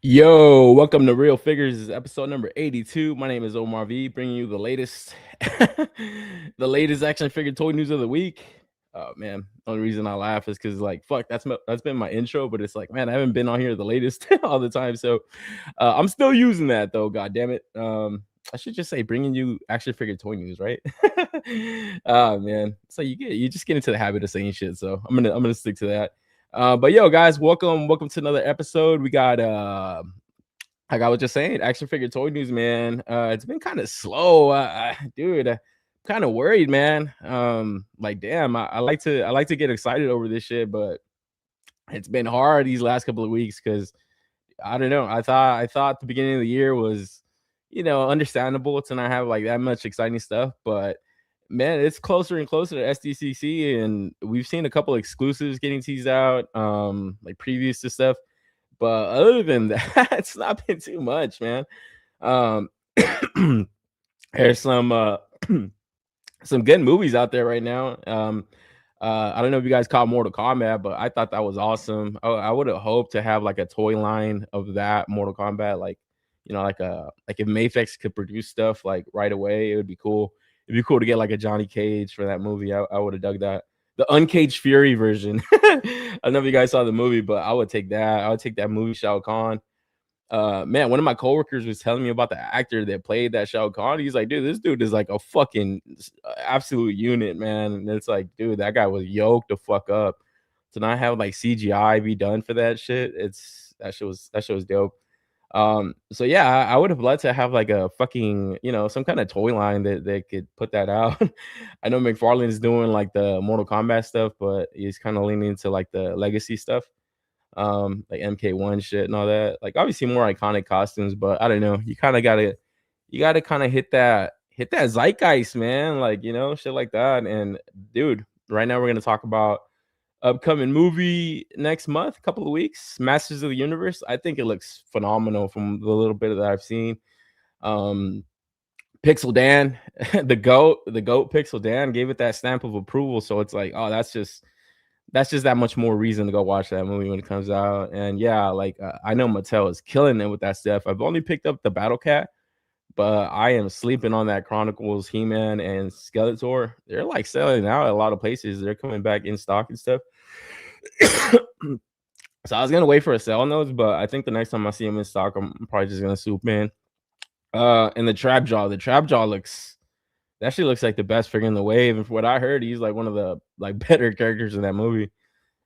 Yo, welcome to Real Figures. This is episode number 82. My name is Omar V, bringing you the latest, the latest action figure toy news of the week. Oh man, the only reason I laugh is because like fuck, that's been my intro, but it's like man, I haven't been on here the latest all the time, so I'm still using that though. God damn it. I should just say bringing you action figure toy news, right? Oh man, so you just get into the habit of saying shit, so I'm gonna stick to that. But yo, guys, welcome to another episode. We got like I was just saying, action figure toy news, man. It's been kind of slow, dude. Kind of worried, man. Like damn, I like to get excited over this shit, but it's been hard these last couple of weeks because I don't know. I thought the beginning of the year was, understandable to not have like that much exciting stuff, but man, it's closer and closer to SDCC, and we've seen a couple exclusives getting teased out, like previous to stuff. But other than that, it's not been too much, man. Um, there's some good movies out there right now. I don't know if you guys caught Mortal Kombat, but I thought that was awesome. I would have hoped to have like a toy line of that Mortal Kombat, like like if Mayfix could produce stuff like right away, it would be cool. It'd be cool to get like a Johnny Cage for that movie. I would have dug that. The Uncaged Fury version. I don't know if you guys saw the movie, but I would take that. I would take that movie Shao Kahn. Man, one of my coworkers was telling me about the actor that played that Shao Kahn. He's like, dude, this dude is like a fucking absolute unit, man. And it's like, dude, that guy was yoked the fuck up. To not have like CGI be done for that shit, that shit was dope. So yeah, I would have loved to have like a fucking, some kind of toy line that could put that out. I know McFarlane is doing like the Mortal Kombat stuff, but he's kind of leaning into like the legacy stuff, like MK1 shit and all that. Like obviously more iconic costumes, but I don't know. You gotta kind of hit that zeitgeist, man. Like, shit like that. And dude, right now we're gonna talk about upcoming movie next month, couple of weeks, Masters of the Universe. I think it looks phenomenal from the little bit that I've seen. Um, Pixel Dan, the goat Pixel Dan gave it that stamp of approval. So it's like, oh, that's just that much more reason to go watch that movie when it comes out. And yeah, like I know Mattel is killing it with that stuff. I've only picked up the Battle Cat, but I am sleeping on that Chronicles, He-Man, and Skeletor. They're like selling out at a lot of places. They're coming back in stock and stuff. So I was gonna wait for a sale on those, but I think the next time I see them in stock, I'm probably just gonna swoop in. And the Trap Jaw looks that actually looks like the best figure in the wave. And from what I heard, he's like one of the like better characters in that movie.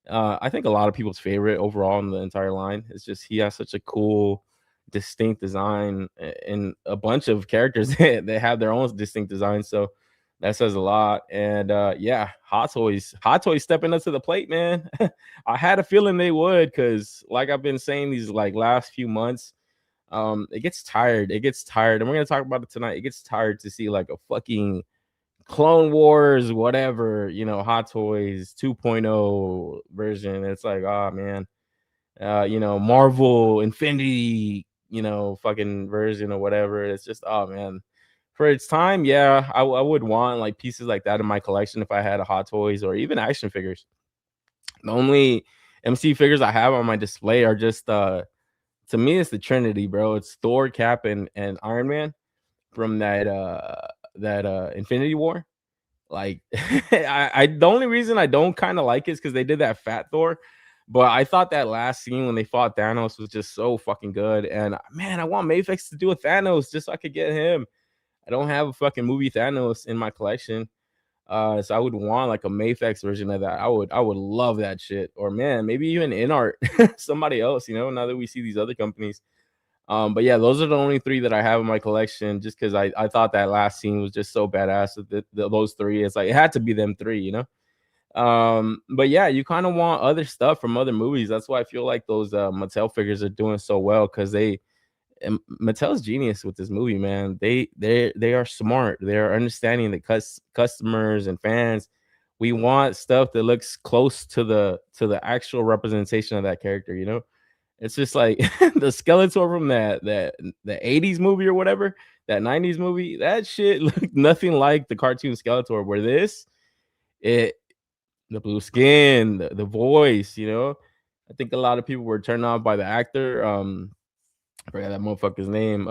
I think a lot of people's favorite overall in the entire line. It's just he has such a cool, distinct design, and a bunch of characters that have their own distinct design. So that says a lot. And yeah, Hot Toys stepping up to the plate, man. I had a feeling they would, because like I've been saying these like last few months, it gets tired. It gets tired, and we're gonna talk about it tonight. It gets tired to see like a fucking Clone Wars, whatever, Hot Toys 2.0 version. It's like, oh man, Marvel Infinity, fucking version or whatever. It's just, oh man, for its time, yeah, I would want like pieces like that in my collection if I had a Hot Toys or even action figures. The only MC figures I have on my display are just, to me, it's the Trinity, bro. It's Thor, Cap, and Iron Man from that Infinity War. Like, I the only reason I don't kind of like it is because they did that Fat Thor, but I thought that last scene when they fought Thanos was just so fucking good. And man, I want Mayfix to do a Thanos just so I could get him. I don't have a fucking movie Thanos in my collection, so I would want like a Mayfix version of that. I would love that shit. Or man, maybe even in art, somebody else. Now that we see these other companies. But yeah, those are the only three that I have in my collection, just because I thought that last scene was just so badass. Those three, it's like it had to be them three. But yeah, you kind of want other stuff from other movies. That's why I feel like those Mattel figures are doing so well, because Mattel's genius with this movie, man. They are smart. They are understanding that customers and fans, we want stuff that looks close to the actual representation of that character. It's just like the Skeletor from the 80s movie or whatever, that 90s movie, that shit looked nothing like the cartoon Skeletor. Where it the blue skin, the voice, I think a lot of people were turned off by the actor. I forgot that motherfucker's name.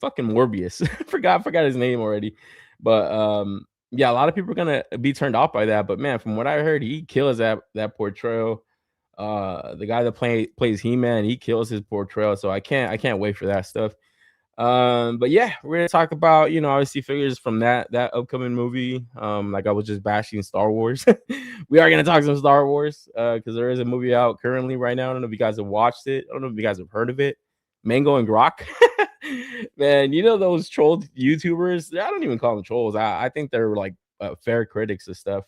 Fucking Morbius. Forgot his name already. But yeah, a lot of people are gonna be turned off by that. But man, from what I heard, he kills that portrayal. The guy that plays He-Man, he kills his portrayal. So I can't wait for that stuff. But yeah, we're gonna talk about, obviously figures from that upcoming movie. Like I was just bashing Star Wars. We are gonna talk some Star Wars, because there is a movie out currently right now. I don't know if you guys have watched it. I don't know if you guys have heard of it. Mango and Grok. Man, those troll YouTubers? I don't even call them trolls. I think they're like fair critics of stuff,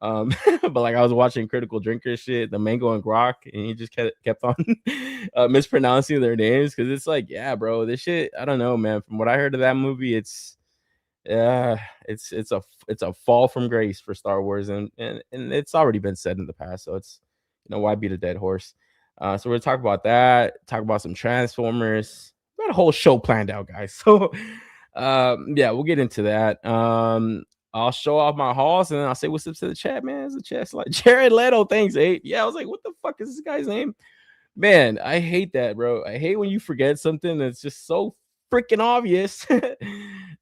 but like I was watching Critical Drinker shit, the Mango and Grok, and he just kept on mispronouncing their names because it's like, yeah, bro, this shit. I don't know, man. From what I heard of that movie, yeah, it's a fall from grace for Star Wars, and it's already been said in the past, so it's why beat a dead horse. So we're gonna talk about that, talk about some Transformers. We got a whole show planned out, guys. So yeah, we'll get into that. I'll show off my hauls and then I'll say what's up to the chat, man. It's a chat like Jared Leto. Thanks, 8. Yeah, I was like, what the fuck is this guy's name? Man, I hate that, bro. I hate when you forget something that's just so freaking obvious.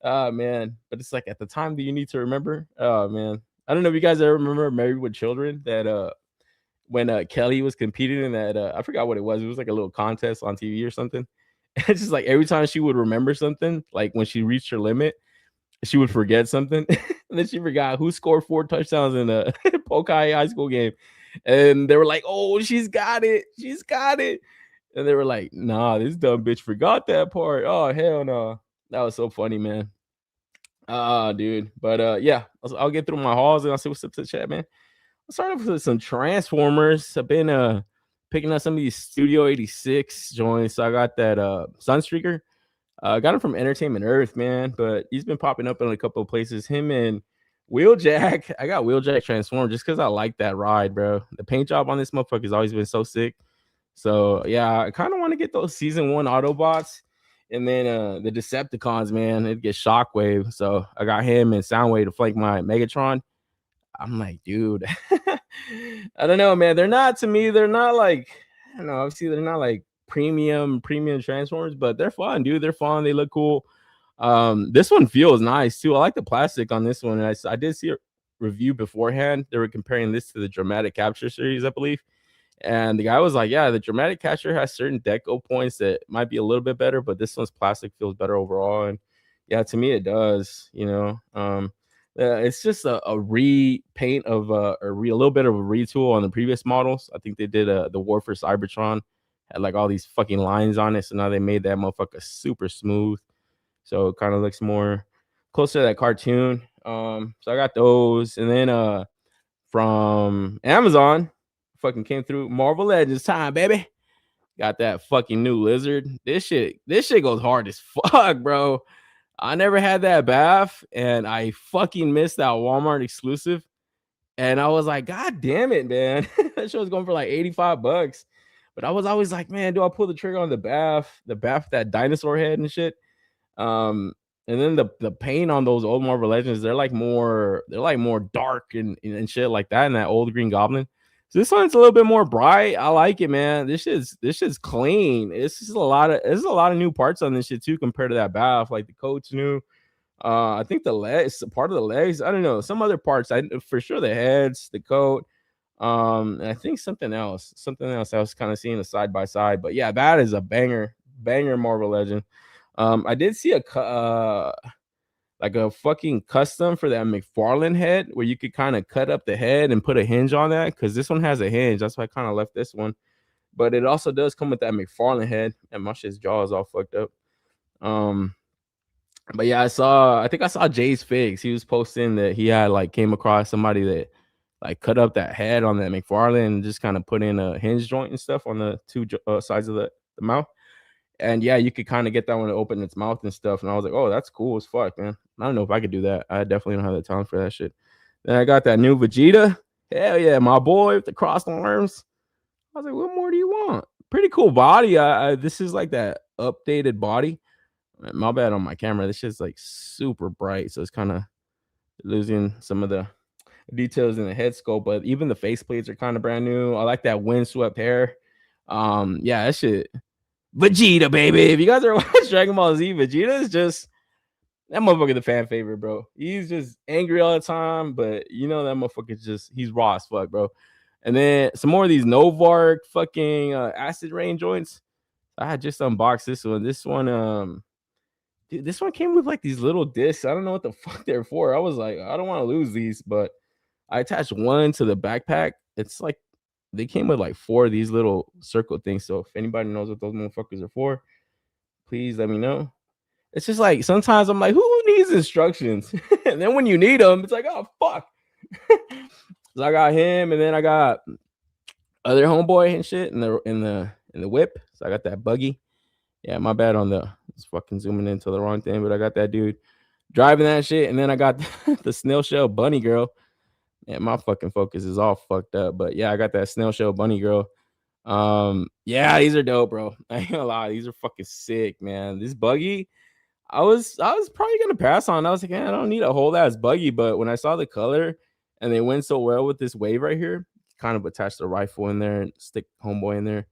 Oh man. But it's like at the time that you need to remember. Oh man. I don't know if you guys ever remember Married with Children, that when Kelly was competing in that, I forgot what it was. It was like a little contest on TV or something. It's just like every time she would remember something, like when she reached her limit, she would forget something, and then she forgot who scored 4 touchdowns in a Polk High school game, and they were like, "Oh, she's got it," and they were like, "Nah, this dumb bitch forgot that part. Oh hell no." That was so funny, man. Ah, dude. But yeah, I'll get through my hauls and I'll see what's up to the chat, man. I'll start off with some Transformers. I've been picking up some of these Studio 86 joints. So I got that Sunstreaker. I got him from Entertainment Earth, man, but he's been popping up in a couple of places. Him and Wheeljack. I got Wheeljack transformed just because I like that ride, bro. The paint job on this motherfucker has always been so sick. So yeah, I kind of want to get those season 1 Autobots. And then the Decepticons, man, it gets Shockwave. So I got him and Soundwave to flank my Megatron. I'm like, dude, I don't know, man. They're not, to me, they're not like, I don't know. Obviously, they're not like premium Transformers, but they're fun, dude. They're fun. They look cool. This one feels nice too. I like the plastic on this one. And I did see a review beforehand. They were comparing this to the Dramatic Capture series, I believe. And the guy was like, yeah, the Dramatic Capture has certain deco points that might be a little bit better, but this one's plastic feels better overall. And yeah, to me, it does, it's just a repaint of a little bit of a retool on the previous models. I think they did the War for Cybertron had like all these fucking lines on it, so now they made that motherfucker super smooth. So it kind of looks more closer to that cartoon. So I got those, and then from Amazon, fucking came through Marvel Legends time, baby. Got that fucking new lizard. This shit goes hard as fuck, bro. I never had that bath, and I fucking missed that Walmart exclusive. And I was like, God damn it, man. That show was going for like $85. But I was always like, man, do I pull the trigger on the bath, that dinosaur head and shit? And then the paint on those old Marvel Legends, they're like more dark and shit like that, in that old Green Goblin. So this one's a little bit more bright. I like it, man. This shit's clean. It's just there's a lot of new parts on this shit too compared to that bath. Like the coat's new. I think the legs, part of the legs, I don't know, some other parts. I for sure the heads, the coat. And I think something else I was kind of seeing a side by side. But yeah, that is a banger Marvel Legend. I did see like a fucking custom for that McFarlane head where you could kind of cut up the head and put a hinge on that, because this one has a hinge. That's why I kind of left this one. But it also does come with that McFarlane head, and my shit's jaw is all fucked up. But yeah, I think I saw Jay's Figs. He was posting that he had like came across somebody that like cut up that head on that McFarlane and just kind of put in a hinge joint and stuff on the two sides of the mouth. And yeah, you could kind of get that one to open its mouth and stuff. And I was like, oh, that's cool as fuck, man. I don't know if I could do that. I definitely don't have the talent for that shit. Then I got that new Vegeta. Hell yeah, my boy with the crossed arms. I was like, what more do you want? Pretty cool body. This is like that updated body. My bad on my camera. This shit's like super bright, so it's kind of losing some of the details in the head sculpt. But even the face plates are kind of brand new. I like that windswept hair. Yeah, that shit. Vegeta, baby. If you guys are watching Dragon Ball Z, Vegeta is just that motherfucker the fan favorite, bro. He's just angry all the time, but you know that motherfucker's just he's raw as fuck, bro. And then some more of these Novark fucking acid rain joints. I had just unboxed this one. This one, dude, this one came with like these little discs. I don't know what the fuck they're for. I was like, I don't want to lose these, but I attached one to the backpack. It's like they came with like 4 of these little circle things. So if anybody knows what those motherfuckers are for, please let me know. It's just like sometimes I'm like, who needs instructions? And then when you need them, it's like, oh fuck. So I got him, and then I got other homeboy and shit in the whip. So I got that buggy. Yeah, my bad on the it's fucking zooming into the wrong thing, but I got that dude driving that shit, and then I got the snail shell bunny girl. Yeah, my fucking focus is all fucked up, but yeah, I got that snail shell bunny girl. Yeah, these are dope, bro. I ain't gonna lie, these are fucking sick, man. This buggy, I was probably gonna pass on. I was like, I don't need a whole ass buggy, but when I saw the color and they went so well with this wave right here, kind of attached the rifle in there and stick homeboy in there,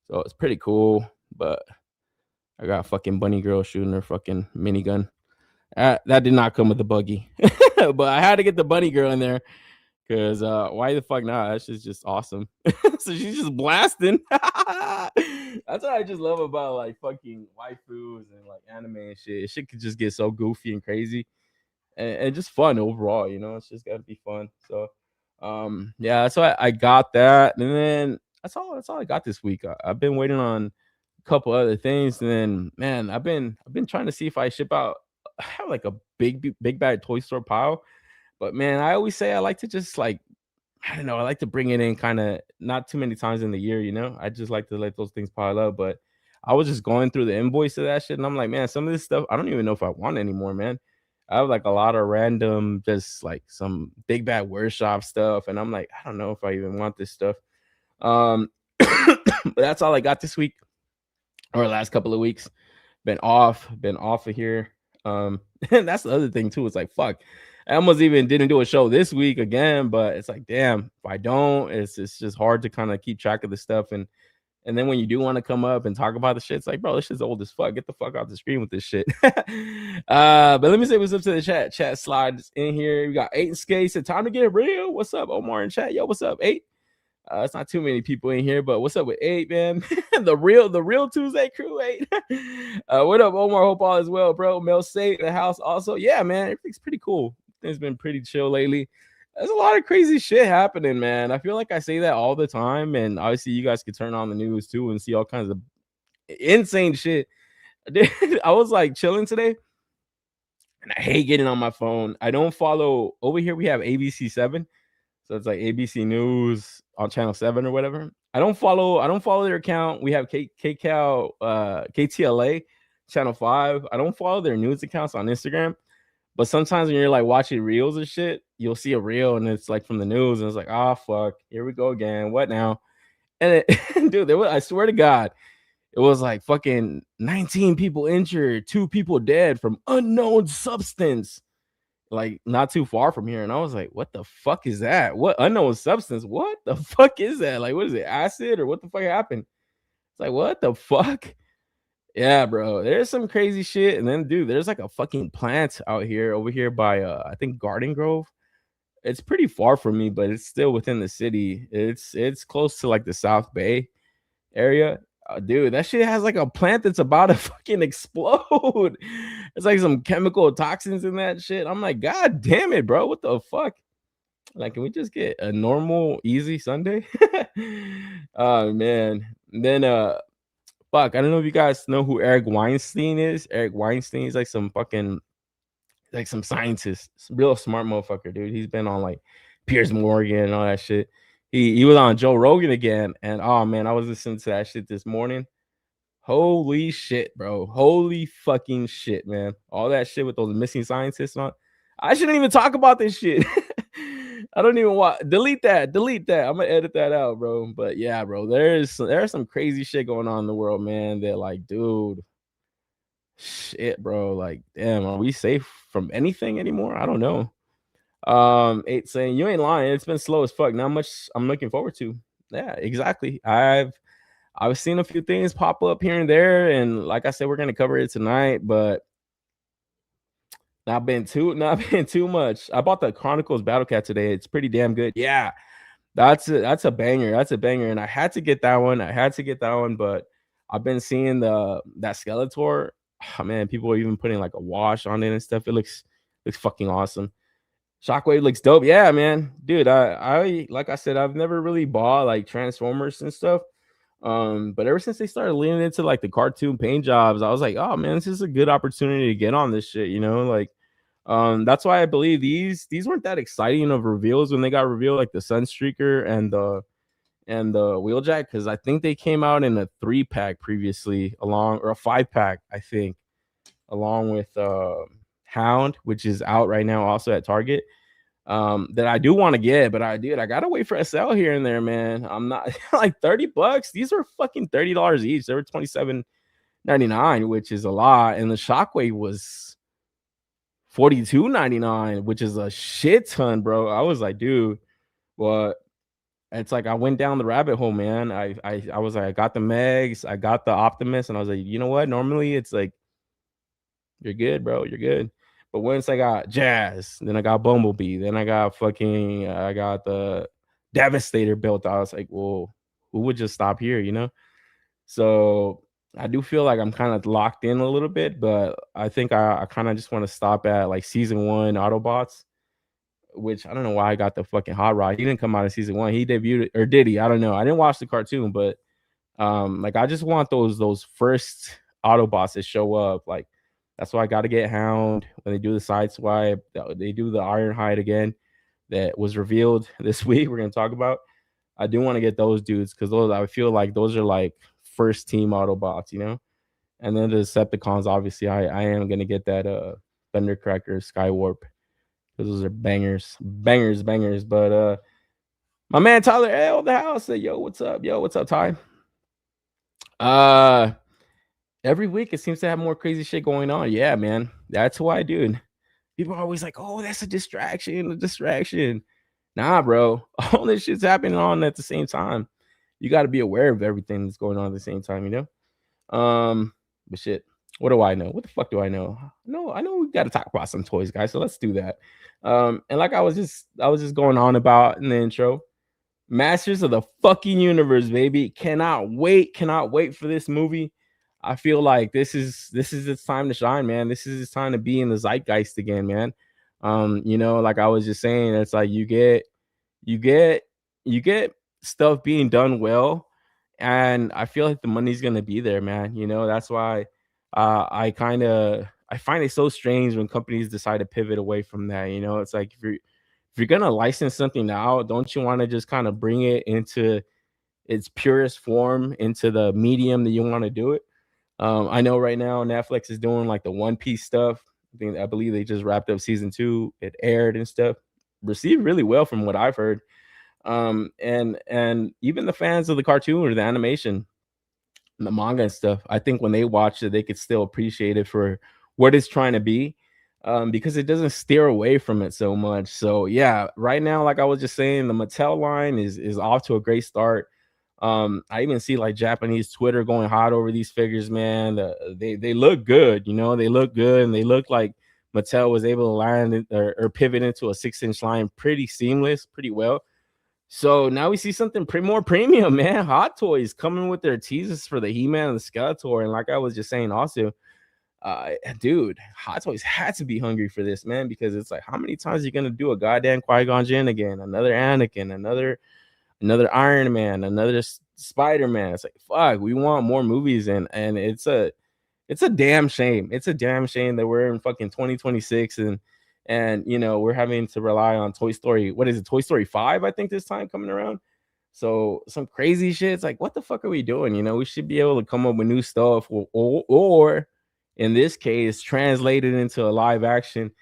so it's pretty cool. But I got fucking bunny girl shooting her fucking minigun. That did not come with the buggy, but I had to get the bunny girl in there because why the fuck not? That's just awesome. So she's just blasting. That's what I just love about like fucking waifus and like anime and shit. Shit could just get so goofy and crazy and just fun overall, you know. It's just gotta be fun. So yeah, so I got that, and then that's all I got this week. I've been waiting on a couple other things, and then man, I've been trying to see if I ship out. I have like a big bad toy store pile, but man, I always say I like to just like I don't know, I like to bring it in kind of not too many times in the year, you know. I just like to let those things pile up. But I was just going through the invoice of that shit, and I'm like, man, some of this stuff I don't even know if I want anymore, man. I have like a lot of random, just like some big bad workshop stuff, and I'm like, I don't know if I even want this stuff. But that's all I got this week or last couple of weeks. Been off of here. And that's the other thing too. It's like fuck. I almost even didn't do a show this week again, but it's like damn, if I don't, it's just hard to kind of keep track of the stuff. And then when you do want to come up and talk about the shit, it's like, bro, this shit's old as fuck. Get the fuck off the screen with this shit. But let me say what's up to the chat. Chat slides in here. We got 8 and Skate. Said time to get real. What's up, Omar in chat? Yo, what's up, 8? It's not too many people in here, but what's up with 8, man? the real Tuesday crew, 8. What up, Omar? Hope all is well, bro. Mel Say in the house also. Yeah, man, everything's pretty cool. It's been pretty chill lately. There's a lot of crazy shit happening, man. I feel like I say that all the time, and obviously you guys could turn on the news too and see all kinds of insane shit. I was like chilling today, and I hate getting on my phone. I don't follow over here. We have ABC7. So it's like ABC News on channel 7 or whatever. I don't follow their account. We have KTLA channel 5. I don't follow their news accounts on Instagram. But sometimes when you're like watching reels and shit, you'll see a reel and it's like from the news, and it's like, oh fuck, here we go again. What now? And it, dude, I swear to God, it was like fucking 19 people injured, 2 people dead from unknown substance like not too far from here. And I was like, what the fuck is that? What unknown substance? What the fuck is that? Like, what is it? Acid or what the fuck happened? It's like, what the fuck? Yeah, bro. There's some crazy shit. And then, dude, there's like a fucking plant out here over here by I think Garden Grove. It's pretty far from me, but it's still within the city. It's close to like the South Bay area. Dude, that shit has like a plant that's about to fucking explode. It's like some chemical toxins in that shit. I'm like, God damn it, bro. What the fuck? Like, can we just get a normal, easy Sunday? Oh man. And then fuck, I don't know if you guys know who Eric Weinstein is. Eric Weinstein is like some fucking like some scientist, real smart motherfucker, dude. He's been on like Piers Morgan and all that shit. He was on Joe Rogan again, and oh man, I was listening to that shit this morning. Holy shit, bro. Holy fucking shit, man. All that shit with those missing scientists on. I shouldn't even talk about this shit. I don't even want delete that. I'm gonna edit that out, bro. But yeah, bro, there's some crazy shit going on in the world, man. That like, dude, shit, bro. Like, damn, are we safe from anything anymore? I don't know. 8 saying you ain't lying. It's been slow as fuck. Not much I'm looking forward to. Yeah, exactly. I was seeing a few things pop up here and there, and like I said, we're gonna cover it tonight, but not been too much. I bought the Chronicles Battle Cat today. It's pretty damn good. Yeah, that's a banger. That's a banger, and I had to get that one. I had to get that one, but I've been seeing that Skeletor. Oh, man, people are even putting like a wash on it and stuff. It looks fucking awesome. Shockwave looks dope. Yeah, man, dude. I like I said, I've never really bought like Transformers and stuff. But ever since they started leaning into like the cartoon paint jobs, I was like, oh man, this is a good opportunity to get on this shit. Like that's why I believe these weren't that exciting of reveals when they got revealed, like the Sunstreaker and the Wheeljack, because I think they came out in a 3-pack previously, along or a 5-pack, I think, along with Hound, which is out right now also at Target. That I do want to get, but I gotta wait for a sale here and there, man. I'm not like $30. These are fucking $30 each. They were $27.99, which is a lot, and the Shockwave was $42.99, which is a shit ton, bro. I was like, dude, what? It's like I went down the rabbit hole, man. I was like, I got the Megs, I got the Optimus, and I was like, you know what? Normally it's like you're good, bro. You're good. But once I got Jazz, then I got Bumblebee, then I got the Devastator built. I was like, well, who would just stop here? So I do feel like I'm kind of locked in a little bit, but I think I kind of just want to stop at like season 1 Autobots, which I don't know why I got the fucking Hot Rod. He didn't come out in season 1. He debuted, or did he? I don't know. I didn't watch the cartoon, but like I just want those first Autobots to show up. Like that's why I got to get Hound when they do the side swipe. They do the Ironhide again that was revealed this week. We're gonna talk about. I do want to get those dudes because those I feel like those are like first team Autobots. And then the Decepticons, obviously, I am gonna get that Thundercracker Skywarp because those are bangers, bangers, bangers. But my man Tyler L the house said, "Yo, what's up? Yo, what's up, Ty?" Uh, every week it seems to have more crazy shit going on. Yeah, man, that's why, dude. People are always like, "Oh, that's a distraction, a distraction." Nah, bro, all this shit's happening on at the same time. You got to be aware of everything that's going on at the same time. But shit, what do I know? What the fuck do I know? No, I know we got to talk about some toys, guys. So let's do that. And like I was just going on about in the intro. Masters of the fucking Universe, baby. Cannot wait for this movie. I feel like this is its time to shine, man. This is its time to be in the zeitgeist again, man. Like I was just saying, it's like you get you get stuff being done well, and I feel like the money's gonna be there, man. That's why I find it so strange when companies decide to pivot away from that. It's like if you're gonna license something out, don't you want to just kind of bring it into its purest form, into the medium that you want to do it? I know right now Netflix is doing like the One Piece stuff. I believe they just wrapped up season 2. It aired and stuff, received really well from what I've heard. And even the fans of the cartoon or the animation, the manga and stuff, I think when they watch it, they could still appreciate it for what it's trying to be, because it doesn't steer away from it so much. So yeah, right now, like I was just saying, the Mattel line is off to a great start. I even see like Japanese Twitter going hot over these figures, man. They look good, they look good, and they look like Mattel was able to land or pivot into a 6-inch line pretty seamless, pretty well. So now we see something more premium, man. Hot Toys coming with their teasers for the He-Man and the Skeletor. And like I was just saying also, dude, Hot Toys had to be hungry for this, man, because it's like, how many times are you gonna do a goddamn Qui-Gon Jinn again, another Anakin, another Iron Man, another Spider-Man? It's like, fuck, we want more movies, and it's a damn shame. It's a damn shame that we're in fucking 2026 and we're having to rely on Toy Story. What is it? Toy Story 5, I think, this time coming around. So some crazy shit. It's like, what the fuck are we doing? We should be able to come up with new stuff, or in this case, translate it into a live action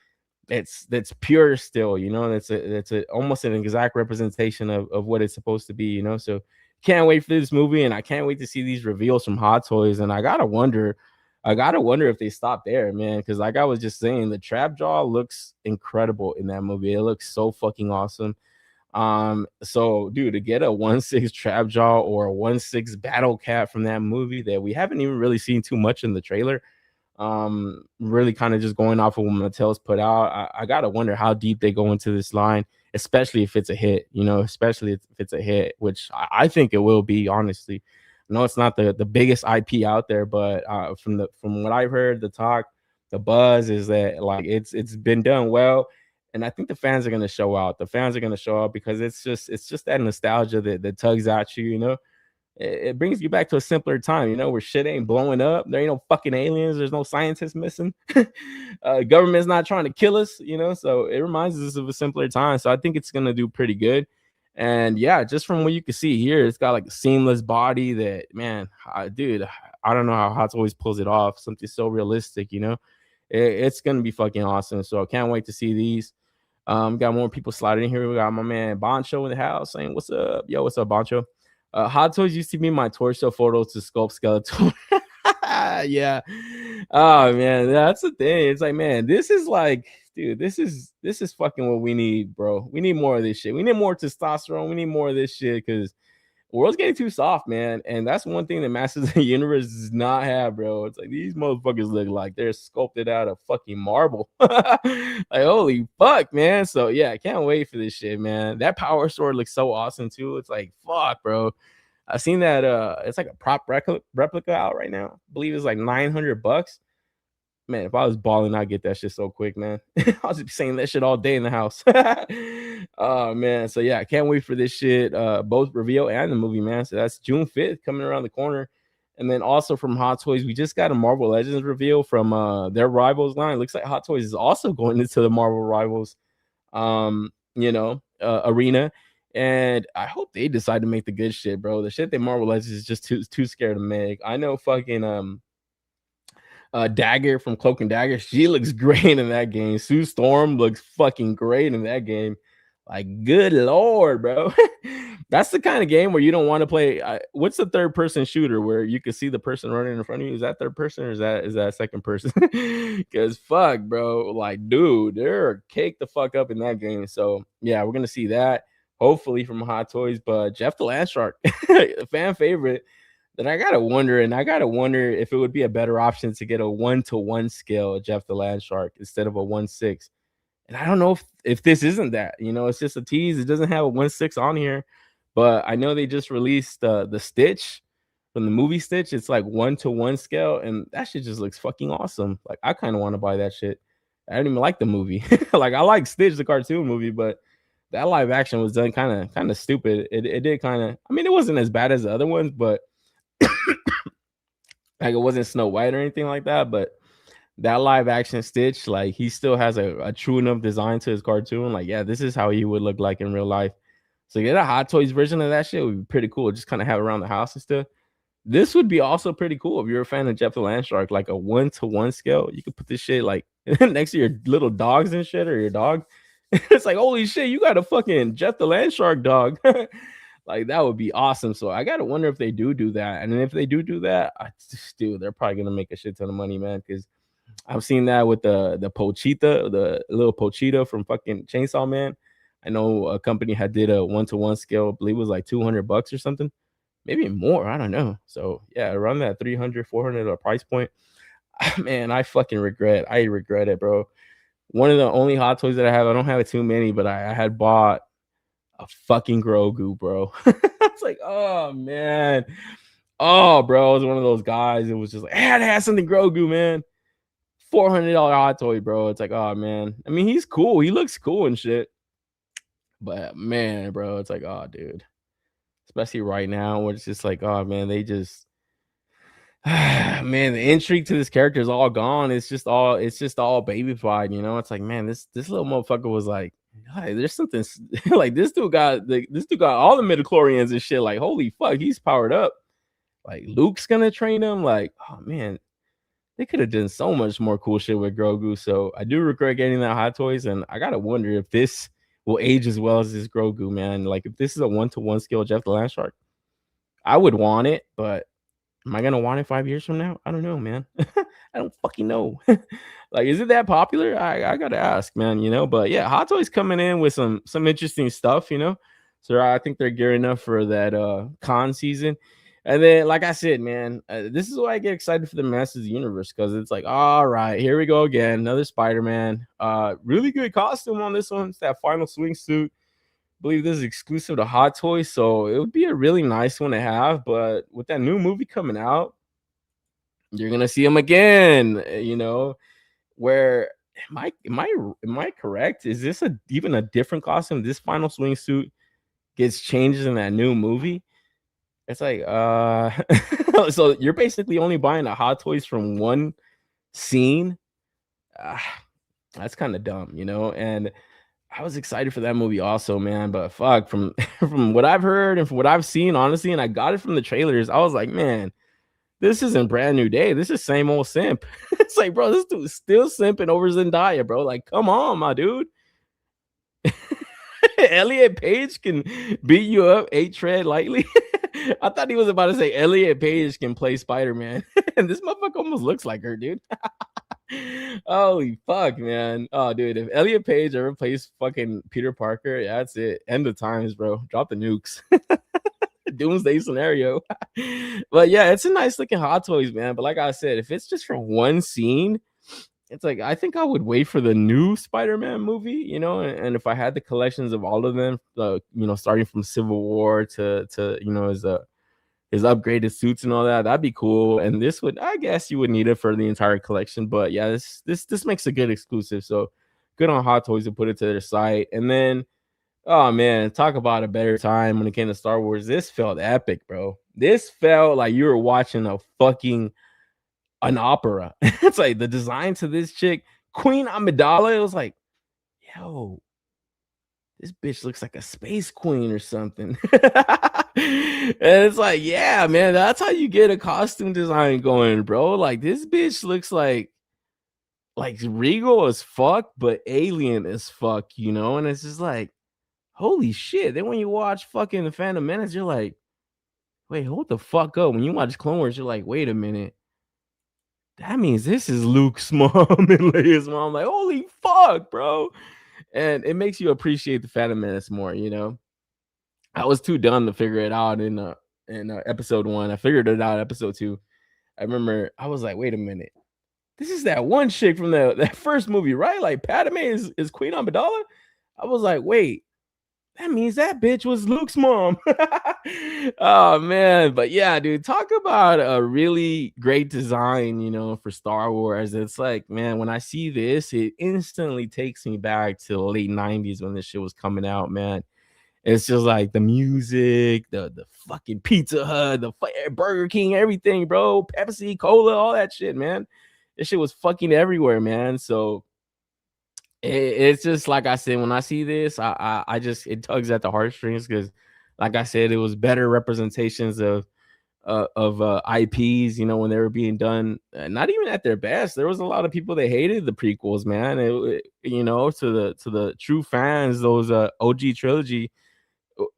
that's pure still. That's almost an exact representation of what it's supposed to be. So can't wait for this movie, and I can't wait to see these reveals from Hot Toys. And I gotta wonder if they stop there, man, because like I was just saying, the Trap Jaw looks incredible in that movie. It looks so fucking awesome. So dude, to get a 1/6 Trap Jaw or a 1/6 Battle Cat from that movie that we haven't even really seen too much in the trailer, really kind of just going off of what Mattel's put out. I gotta wonder how deep they go into this line, especially if it's a hit, especially if it's a hit, which I think it will be, honestly. I know it's not the biggest IP out there, but from what I've heard, the talk, the buzz is that like it's been done well. And I think the fans are gonna show out. The fans are gonna show out because it's just that nostalgia that tugs at you, it brings you back to a simpler time, where shit ain't blowing up. There ain't no fucking aliens. There's no scientists missing. Government's not trying to kill us, So it reminds us of a simpler time. So I think it's gonna do pretty good. And yeah, just from what you can see here, it's got like a seamless body that, man, dude, I don't know how Hot Toys pulls it off. Something so realistic, it's gonna be fucking awesome. So I can't wait to see these. Got more people sliding in here. We got my man Boncho in the house saying, "What's up, yo? What's up, Boncho?" Hot Toys used to be my torso photo to sculpt skeleton. Yeah. Oh man, that's the thing. It's like, man, this is like, dude, this is fucking what we need, bro. We need more of this shit. We need more testosterone. We need more of this shit because the world's getting too soft, man. And that's one thing that Masters of the Universe does not have, bro. It's like these motherfuckers look like they're sculpted out of fucking marble. Like, holy fuck, man. So yeah, I can't wait for this shit, man. That power sword looks so awesome too. It's like, fuck, bro. I've seen that it's like a prop replica out right now. I believe it's like $900. Man, if I was balling, I'd get that shit so quick, man. I'll just be saying that shit all day in the house. Oh man. So yeah, I can't wait for this shit. Both reveal and the movie, man. So that's June 5th coming around the corner. And then also from Hot Toys, we just got a Marvel Legends reveal from their Rivals line. Looks like Hot Toys is also going into the Marvel Rivals arena. And I hope they decide to make the good shit, bro. The shit that Marvel Legends is just too scared to make. I know fucking Dagger from Cloak and Dagger, she looks great in that game. Sue Storm looks fucking great in that game. Like, good lord, bro. That's the kind of game where you don't want to play. What's the third person shooter where you can see the person running in front of you? Is that third person or is that second person? Because fuck, bro. Like, dude, they're caked the fuck up in that game. So yeah, we're gonna see that hopefully from Hot Toys. But Jeff the Land Shark, fan favorite. Then I gotta wonder if it would be a better option to get a 1-to-1 scale Jeff the Land Shark instead of a 1/6. And I don't know if this isn't that. It's just a tease. It doesn't have a 1/6 on here, but I know they just released the Stitch from the movie Stitch. It's like 1-to-1 scale, and that shit just looks fucking awesome. Like, I kind of want to buy that shit. I don't even like the movie. Like, I like Stitch the cartoon movie, but that live action was done kind of stupid. It did kind of. I mean, it wasn't as bad as the other ones, but like, it wasn't Snow White or anything like that, but that live action Stitch, like, he still has a true enough design to his cartoon. Like, yeah, this is how he would look like in real life. So get a Hot Toys version of that shit would be pretty cool. Just kind of have it around the house and stuff. This would be also pretty cool if you're a fan of Jeff the Land Shark, like a 1-to-1 scale. You could put this shit like next to your little dogs and shit, or your dog. It's like, holy shit, you got a fucking Jeff the Land Shark dog. Like, that would be awesome. So I gotta wonder if they do that. And if they do that, dude, they're probably gonna make a shit ton of money, man. Because I've seen that with the Pochita, the little Pochita from fucking Chainsaw Man. I know a company had did a 1-to-1 scale. I believe it was like $200 or something, maybe more. I don't know. So yeah, around that 300, $400 price point. Man, I regret it, bro. One of the only Hot Toys that I have, I don't have too many, but I had bought a fucking Grogu, bro. It's like, oh man. Oh, bro, I was one of those guys. It was just like, I had to have something Grogu, man. $400 Hot Toy, bro. It's like, oh man. I mean, he's cool. He looks cool and shit. But man, bro, it's like, oh, dude. Especially right now, where it's just like, oh man, they just man, the intrigue to this character is all gone. It's just all babyfied, It's like, man, this little motherfucker was like, "Hey, there's something." Like, this dude got all the midichlorians and shit. Like, holy fuck, he's powered up. Like, Luke's gonna train him. Like, oh man, they could have done so much more cool shit with Grogu. So I do regret getting that Hot Toys, and I gotta wonder if this will age as well as this Grogu, man. Like, if this is a 1-to-1 scale Jeff the Land Shark, I would want it, but Am I gonna want it 5 years from now? I don't know, man. I don't fucking know. Like, is it that popular? I gotta ask, man. But yeah, Hot Toys coming in with some interesting stuff. So I think they're gearing up for that con season. And then, like I said, man, this is why I get excited for the Masters Universe, because it's like, all right, here we go again, another Spider-Man. Really good costume on this one. It's that final swing suit. Believe this is exclusive to Hot Toys, so it would be a really nice one to have. But with that new movie coming out, you're gonna see him again. Where am I correct? Is this even a different costume? This final swing suit gets changes in that new movie. It's like, so you're basically only buying the Hot Toys from one scene. Uh, that's kind of dumb, And I was excited for that movie also, man. But fuck, from from what I've heard and from what I've seen, honestly, and I got it from the trailers, I was like, man, this isn't Brand New Day. This is same old simp. It's like, bro, this dude is still simping over Zendaya, bro. Like, come on, my dude. Elliot Page can beat you up, tread lightly. I thought he was about to say Elliot Page can play Spider-Man. And this motherfucker almost looks like her, dude. Holy fuck, man. Oh, dude, if Elliot Page ever plays fucking Peter Parker, yeah, that's it. End of times, bro. Drop the nukes. Doomsday scenario. But yeah, it's a nice looking Hot Toys, man. But like I said, if it's just for one scene, it's like, I think I would wait for the new Spider-Man movie, and if I had the collections of all of them, starting from Civil War to his upgraded suits and all that, that'd be cool. And this would, I guess you would need it for the entire collection. But yeah, this makes a good exclusive. So good on Hot Toys to put it to their site. And then, oh man, talk about a better time when it came to Star Wars. This felt epic, bro. This felt like you were watching an opera. It's like the design to this chick, Queen Amidala. It was like, yo, this bitch looks like a space queen or something. And it's like, yeah, man, that's how you get a costume design going, bro. Like, this bitch looks like regal as fuck, but alien as fuck, And it's just like, holy shit. Then when you watch fucking The Phantom Menace, you're like, wait, hold the fuck up. When you watch Clone Wars, you're like, wait a minute. That means this is Luke's mom and Leia's mom. Like, holy fuck, bro. And it makes you appreciate the Phantom Menace more, I was too dumb to figure it out in episode 1. I figured it out episode 2. I remember I was like, wait a minute. This is that one chick from that first movie, right? Like, Padme is Queen Amidala. I was like, wait, that means that bitch was Luke's mom. Oh man, but yeah, dude, talk about a really great design, for Star Wars. It's like, man, when I see this, it instantly takes me back to the late 90s when this shit was coming out, man. It's just like the music, the fucking Pizza Hut, the Burger King, everything, bro. Pepsi, Cola, all that shit, man. This shit was fucking everywhere, man. So it's just like I said, when I see this, I just, it tugs at the heartstrings, because like I said, it was better representations of IPs, when they were being done, not even at their best. There was a lot of people that hated the prequels, man. To the true fans, those OG trilogy,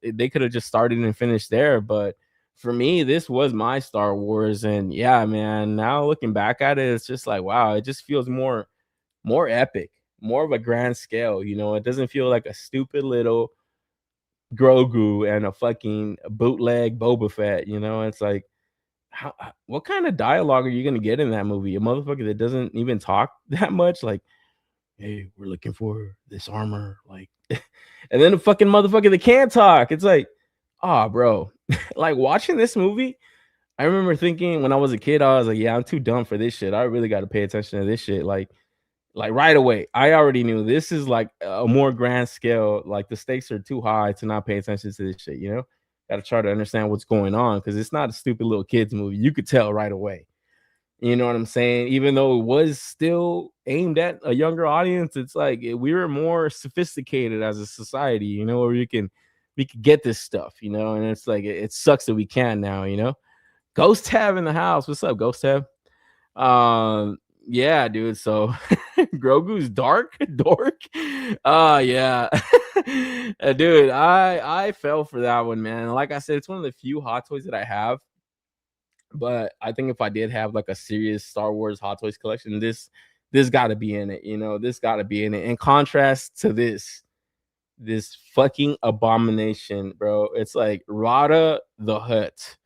they could have just started and finished there. But for me, this was my Star Wars, and yeah, man, now looking back at it, it's just like, wow, it just feels more epic, more of a grand scale. It doesn't feel like a stupid little Grogu and a fucking bootleg Boba Fett. It's like, what kind of dialogue are you gonna get in that movie? A motherfucker that doesn't even talk that much, like, hey, we're looking for this armor, like, and then the fucking motherfucker that can't talk. It's like, oh, bro, like, watching this movie, I remember thinking when I was a kid, I was like, yeah, I'm too dumb for this shit. I really got to pay attention to this shit. Like right away, I already knew this is like a more grand scale. Like, the stakes are too high to not pay attention to this shit. Got to try to understand what's going on, because it's not a stupid little kids movie. You could tell right away. You know what I'm saying? Even though it was still aimed at a younger audience, it's like we were more sophisticated as a society, where we could get this stuff, and it's like it sucks that we can now, Ghost Tab in the house. What's up, Ghost Tab? Yeah, dude. So Grogu's dork. Yeah. Dude, I fell for that one, man. Like I said, it's one of the few Hot Toys that I have But I think if I did have like a serious Star Wars Hot Toys collection, this got to be in it. This got to be in it. In contrast to this fucking abomination, bro. It's like Rada the Hutt.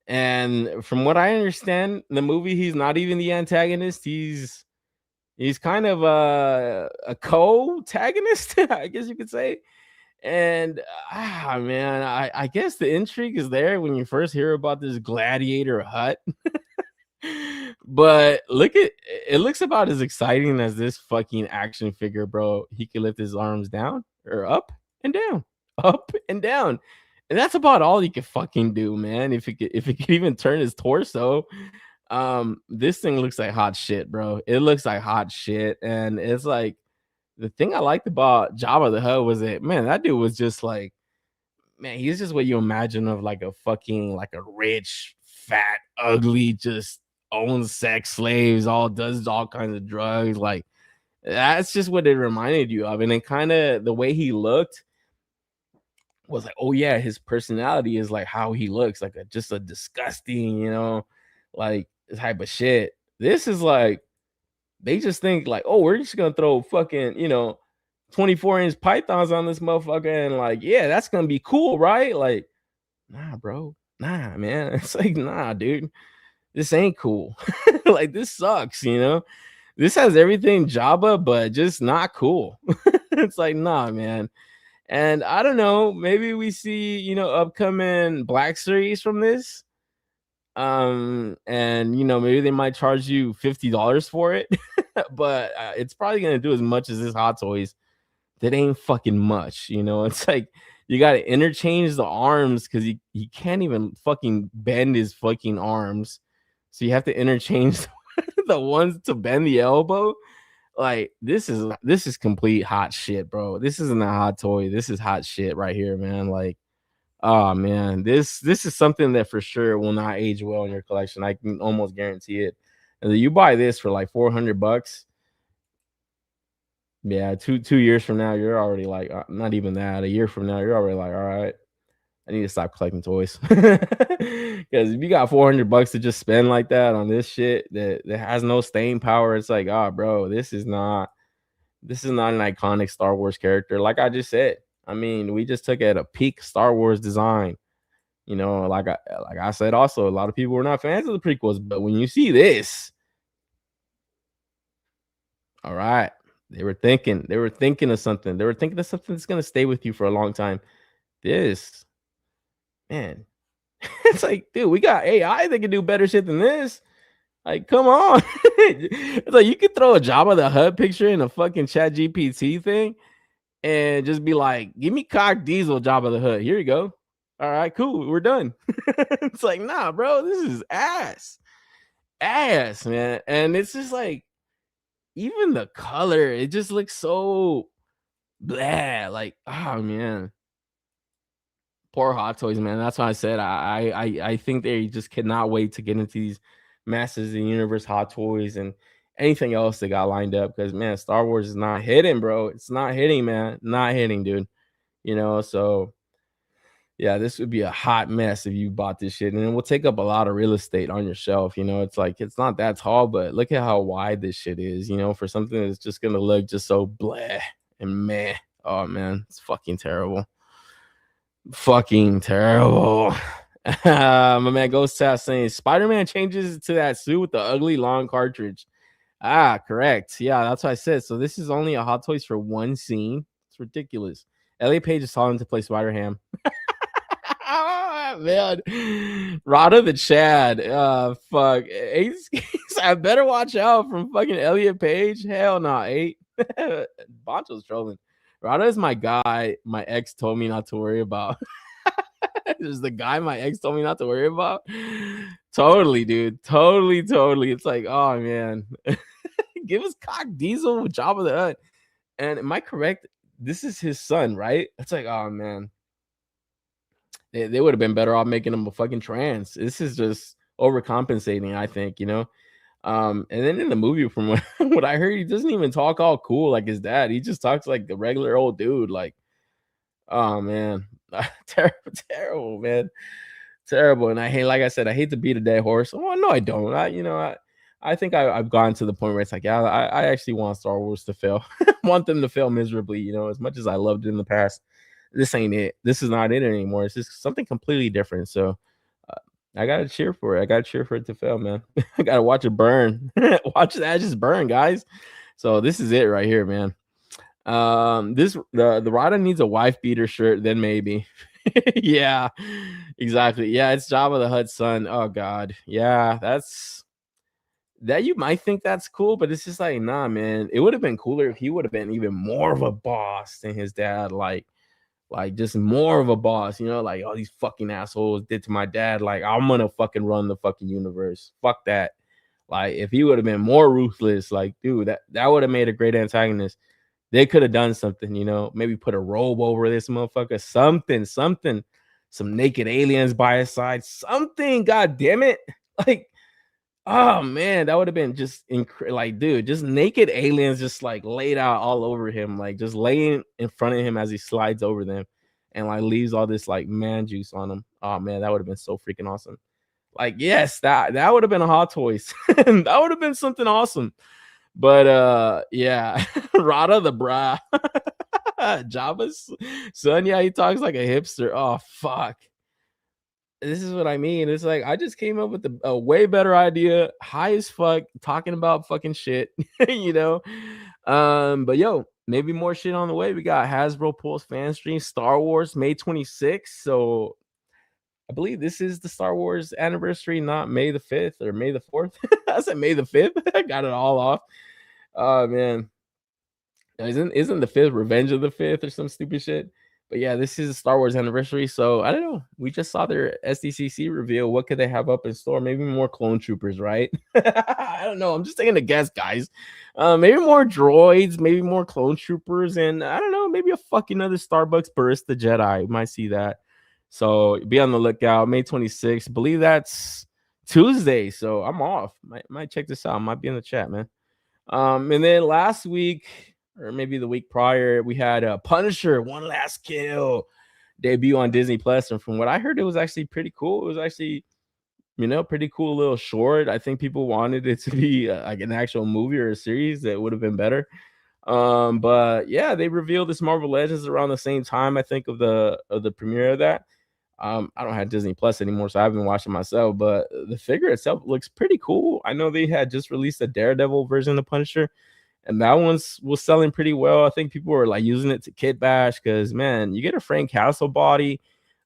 And from what I understand, in the movie, he's not even the antagonist. He's kind of a co-tagonist, I guess you could say. And man, I guess the intrigue is there when you first hear about this gladiator hut. But look at it, looks about as exciting as this fucking action figure, bro. He can lift his arms down or up and down, up and down. And that's about all he could fucking do, man. If he could even turn his torso. This thing looks like hot shit, bro. It looks like hot shit. And it's like the thing I liked about Jabba the Hutt was that, man, that dude was just like, man, he's just what you imagine of like a fucking like a rich, fat, ugly, just owns sex slaves, all does all kinds of drugs. Like that's just what it reminded you of. And then kind of the way he looked was like, oh yeah, his personality is like how he looks, like just a disgusting, like type of shit. This is like they just think like, oh, we're just gonna throw fucking, 24-inch pythons on this motherfucker, and like, yeah, that's gonna be cool, right? Like, nah, bro. Nah, man. It's like, nah, dude. This ain't cool. Like, this sucks. This has everything Jabba, but just not cool. It's like, nah, man. And I don't know, maybe we see, upcoming Black Series from this. And maybe they might charge you $50 for it. But it's probably gonna do as much as this Hot Toys. That ain't fucking much. It's like you gotta interchange the arms because he can't even fucking bend his fucking arms. So you have to interchange the ones to bend the elbow. Like this is complete hot shit, bro. This isn't a hot toy. This is hot shit right here, man. Like, oh man, this is something that for sure will not age well in your collection. I can almost guarantee it. And you buy this for like $400. Yeah, two years from now, you're already like, not even that. A year from now, you're already like, all right, I need to stop collecting toys. Because if you got $400 to just spend like that on this shit that has no staying power, it's like, oh, bro, this is not an iconic Star Wars character. Like I just said, I mean, we just took it at a peak Star Wars design. Like I said, also a lot of people were not fans of the prequels, but when you see this, all right. They were thinking of something. They were thinking of something that's gonna stay with you for a long time. This, man, it's like, dude, we got AI that can do better shit than this. Like, come on. It's like you could throw a Jabba the Hutt picture in a fucking Chat GPT thing and just be like, give me cock diesel Jabba the Hutt. Here you go. All right, cool. We're done. It's like, nah, bro, this is ass. Ass, man. And it's just like even the color, it just looks so blah. Like, oh man, poor Hot Toys, man. That's why I said I think they just cannot wait to get into these Masters of the Universe Hot Toys and anything else that got lined up. Because man, Star Wars is not hitting, bro. It's not hitting, man. Not hitting, dude. So yeah, this would be a hot mess if you bought this shit, and it will take up a lot of real estate on your shelf. It's like it's not that tall, but look at how wide this shit is. For something that's just gonna look just so blah and meh. Oh man, it's fucking terrible. Fucking terrible. My man Ghost Test saying Spider-Man changes to that suit with the ugly long cartridge. Correct. Yeah, that's what I said. So this is only a Hot Toys for one scene. It's ridiculous. Elliot Page is telling him to play Spider-Ham. Man, Rada the Chad. Fuck. I better watch out from fucking Elliot Page. Hell no, 8. Boncho's trolling. Rada is my guy. My ex told me not to worry about. This is the guy my ex told me not to worry about. Totally, dude. Totally. It's like, oh man, give us cock diesel with Jabba the Hutt. And am I correct? This is his son, right? It's like, oh man. They would have been better off making him a fucking trans. This is just overcompensating, I think, And then in the movie, from what I heard, he doesn't even talk all cool like his dad. He just talks like a regular old dude. Like, oh man, terrible, man. terrible. And I hate, like I said, I hate to beat a dead horse. Well, no, I don't. I think I've gotten to the point where it's like, yeah, I actually want Star Wars to fail. Want them to fail miserably. As much as I loved it in the past, this ain't it. This is not it anymore. It's just something completely different. So uh, I gotta cheer for it. I gotta cheer for it to fail, man. I gotta watch it burn. Watch the ashes burn, guys. So this is it right here, man. This the Rada needs a wife beater shirt, then maybe. Yeah, exactly. Yeah, it's Jabba the Hutt's son. Oh god. Yeah, that you might think that's cool, but it's just like, nah, man. It would have been cooler if he would have been even more of a boss than his dad. Like just more of a boss, like all these fucking assholes did to my dad. Like, I'm gonna fucking run the fucking universe. Fuck that. Like, if he would have been more ruthless, like, dude, that would have made a great antagonist. They could have done something, maybe put a robe over this motherfucker, something, some naked aliens by his side, something. God damn it. Like, oh man, that would have been just like, dude, just naked aliens just like laid out all over him, like just laying in front of him as he slides over them and like leaves all this like man juice on him. Oh man, that would have been so freaking awesome. Like, yes, that would have been a hot toys. That would have been something awesome. But yeah, Rada the bra. Jabba's son. Yeah, he talks like a hipster. Oh fuck. This is what I mean. It's like I just came up with a way better idea, high as fuck, talking about fucking shit, you know. But yo, maybe more shit on the way. We got Hasbro Pulse fan stream, Star Wars, May 26th. So I believe this is the Star Wars anniversary, not May the 5th or May the 4th. I said May the 5th. I got it all off. Oh man. Isn't the 5th Revenge of the 5th or some stupid shit? But yeah, this is a Star Wars anniversary, so I don't know. We just saw their SDCC reveal. What could they have up in store? Maybe more clone troopers, right? I don't know. I'm just taking a guess, guys. Maybe more droids, maybe more clone troopers, and I don't know. Maybe a fucking other Starbucks barista Jedi. You might see that. So be on the lookout. May 26th. Believe that's Tuesday. So I'm off. Might check this out. Might be in the chat, man. And then last week, or maybe the week prior, we had Punisher, One Last Kill debut on Disney Plus. And from what I heard, it was actually pretty cool. It was actually, pretty cool little short. I think people wanted it to be like an actual movie or a series that would have been better. But yeah, they revealed this Marvel Legends around the same time, I think, of the premiere of that. I don't have Disney Plus anymore, so I haven't watched it myself. But the figure itself looks pretty cool. I know they had just released a Daredevil version of Punisher, and that was selling pretty well. I think people were like using it to kit bash because, man, you get a Frank Castle body.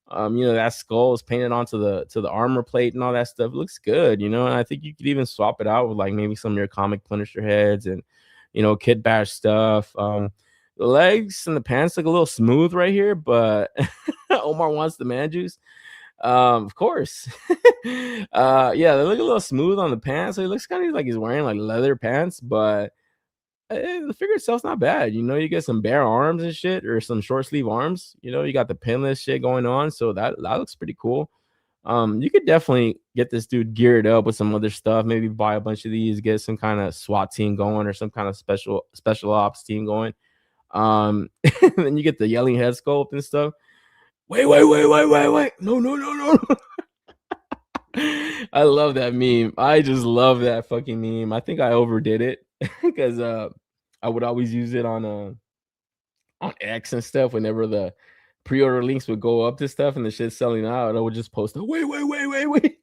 That skull is painted onto the armor plate and all that stuff. It looks good, and I think you could even swap it out with like maybe some of your comic Punisher heads and kit bash stuff. The legs and the pants look a little smooth right here, but Omar wants the man juice. Of course. Yeah, they look a little smooth on the pants. So it looks kind of like he's wearing like leather pants, but the figure itself's not bad. You get some bare arms and shit, or some short sleeve arms. You got the pinless shit going on, so that looks pretty cool. You could definitely get this dude geared up with some other stuff. Maybe buy a bunch of these, get some kind of SWAT team going, or some kind of special ops team going. Then you get the yelling head sculpt and stuff. Wait. No, no, no, no. I love that meme. I just love that fucking meme. I think I overdid it because I would always use it on X and stuff whenever the pre-order links would go up to stuff and the shit's selling out. I would just post wait.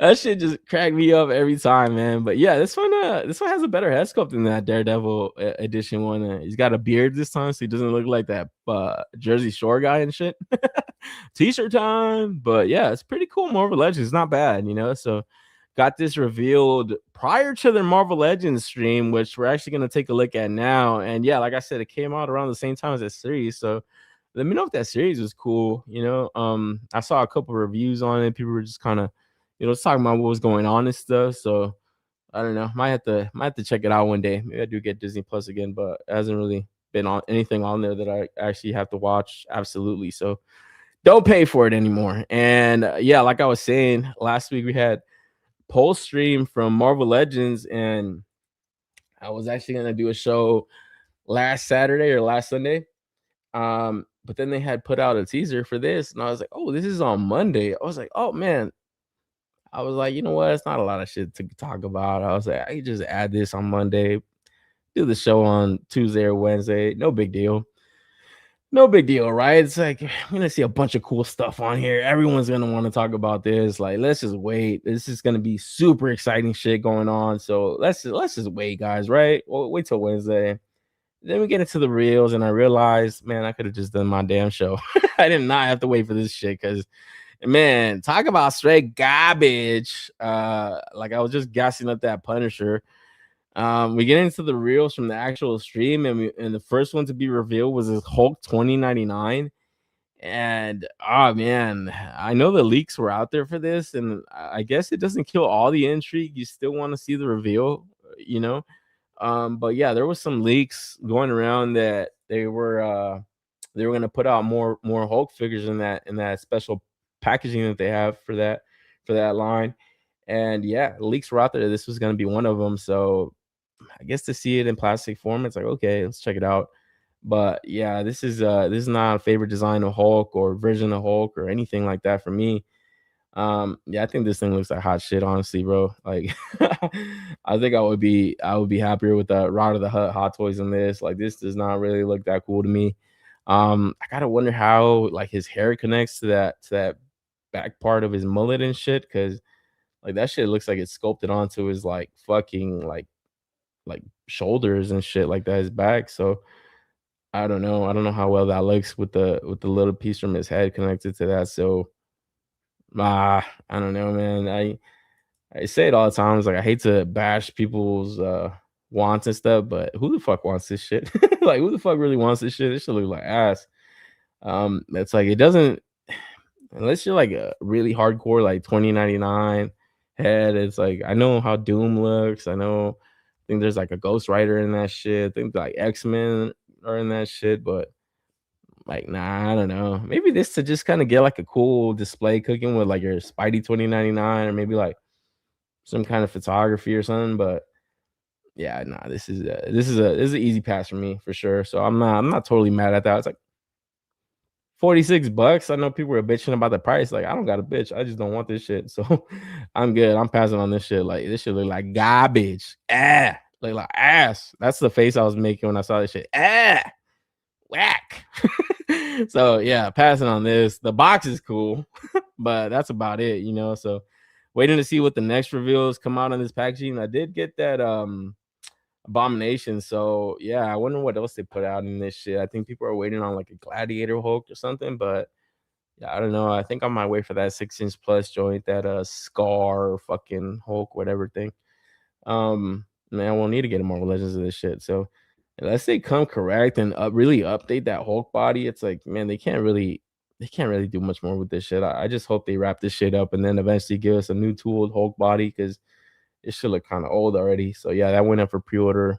That shit just cracked me up every time, man. But yeah, this one has a better head sculpt than that Daredevil edition one. He's got a beard this time, so he doesn't look like that Jersey Shore guy and shit. T-shirt time. But yeah, it's pretty cool. Marvel Legends, it's not bad, So got this revealed prior to the Marvel Legends stream, which we're actually going to take a look at now. And yeah, like I said, it came out around the same time as that series. So let me know if that series was cool. I saw a couple reviews on it. People were just kind of, talking about what was going on and stuff. So I don't know. Might have to check it out one day. Maybe I do get Disney Plus again, but it hasn't really been on anything on there that I actually have to watch. Absolutely. So don't pay for it anymore. And yeah, like I was saying, last week we had Pulse stream from Marvel Legends, and I was actually gonna do a show last Saturday or last Sunday. But then they had put out a teaser for this, and I was like, oh, this is on Monday. I was like, oh man. I was like, you know what? It's not a lot of shit to talk about. I was like, I can just add this on Monday, do the show on Tuesday or Wednesday. No big deal. No big deal, right? It's like I'm gonna see a bunch of cool stuff on here. Everyone's gonna want to talk about this. Like, let's just wait. This is gonna be super exciting shit going on. So let's just wait, guys. Right? Well, wait till Wednesday. Then we get into the reels, and I realized, man, I could have just done my damn show. I did not have to wait for this shit because, man, talk about straight garbage. Like I was just gassing up that Punisher. We get into the reels from the actual stream, and the first one to be revealed was this Hulk 2099. And oh man, I know the leaks were out there for this, and I guess it doesn't kill all the intrigue. You still want to see the reveal, you know. But yeah, there was some leaks going around that they were gonna put out more Hulk figures in that special packaging that they have for that line. And yeah, leaks were out there. This was gonna be one of them. So I guess to see it in plastic form, it's like, okay, let's check it out. But yeah, this is not a favorite design of Hulk or version of Hulk or anything like that for me. Yeah, I think this thing looks like hot shit, honestly, bro. Like, I think I would be happier with the Rod of the Hot Toys in this. Like, this does not really look that cool to me. I gotta wonder how like his hair connects to that back part of his mullet and shit, because like that shit looks like it's sculpted onto his like fucking like shoulders and shit like that, his back. So I don't know. I don't know how well that looks with the little piece from his head connected to that. So I don't know, man. I say it all the time. It's like I hate to bash people's wants and stuff, but who the fuck wants this shit? Like who the fuck really wants this shit? This shit look like ass. It's like it doesn't unless you're like a really hardcore like 2099 head. It's like I know how Doom looks. I think there's like a Ghost Rider in that shit. I think like X-Men are in that shit, but like, nah, I don't know. Maybe this to just kind of get like a cool display cooking with like your Spidey 2099 or maybe like some kind of photography or something. But yeah, nah, this is an easy pass for me for sure. So I'm not totally mad at that. It's like $46. I know people are bitching about the price. Like, I don't got a bitch. I just don't want this shit. So I'm good. I'm passing on this shit. Like, this shit look like garbage. Look like ass. That's the face I was making when I saw this shit. Whack. So yeah, passing on this. The box is cool, but that's about it, you know. So waiting to see what the next reveals come out on this packaging. I did get that Abomination. So yeah, I wonder what else they put out in this shit. I think people are waiting on like a Gladiator Hulk or something, but yeah, I don't know. I think I might wait for that 6-inch plus joint, that Scar fucking Hulk, whatever thing. Man, we'll need to get more Legends of this shit. So unless they come correct and really update that Hulk body, it's like, man, they can't really do much more with this shit. I just hope they wrap this shit up and then eventually give us a new tooled Hulk body because it should look kind of old already. So yeah, that went up for pre-order, I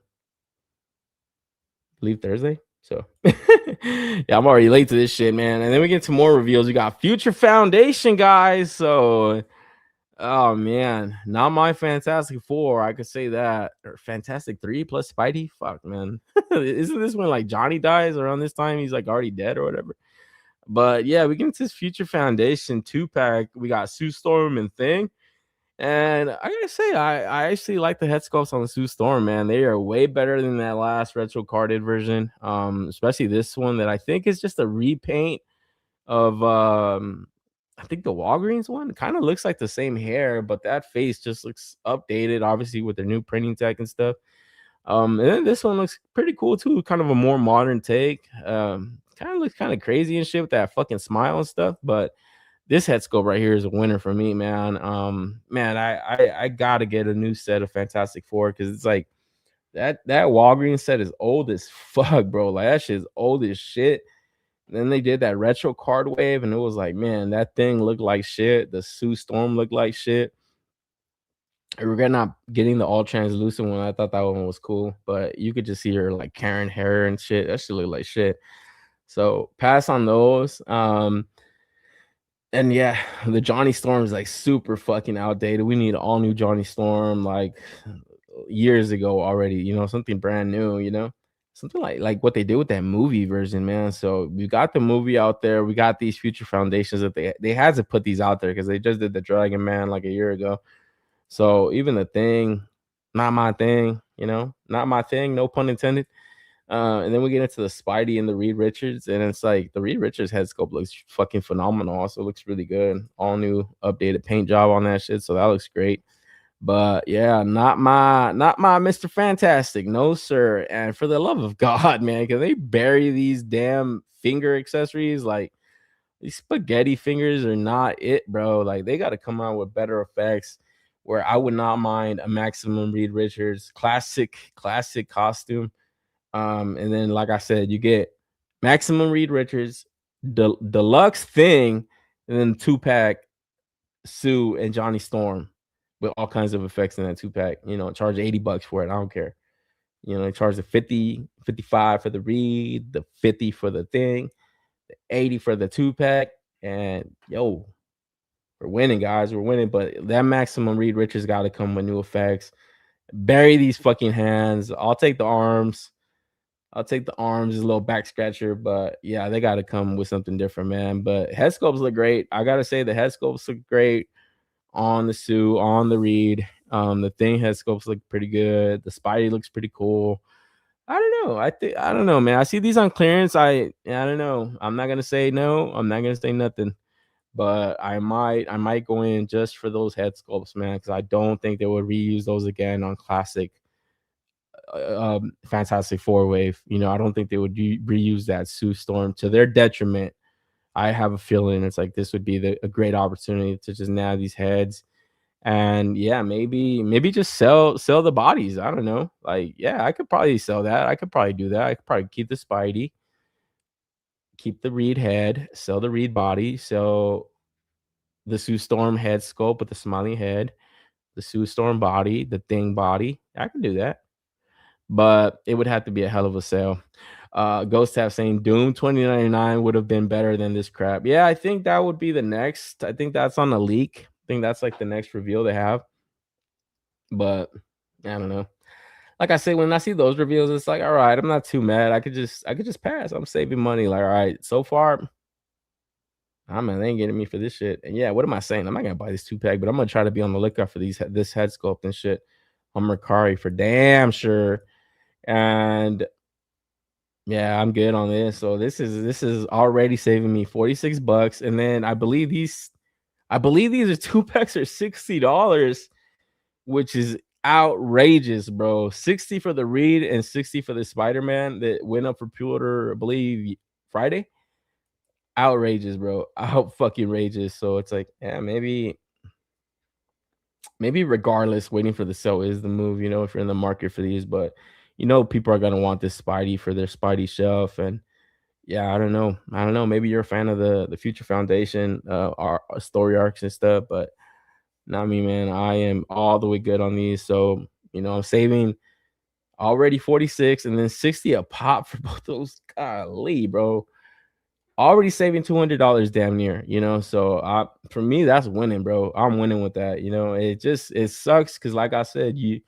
believe Thursday. So yeah, I'm already late to this shit, man. And then we get to more reveals. We got Future Foundation, guys. So oh man, not my Fantastic Four. I could say that. Or Fantastic Three plus Spidey. Fuck, man. Isn't this when like Johnny dies around this time? He's like already dead or whatever. But yeah, we get into this Future Foundation 2-pack. We got Sue Storm and Thing. And I gotta say, I actually like the head sculpts on the Sue Storm, man. They are way better than that last retro carded version. Especially this one that I think is just a repaint of I think the Walgreens one. Kind of looks like the same hair, but that face just looks updated, obviously with their new printing tech and stuff. And then this one looks pretty cool too, kind of a more modern take. Kind of looks kind of crazy and shit with that fucking smile and stuff, but this head sculpt right here is a winner for me, man. Man, I gotta get a new set of Fantastic Four because it's like that Walgreens set is old as fuck, bro. Like that shit is old as shit. Then they did that retro card wave, and it was like, man, that thing looked like shit. The Sue Storm looked like shit. I regret not getting the all translucent one. I thought that one was cool, but you could just see her like Karen hair and shit. That shit look like shit. So pass on those. And yeah, the Johnny Storm is like super fucking outdated. We need all new Johnny Storm like years ago already, you know, something brand new, you know. something like what they did with that movie version, man. So we got the movie out there. We got these future foundations that they had to put these out there because they just did the Dragon Man like a year ago. So even the thing, not my thing, not my thing, no pun intended. And then we get into the Spidey and the Reed Richards, and it's like the Reed Richards head sculpt looks fucking phenomenal. Also looks really good. All new updated paint job on that shit, so that looks great. But yeah, not my Mr. Fantastic. No, sir. And for the love of God, man, can they bury these damn finger accessories? Like these spaghetti fingers are not it, bro. Like they got to come out with better effects where I would not mind a Maximum Reed Richards classic costume. And then like I said, you get Maximum Reed Richards, deluxe thing, and then 2-pack Sue and Johnny Storm with all kinds of effects in that 2-pack. Charge $80 for it. I don't care. They charge the 50, 55 for the Reed, the 50 for the thing, the 80 for the 2-pack. And yo, we're winning, guys. We're winning. But that Maximum Reed Richards got to come with new effects. Bury these fucking hands. I'll take the arms. A little back scratcher, but yeah, they got to come with something different, man. But head sculpts look great. I gotta say, the head sculpts look great on the Sue, on the Reed. The thing head sculpts look pretty good. The Spidey looks pretty cool. I don't know. I don't know, man. I see these on clearance. I don't know. I'm not gonna say no. I'm not gonna say nothing. But I might go in just for those head sculpts, man, because I don't think they would reuse those again on classic Fantastic Four wave. I don't think they would reuse that Sue Storm to their detriment. I have a feeling it's like this would be a great opportunity to just nab these heads, and yeah, maybe just sell the bodies. I don't know. Like, yeah, I could probably sell that. I could probably do that. I could probably keep the Spidey, keep the Reed head, sell the Reed body, sell the Sue Storm head sculpt with the smiling head, the Sue Storm body, the Thing body. I can do that, but it would have to be a hell of a sale. Ghost Tap saying Doom 2099 would have been better than this crap. Yeah, I think that would be the next. I think that's on the leak. I think that's like the next reveal they have. But I don't know. Like I say, when I see those reveals, it's like, all right, I'm not too mad. I could just pass. I'm saving money. Like, all right, so far, man, they ain't getting me for this shit. And yeah, what am I saying? I'm not gonna buy this 2-pack, but I'm gonna try to be on the lookout for this head sculpt and shit on Mercari for damn sure. And yeah, I'm good on this. So this is already saving me $46. And then I believe these are 2-packs are $60, which is outrageous, bro. 60 for the Reed and 60 for the Spider-Man that went up for pre-order, I believe, Friday. Outrageous, bro. Out fucking rageous. So it's like, yeah, maybe regardless, waiting for the sale is the move, if you're in the market for these. But people are gonna want this Spidey for their Spidey shelf. And yeah, I don't know. Maybe you're a fan of the Future Foundation, our story arcs and stuff, but not me, man. I am all the way good on these. So I'm saving already 46 and then 60 a pop for both those. Golly, bro. Already saving $200 damn near, so for me, that's winning, bro. I'm winning with that. It sucks because like I said, you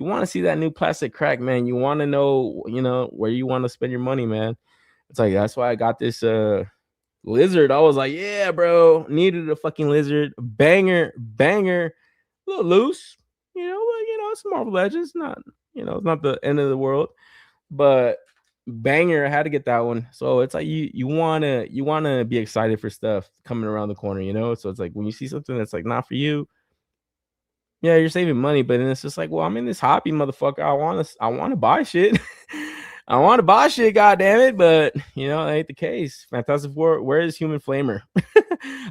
want to see that new plastic crack, man. You want to know, where you want to spend your money, man. It's like that's why I got this lizard. I was like, yeah, bro, needed a fucking lizard. Banger, a little loose, but it's Marvel Legends, not, it's not the end of the world, but banger. I had to get that one. So it's like you wanna be excited for stuff coming around the corner, So it's like when you see something that's like not for you, yeah, you're saving money, but then it's just like, well, I'm in this hobby, motherfucker. I wanna buy shit. I want to buy shit, god damn it, but that ain't the case. Fantastic Four, where is Human Flamer?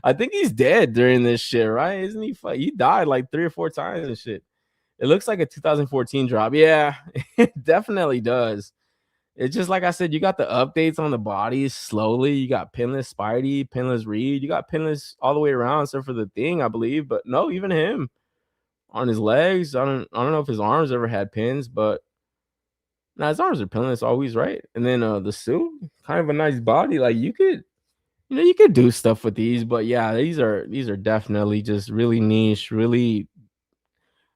I think he's dead during this shit, right? Isn't he? He died like 3 or 4 times and shit. It looks like a 2014 drop. Yeah, it definitely does. It's just like I said, you got the updates on the bodies slowly. You got pinless Spidey, pinless Reed. You got pinless all the way around, except for the Thing, I believe. But no, even him on his legs. I don't know if his arms ever had pins, but nah, his arms are pinless always, right? And then the suit, kind of a nice body. Like you could do stuff with these, but yeah, these are definitely just really niche, really.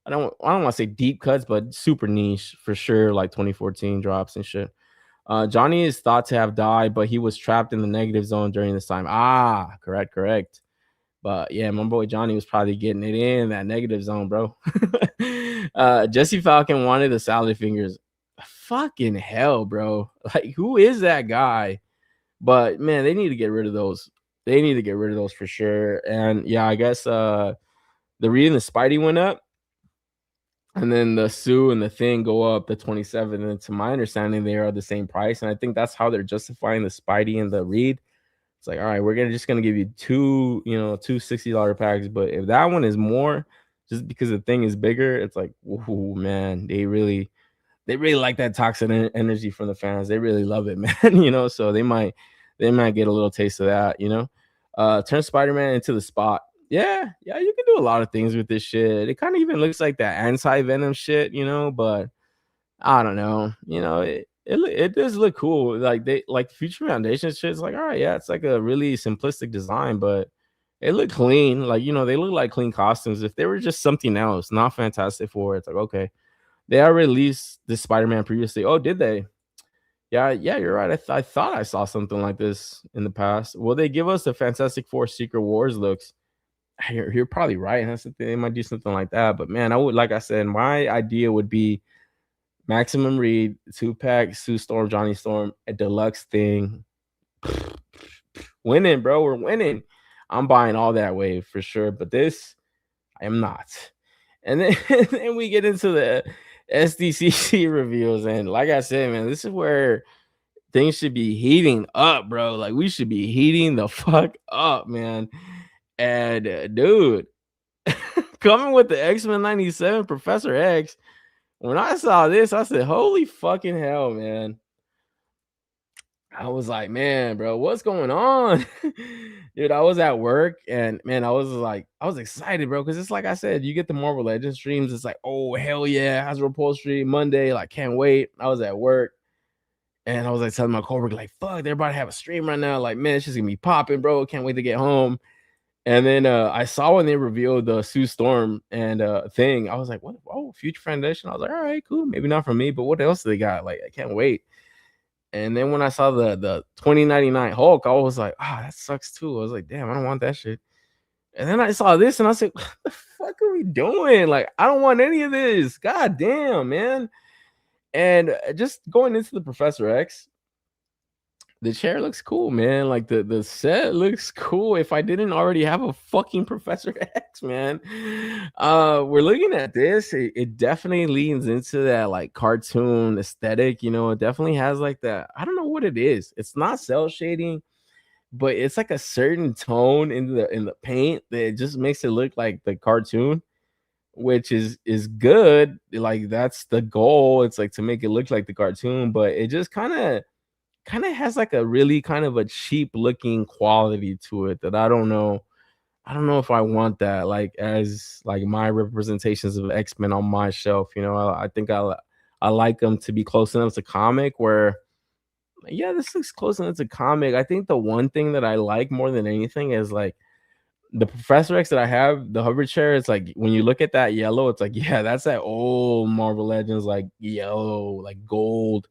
I don't want to say deep cuts, but super niche for sure. Like 2014 drops and shit. Johnny is thought to have died, but he was trapped in the negative zone during this time. Ah, correct, correct. But yeah, my boy Johnny was probably getting it in that negative zone, bro. Jesse Falcon wanted the salad fingers. Fucking hell, bro. Like, who is that guy? But man, they need to get rid of those. They need to get rid of those for sure. And yeah, I guess the Reed and the Spidey went up, and then the Sue and the Thing go up the 27. And to my understanding, they are the same price. And I think that's how they're justifying the Spidey and the Reed. It's like, all right, we're just gonna give you two, two $60 packs. But if that one is more, just because the Thing is bigger, it's like, oh man, they really like that toxic energy from the fans. They really love it, man. So they might get a little taste of that. Turn Spider-Man into the Spot. Yeah, yeah, you can do a lot of things with this shit. It kind of even looks like that anti-venom shit, but I don't know. It does look cool. Like they like Future Foundation shit. It's like, all right, yeah, it's like a really simplistic design, but it looked clean. Like, they look like clean costumes. If they were just something else, not Fantastic Four, it's like, okay. They already released this Spider-Man previously. Oh, did they? Yeah, yeah, you're right. I thought I saw something like this in the past. Will they give us the Fantastic Four Secret Wars looks? You're probably right. That's the thing. They might do something like that. But man, like I said, my idea would be Maximum Reed, 2-pack, Sue Storm, Johnny Storm, a deluxe thing. Winning, bro. We're winning. I'm buying all that wave for sure. But this, I am not. And then, then we get into the SDCC reviews. And like I said, man, this is where things should be heating up, bro. Like, we should be heating the fuck up, man. And dude, coming with the X-Men 97 Professor X, when I saw this, I said, holy fucking hell, man. I was like, man, bro, what's going on? Dude, I was at work and man, I was excited, bro, because it's like I said, you get the Marvel Legends streams. It's like, oh, hell yeah, Hasbro Pulse stream Monday. Like, can't wait. I was at work and I was like telling my coworker, like, fuck, they're about to have a stream right now. Like, man, it's just gonna be popping, bro. Can't wait to get home. And then I saw when they revealed the Sue Storm and thing. I was like, what? Oh, Future Foundation. I was like, all right, cool. Maybe not for me, but what else do they got? Like, I can't wait. And then when I saw the 2099 Hulk, I was like, that sucks too. I was like, damn, I don't want that shit. And then I saw this and I said, what the fuck are we doing? Like, I don't want any of this. God damn, man. And just going into the Professor X, the chair looks cool, man. Like the set looks cool. If I didn't already have a fucking Professor X, man. We're looking at this. It definitely leans into that like cartoon aesthetic. It definitely has like that. I don't know what it is. It's not cell shading, but it's like a certain tone in the paint that just makes it look like the cartoon, which is good. Like, that's the goal. It's like to make it look like the cartoon, but it just kind of has like a really kind of a cheap looking quality to it that I don't know if I want that like as like my representations of X-Men on my shelf. I think I like them to be close enough to comic where, yeah, this looks close enough to comic. I think the one thing that I like more than anything is like the Professor X that I have, the hover chair. It's like when you look at that yellow, it's like, yeah, that's that old Marvel Legends like yellow, like gold,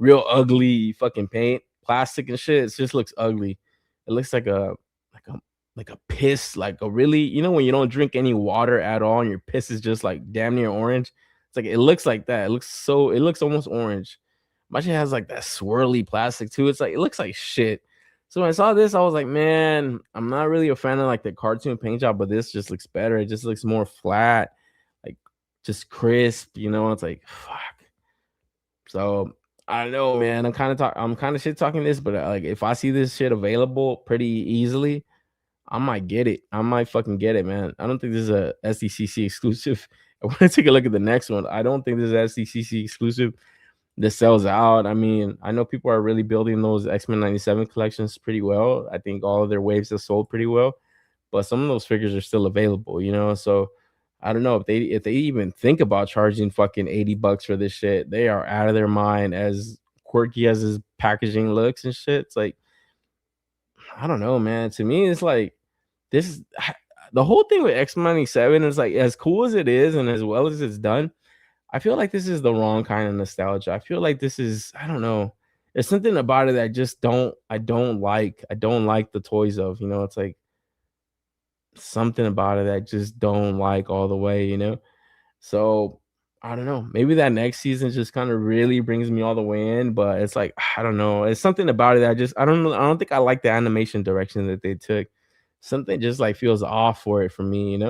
real ugly fucking paint, plastic and shit. It just looks ugly. It looks like a piss, like a really, when you don't drink any water at all and your piss is just like damn near orange. It's like it looks like that. It looks almost orange. My shit has like that swirly plastic too. It's like it looks like shit. So when I saw this, I was like, man, I'm not really a fan of like the cartoon paint job, but this just looks better. It just looks more flat, like just crisp. It's like fuck. So I don't know, man. I'm kind of shit talking this, but like if I see this shit available pretty easily, I might get it. I might fucking get it, man. I don't think this is a SDCC exclusive. I want to take a look at the next one. I don't think this is SDCC exclusive. This sells out. I mean, I know people are really building those X-Men 97 collections pretty well. I think all of their waves have sold pretty well, but some of those figures are still available, So I don't know if they even think about charging fucking $80 for this shit. They are out of their mind. As quirky as his packaging looks and shit. It's like, I don't know, man. To me, it's like this. The whole thing with X97 is like as cool as it is and as well as it's done. I feel like this is the wrong kind of nostalgia. I feel like this is, I don't know. there's something about it that I don't like the toys of, it's like something about it that just don't like all the way. So I don't know. Maybe that next season just kind of really brings me all the way in, but it's like I don't know. It's something about it that I don't know. I don't think I like the animation direction that they took. Something just like feels off for it for me.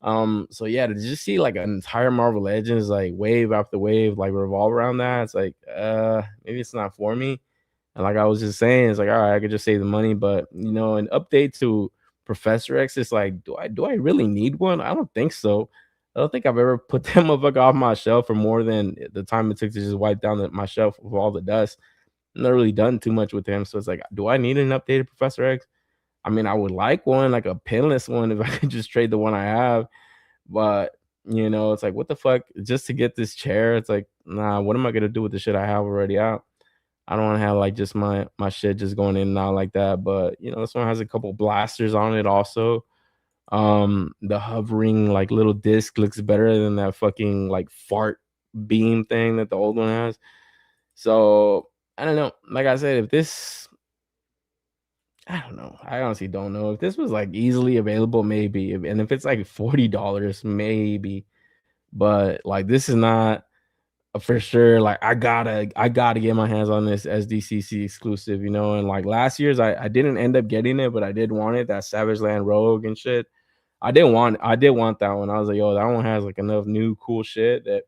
So yeah, to just see like an entire Marvel Legends like wave after wave like revolve around that, it's like maybe it's not for me. And like I was just saying, it's like, all right, I could just save the money, but an update to Professor X, it's like, do I really need one? I don't think so. I don't think I've ever put that motherfucker off my shelf for more than the time it took to just wipe down my shelf with all the dust. I've not really done too much with him. So it's like, do I need an updated Professor X? I mean, I would like one, like a pinless one, if I could just trade the one I have. But it's like, what the fuck? Just to get this chair, it's like, nah, what am I gonna do with the shit I have already out? I don't want to have like just my shit just going in and out like that. But this one has a couple blasters on it also. The hovering like little disc looks better than that fucking like fart beam thing that the old one has. So I don't know. Like I said, if this I don't know. I honestly don't know. If this was like easily available, maybe. And if it's like $40, maybe. But like this is not for sure. Like I gotta get my hands on this SDCC exclusive. And like last year's I didn't end up getting it, but I did want it, that Savage Land Rogue and shit. I did want that one. I was like, yo, that one has like enough new cool shit that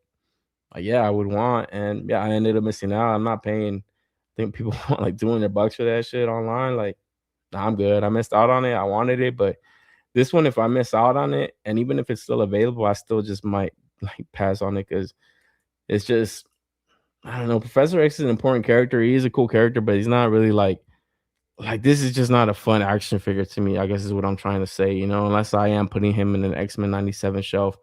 yeah, I would want. And yeah, I ended up missing out. I'm not paying, I think people want like $200 for that shit online. Like, nah, I'm good. I missed out on it. I wanted it, but this one, if I miss out on it, and even if it's still available, I still just might like pass on it because it's just I don't know. Professor X is an important character. He is a cool character, but he's not really like this is just not a fun action figure to me, I guess is what I'm trying to say, unless I am putting him in an X-Men 97 shelf.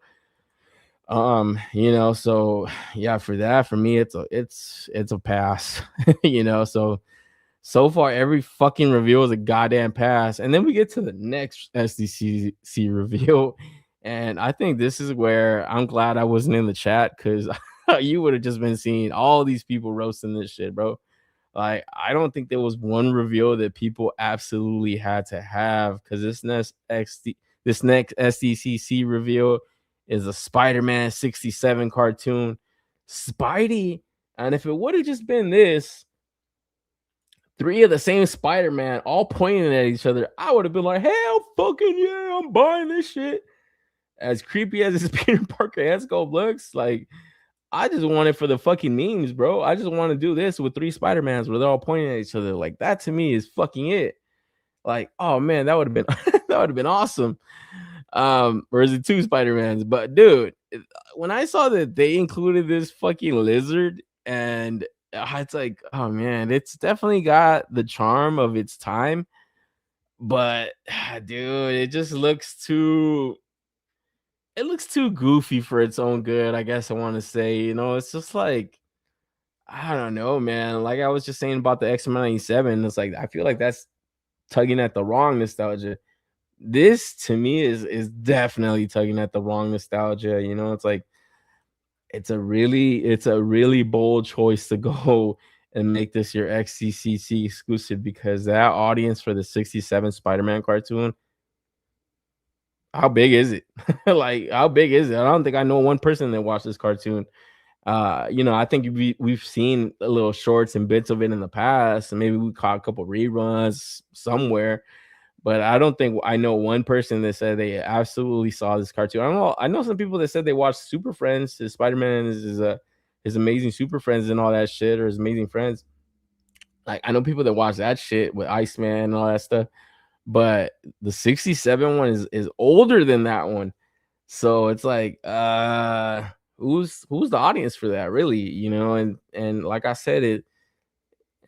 So yeah, for that, for me, it's a pass. So far every fucking reveal is a goddamn pass. And then we get to the next SDCC reveal. And I think this is where I'm glad I wasn't in the chat because you would have just been seeing all these people roasting this shit, bro. Like, I don't think there was one reveal that people absolutely had to have because this next SDCC reveal is a Spider-Man 67 cartoon. Spidey, and if it would have just been this, three of the same Spider-Man all pointing at each other, I would have been like, hell fucking yeah, I'm buying this shit. As creepy as this Peter Parker Escope looks, like I just want it for the fucking memes, bro. I just want to do this with three Spider-Mans where they're all pointing at each other. Like that to me is fucking it. Like, oh man, that would have been that would have been awesome. Or is it two Spider-Mans? But dude, when I saw that they included this fucking lizard, and it's like, oh man, it's definitely got the charm of its time, but dude, it looks too goofy for its own good, I guess I want to say. It's just like I don't know, man. Like I was just saying about the X-Men 97, it's like I feel like that's tugging at the wrong nostalgia. This to me is definitely tugging at the wrong nostalgia. It's like it's a really bold choice to go and make this your XCCC exclusive because that audience for the 67 Spider-Man cartoon, how big is it? Like how big is it? I don't think I know one person that watched this cartoon. I think we've seen a little shorts and bits of it in the past, and maybe we caught a couple reruns somewhere. But I don't think I know one person that said they absolutely saw this cartoon. I know some people that said they watched Super Friends, his Spider-Man his Amazing Super Friends and all that shit, or his Amazing Friends. Like I know people that watch that shit with Iceman and all that stuff. But the 67 one is older than that one. So it's like, who's the audience for that, really? And like I said,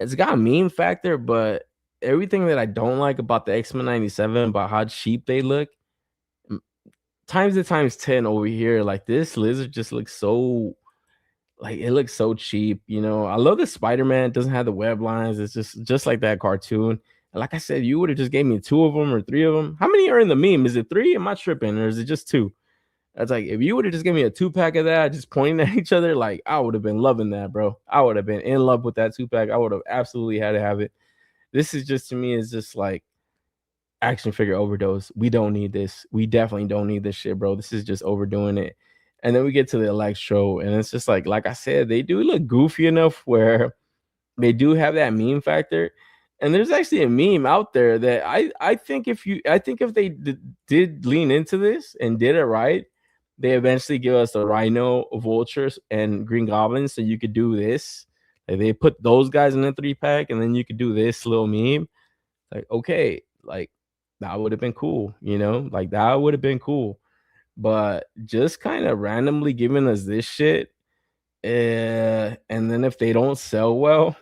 it's got a meme factor, but everything that I don't like about the X-Men 97, about how cheap they look, times the times 10 over here. Like this lizard just looks so like it looks so cheap. I love the Spider-Man, it doesn't have the web lines, it's just like that cartoon. And like I said, you would have just gave me two of them or three of them. How many are in the meme? Is it three? Am I tripping? Or is it just two? That's like if you would have just given me a 2-pack of that, just pointing at each other, like I would have been loving that, bro. I would have been in love with that 2-pack. I would have absolutely had to have it. This is just to me is just like action figure overdose. We don't need this. We definitely don't need this shit, bro. This is just overdoing it. And then we get to the Electro, and it's just like I said, they do look goofy enough where they do have that meme factor. And there's actually a meme out there that I think if they did lean into this and did it right, they eventually give us the Rhino, Vultures, and Green Goblins, so you could do this. Like they put those guys in the 3-pack, and then you could do this little meme. Like, okay, like that would have been cool, like that would have been cool. But just kind of randomly giving us this shit, and then if they don't sell well,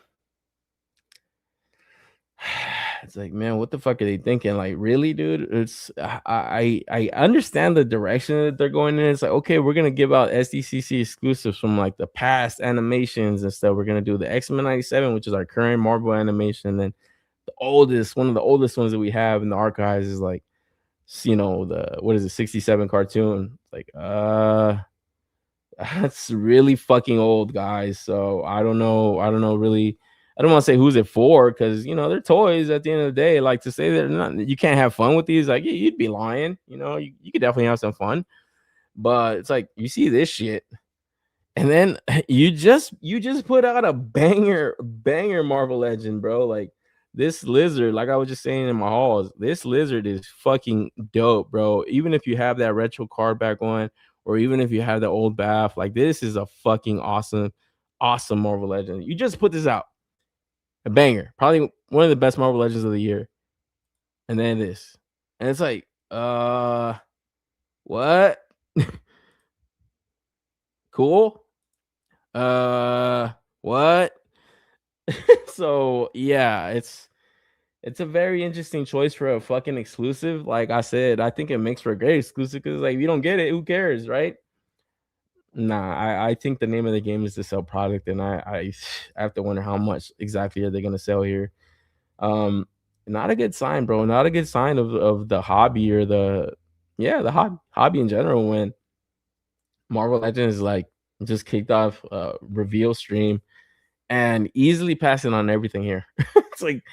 it's like, man, what the fuck are they thinking? Like, really, dude? It's I understand the direction that they're going in. It's like, okay, we're gonna give out SDCC exclusives from like the past animations and stuff. We're gonna do the X-Men 97, which is our current Marvel animation, and then one of the oldest ones that we have in the archives is like, the what is it, 67 cartoon. Like, that's really fucking old, guys. So I don't know. I don't know really. I don't want to say who's it for because they're toys at the end of the day. Like to say they're not, you can't have fun with these. Like you'd be lying. You could definitely have some fun, but it's like you see this shit, and then you just put out a banger Marvel Legend, bro. Like this lizard, like I was just saying in my halls, this lizard is fucking dope, bro. Even if you have that retro card back on, or even if you have the old bath, like this is a fucking awesome Marvel Legend. You just put this out, a banger, probably one of the best Marvel Legends of the year, and then this, and it's like, what? Cool. What? So yeah, it's a very interesting choice for a fucking exclusive. Like I said, I think it makes for a great exclusive because like if you don't get it, who cares, right? Nah, I think the name of the game is to sell product, and I have to wonder how much exactly are they gonna sell here. Um, Not a good sign, bro. Not a good sign of the hobby or the hobby in general when Marvel Legends like just kicked off a reveal stream and easily passing on everything here. It's like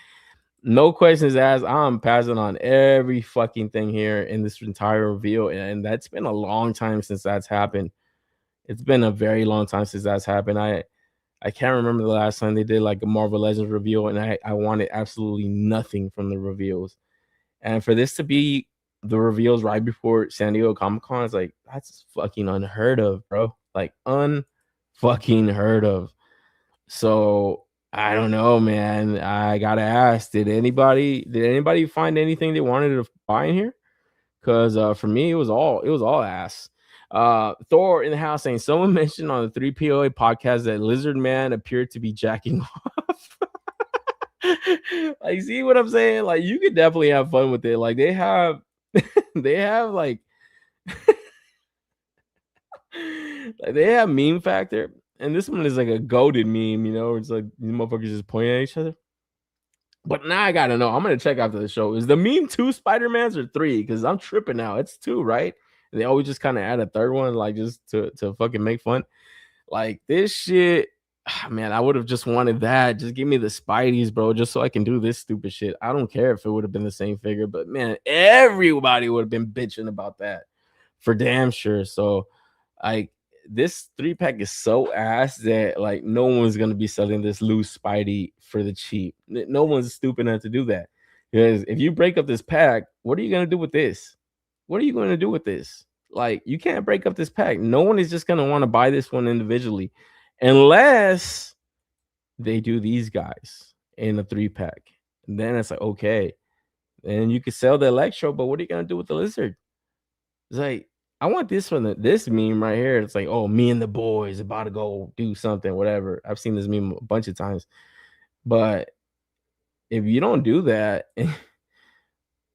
no questions asked. I'm passing on every fucking thing here in this entire reveal, and that's been a long time since that's happened. It's been a very long time since that's happened. I can't remember the last time they did like a Marvel Legends reveal, and I wanted absolutely nothing from the reveals. And for this to be the reveals right before San Diego Comic Con is like that's fucking unheard of, bro. Like unfucking heard of. So I don't know, man. I gotta ask, did anybody find anything they wanted to buy in here? Because for me, it was all ass. Thor in the house saying someone mentioned on the 3POA podcast that Lizard Man appeared to be jacking off. Like, see what I'm saying? Like, you could definitely have fun with it. Like, they have, they have like they have meme factor, and this one is like a goaded meme. It's like these motherfuckers just pointing at each other. But now I gotta know. I'm gonna check after the show. Is the meme 2 Spider-Mans or 3? Because I'm tripping now. It's 2, right? And they always just kind of add a third one, like just to fucking make fun. Like this shit, man. I would have just wanted that. Just give me the Spideys, bro, just so I can do this stupid shit. I don't care if it would have been the same figure, but man, everybody would have been bitching about that for damn sure. So, like this 3-pack is so ass that like no one's gonna be selling this loose Spidey for the cheap. No one's stupid enough to do that. Because if you break up this pack, what are you gonna do with this? What are you going to do with this? Like, you can't break up this pack. No one is just gonna want to buy this one individually, unless they do these guys in a 3-pack. Then it's like, okay, then you could sell the Electro, but what are you gonna do with the Lizard? It's like, I want this one, this meme right here. It's like, oh, me and the boys about to go do something, whatever. I've seen this meme a bunch of times. But if you don't do that,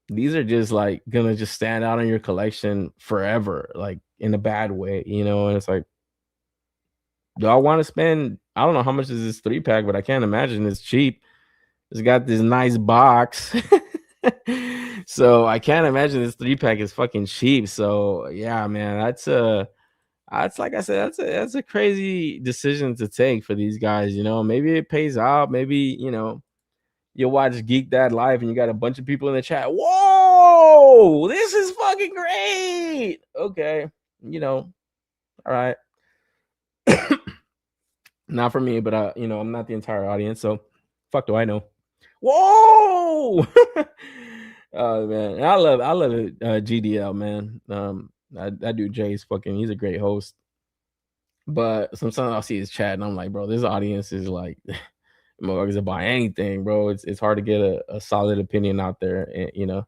these are just like gonna just stand out in your collection forever, like in a bad way, and it's like, do I want to spend, I don't know how much is this 3-pack, but I can't imagine it's cheap. It's got this nice box. So I can't imagine this 3-pack is fucking cheap. So yeah, man, that's like I said, that's a crazy decision to take for these guys. Maybe it pays out. Maybe you'll watch Geek Dad live and you got a bunch of people in the chat. Whoa, this is fucking great. Okay, all right. Not for me, but I'm not the entire audience, so fuck do I know. Whoa! Oh man, I love it. GDL, man. That dude Jay's fucking. He's a great host. But sometimes I'll see his chat and I'm like, bro, this audience is like, motherfuckers will buy anything, bro. It's hard to get a solid opinion out there, and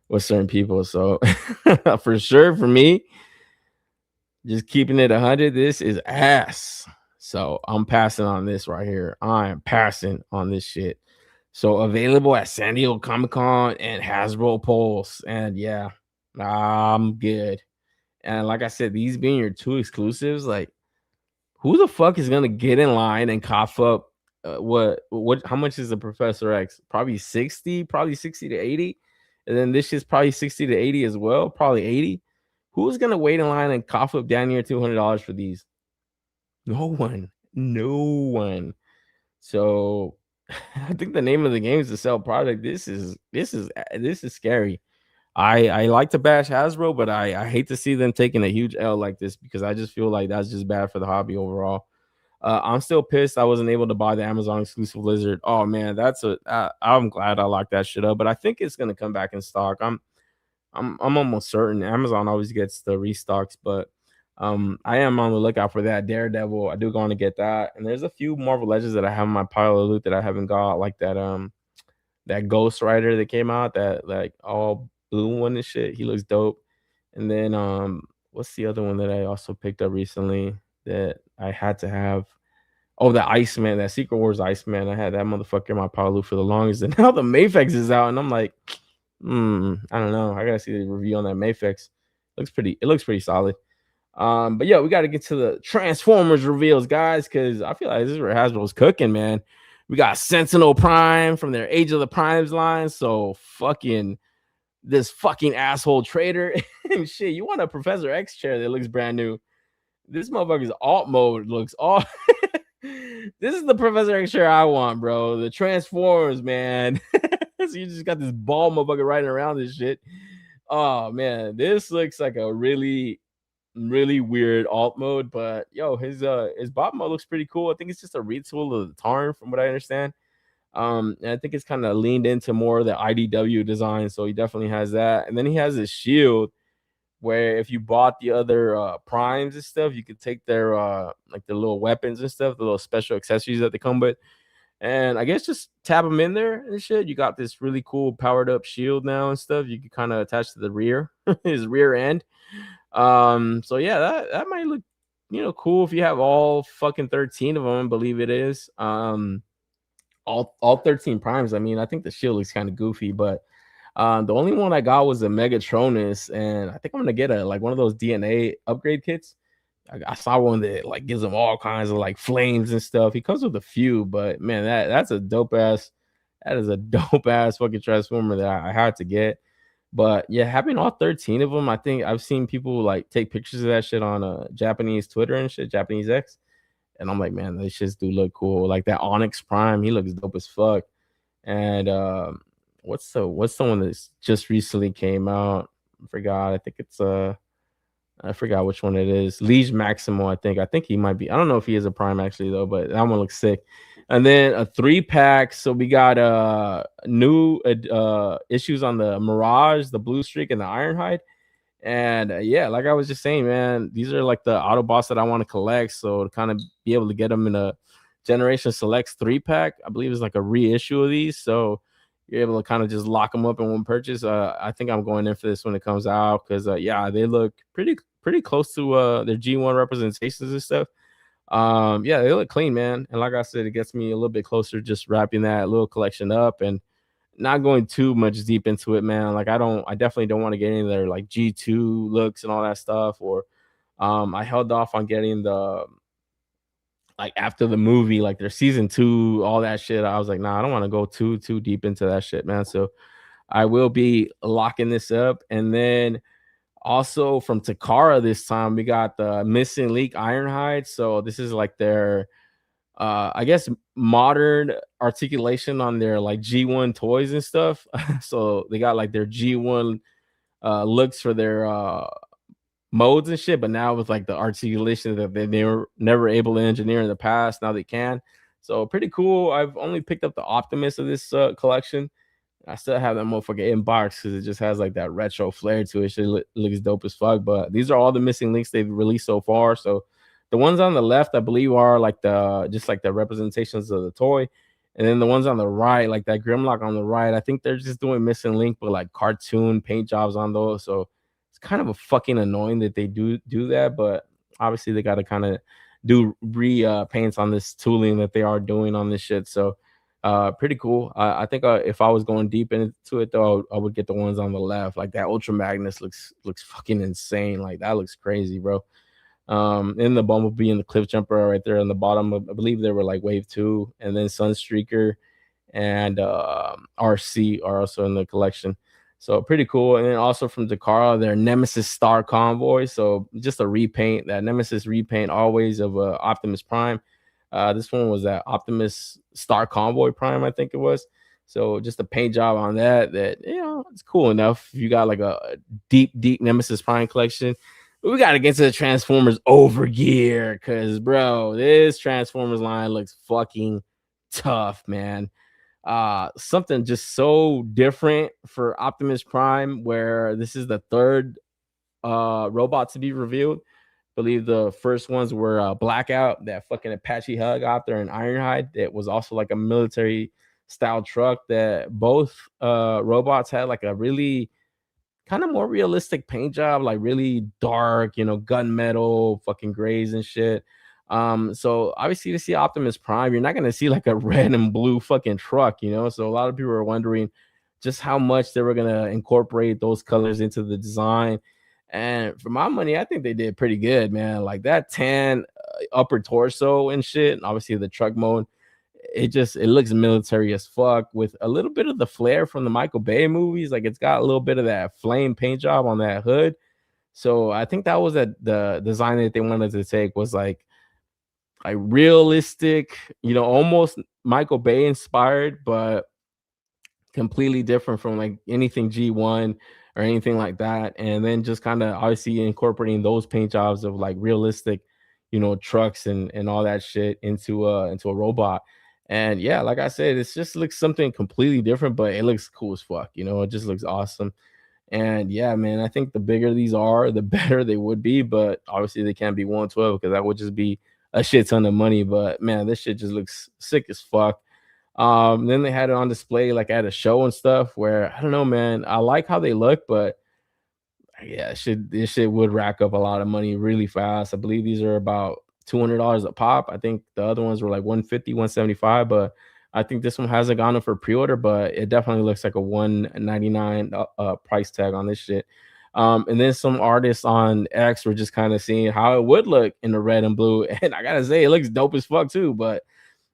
with certain people. So for sure, for me, just keeping it 100, this is ass. So I'm passing on this right here. I am passing on this shit. So available at San Diego Comic Con and Hasbro Pulse. And yeah, I'm good. And like I said, these being your two exclusives, like who the fuck is gonna get in line and cough up how much is the Professor X? Probably 60, probably 60 to 80. And then this is probably 60 to 80 as well, probably 80. Who's gonna wait in line and cough up down near $200 for these? No one. No one. So I think the name of the game is to sell product. This is scary. I like to bash Hasbro, but I hate to see them taking a huge L like this because I just feel like that's just bad for the hobby overall. I'm still pissed I wasn't able to buy the Amazon exclusive Lizard. Oh man, I'm glad I locked that shit up, but I think it's gonna come back in stock. I'm almost certain Amazon always gets the restocks, but I am on the lookout for that Daredevil. I do want to get that, and there's a few Marvel Legends that I have in my pile of loot that I haven't got, like that Ghost Rider that came out, that like all blue one and shit. He looks dope. And then what's the other one that I also picked up recently that I had to have? Oh, the Iceman, that Secret Wars Iceman. I had that motherfucker in my pile of loot for the longest, and now the Mafex is out, and I'm like, I don't know. I gotta see the review on that Mafex. It looks pretty solid. But yeah, we got to get to the Transformers reveals, guys, because I feel like this is where Hasbro's cooking, man. We got Sentinel Prime from their Age of the Primes line. So fucking this fucking asshole trader and shit. You want a Professor X chair that looks brand new? This motherfucker's alt mode looks all. This is the Professor X chair I want, bro. The Transformers, man. So you just got this ball motherfucker riding around this shit. Oh man, this looks like a really weird alt mode, but yo, his bot mode looks pretty cool. I think it's just a retool of the Tarn, from what I understand. And I think it's kind of leaned into more of the IDW design, so he definitely has that. And then he has his shield, where if you bought the other primes and stuff, you could take their like the little weapons and stuff, the little special accessories that they come with, and I guess just tap them in there and shit. You got this really cool powered up shield now and stuff. You can kind of attach to the rear, his rear end. So yeah, that might look, cool if you have all fucking 13 of them, I believe it is. All 13 primes. I mean, I think the shield looks kind of goofy, but the only one I got was a Megatronus, and I think I'm gonna get one of those DNA upgrade kits. I saw one that like gives him all kinds of like flames and stuff. He comes with a few, but man, that's a dope ass. That is a dope ass fucking transformer that I had to get. But yeah, having all 13 of them, I think I've seen people like take pictures of that shit on Japanese Twitter and shit, Japanese X. And I'm like, man, these shits do look cool. Like that Onyx Prime, he looks dope as fuck. And what's the one that's just recently came out? I forgot. I think it's I forgot which one it is. Liege Maximo, I think. I think he might be. I don't know if he is a prime actually though, but that one looks sick. And then a 3-pack. So we got new issues on the Mirage, the Blue Streak, and the Ironhide. And yeah, like I was just saying, man, these are like the Autobots that I want to collect. So to kind of be able to get them in a Generation Selects 3-pack, I believe is like a reissue of these. So you're able to kind of just lock them up in one purchase. I think I'm going in for this when it comes out because yeah, they look pretty close to their G1 representations and stuff. Yeah, they look clean, man. And like I said, it gets me a little bit closer just wrapping that little collection up and not going too much deep into it, man. Like I definitely don't want to get into their like G2 looks and all that stuff. Or I held off on getting the like after the movie, like their season 2, all that shit. I was like, nah, I don't want to go too deep into that shit, man. So I will be locking this up. And then also from Takara this time, we got the Missing Link Ironhide. So this is like their I guess modern articulation on their like G1 toys and stuff. So they got like their G1 looks for their modes and shit, but now with like the articulation that they were never able to engineer in the past, now they can. So pretty cool. I've only picked up the Optimus of this collection. I still have that motherfucker in box because it just has like that retro flair to it. Shit looks dope as fuck. But these are all the missing links they've released so far. So the ones on the left, I believe, are like the just like the representations of the toy. And then the ones on the right, like that Grimlock on the right, I think they're just doing missing link, but like cartoon paint jobs on those. So it's kind of a fucking annoying that they do that. But obviously they got to kind of do re paints on this tooling that they are doing on this shit. So pretty cool. I think if I was going deep into it though, I would get the ones on the left. Like that Ultra Magnus looks fucking insane. Like that looks crazy, bro. In the Bumblebee and the Cliff Jumper right there on the bottom, I believe they were like Wave 2, and then Sunstreaker and RC are also in the collection. So pretty cool. And then also from Takara, their Nemesis Star Convoy. So just a repaint, that Nemesis repaint always of Optimus Prime. This one was that Optimus Star Convoy Prime, I think it was. So just a paint job on that, it's cool enough. If you got like a deep Nemesis Prime collection, we got to get to the Transformers Overgear because, bro, this Transformers line looks fucking tough, man. Something just so different for Optimus Prime, where this is the third robot to be revealed. I believe the first ones were Blackout, that fucking Apache helicopter, and Ironhide. That was also like a military style truck. That both robots had like a really kind of more realistic paint job, like really dark, gunmetal, fucking grays and shit. So obviously to see Optimus Prime, you're not gonna see like a red and blue fucking truck. So a lot of people are wondering just how much they were gonna incorporate those colors into the design. And for my money, I think they did pretty good, man. Like that tan upper torso and shit, and obviously the truck mode, it looks military as fuck with a little bit of the flair from the Michael Bay movies. Like it's got a little bit of that flame paint job on that hood. So I think that was the design that they wanted to take was like realistic, almost Michael Bay inspired, but completely different from like anything G1 or anything like that. And then just kind of obviously incorporating those paint jobs of like realistic, trucks and all that shit into a robot. And yeah, like I said, it just looks something completely different, but it looks cool as fuck. It just looks awesome. And yeah, man, I think the bigger these are, the better they would be. But obviously, they can't be 112 because that would just be a shit ton of money. But man, this shit just looks sick as fuck. Then they had it on display like at a show and stuff where I don't know, man. I like how they look, but yeah, this shit would rack up a lot of money really fast. I believe these are about $200 a pop. I think the other ones were like 150, 175, but I think this one hasn't gone up for pre-order, but it definitely looks like a 199 price tag on this shit. And then some artists on X were just kind of seeing how it would look in the red and blue, and I gotta say, it looks dope as fuck too. But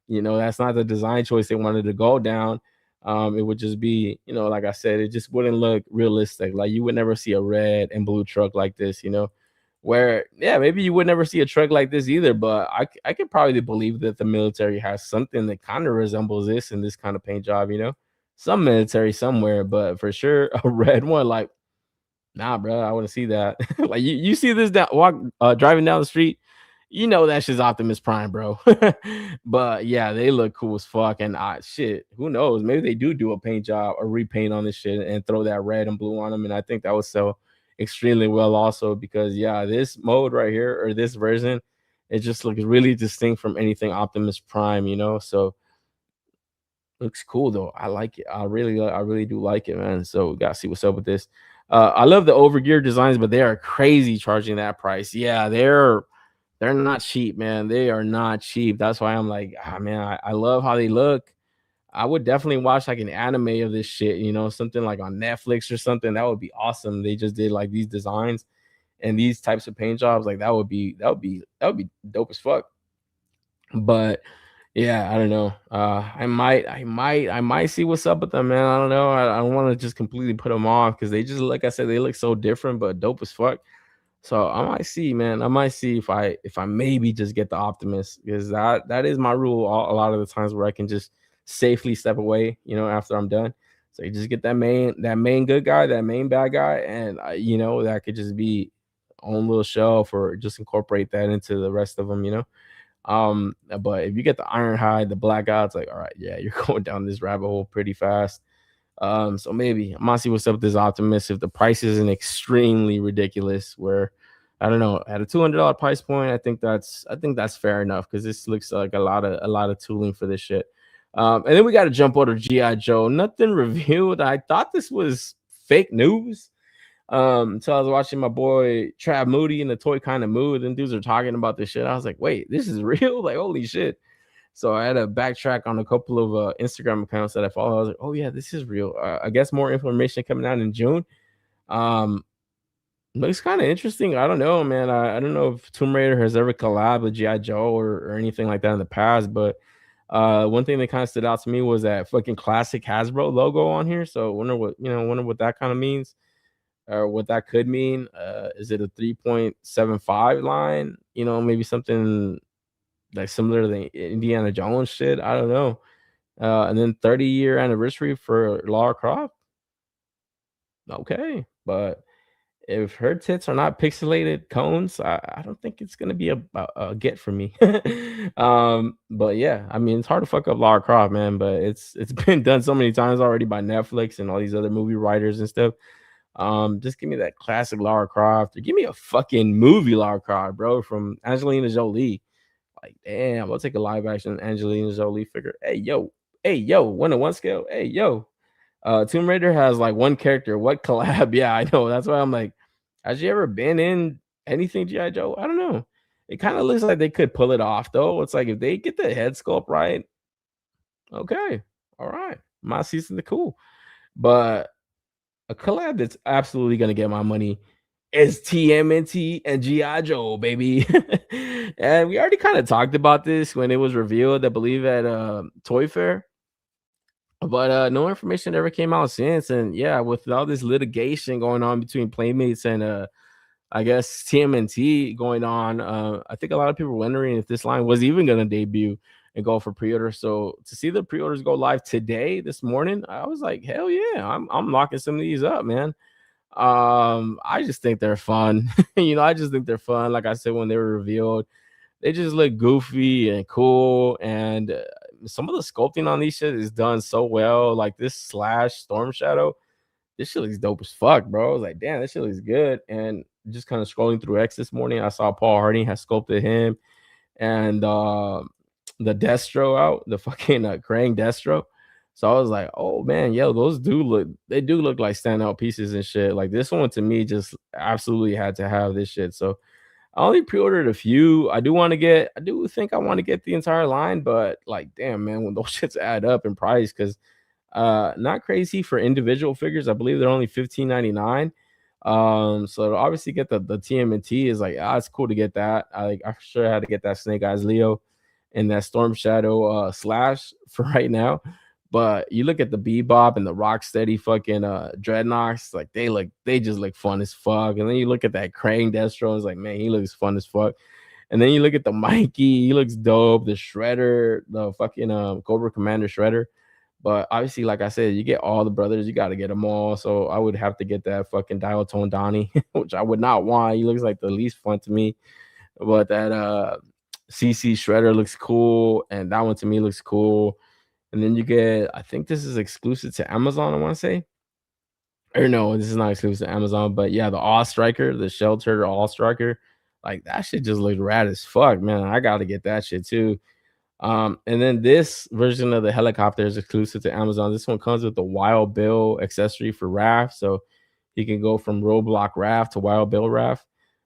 that's not the design choice they wanted to go down. It would just be, like I said, it just wouldn't look realistic. Like you would never see a red and blue truck like this. Where yeah, maybe you would never see a truck like this either, but I could probably believe that the military has something that kind of resembles this in this kind of paint job. Some military somewhere, but for sure a red one, like, nah, bro, I want to see that. Like you see this driving down the street, that shit's Optimus Prime, bro. But yeah, they look cool as fuck. And shit, who knows? Maybe they do a paint job or repaint on this shit and throw that red and blue on them. And I think that would sell extremely well also because yeah, this mode right here or this version, it just looks really distinct from anything Optimus Prime. So looks cool though. I like it. I really do like it, man. So we gotta see what's up with this. I love the overgear designs, but they are crazy charging that price. Yeah, they're not cheap, man. They are not cheap. That's why I'm like, man, I love how they look. I would definitely watch like an anime of this shit, something like on Netflix or something. That would be awesome. They just did like these designs and these types of paint jobs. Like that would be dope as fuck. But Yeah, I don't know. I might see what's up with them, man. I don't know. I don't want to just completely put them off because they just, like I said, they look so different, but dope as fuck. So I might see, man. I might see if I maybe just get the Optimus because that is my rule a lot of the times where I can just safely step away, after I'm done. So you just get that main good guy, that main bad guy, and that could just be own little shelf or just incorporate that into the rest of them. But if you get the Ironhide, the Black Guy, it's like, all right, yeah, you're going down this rabbit hole pretty fast. So maybe I might see what's up with this Optimus if the price isn't extremely ridiculous. Where I don't know, at a $200 price point, I think that's fair enough because this looks like a lot of tooling for this shit. And then we got to jump over to GI Joe. Nothing revealed. I thought this was fake news. So I was watching my boy Trav Moody in the toy kind of mood, and dudes are talking about this shit. I was like, wait, this is real? Like, holy shit. So I had to backtrack on a couple of Instagram accounts that I follow. I was like, oh yeah, this is real. I guess more information coming out in June. Um, looks kind of interesting. I don't know, man. I don't know if Tomb Raider has ever collabed with G.I. Joe or anything like that in the past, but one thing that kind of stood out to me was that fucking classic Hasbro logo on here. So wonder what that kind of means or what that could mean. Is it a 3.75 line? Maybe something like similar to the Indiana Jones shit. I don't know. And then 30-year anniversary for Lara Croft. Okay, but if her tits are not pixelated cones, I don't think it's gonna be a get for me. But yeah, I mean, it's hard to fuck up Lara Croft, man. But it's been done so many times already by Netflix and all these other movie writers and stuff. Just give me that classic Lara Croft, or give me a fucking movie Lara Croft, bro, from Angelina Jolie. Like, damn, I'll take a live action Angelina Jolie figure. Hey yo, 1-to-1 scale. Hey yo, Tomb Raider has like one character. What collab? Yeah, I know. That's why I'm like, has she ever been in anything GI Joe? I don't know. It kind of looks like they could pull it off though. It's like if they get the head sculpt right, okay, all right, my season is cool. But a collab that's absolutely gonna get my money is TMNT and G.I. Joe, baby. And we already kind of talked about this when it was revealed, I believe, at Toy Fair. But no information ever came out since. And yeah, with all this litigation going on between Playmates and I guess TMNT going on, I think a lot of people were wondering if this line was even gonna debut and go for pre-order. So to see the pre-orders go live today, this morning, I was like, hell yeah, I'm locking some of these up, man. I just think they're fun. I just think they're fun. Like I said, when they were revealed, they just look goofy and cool. And some of the sculpting on these shit is done so well. Like this Slash Storm Shadow, this shit looks dope as fuck, bro. I was like, damn, this shit looks good. And just kind of scrolling through X this morning, I saw Paul Harding has sculpted him and the Destro out, the fucking Krang Destro. So I was like, oh man, yo, they do look like standout pieces and shit. Like this one to me just absolutely had to have this shit. So I only pre-ordered a few. I do think I want to get the entire line, but like, damn, man, when those shits add up in price, because not crazy for individual figures. I believe they're only 15.99. So to obviously get the TMNT is like, it's cool to get that. I sure had to get that Snake Eyes Leo and that Storm Shadow Slash for right now. But you look at the Bebop and the Rocksteady fucking Dreadnoks, like they just look fun as fuck. And then you look at that Krang Destro, and it's like, man, he looks fun as fuck. And then you look at the Mikey, he looks dope. The Shredder, the fucking Cobra Commander Shredder. But obviously, like I said, you get all the brothers, you got to get them all. So I would have to get that fucking Dial-Tone Donnie, which I would not want. He looks like the least fun to me. But that CC Shredder looks cool, and that one to me looks cool. And then you get, I think this is exclusive to Amazon, I want to say. Or no, this is not exclusive to Amazon, but yeah, the Awe Striker, the Shelter All Striker, like that shit just looks rad as fuck, man. I gotta get that shit too. And then this version of the helicopter is exclusive to Amazon. This one comes with the Wild Bill accessory for Raph, so you can go from Roblox Raph to Wild Bill Raph.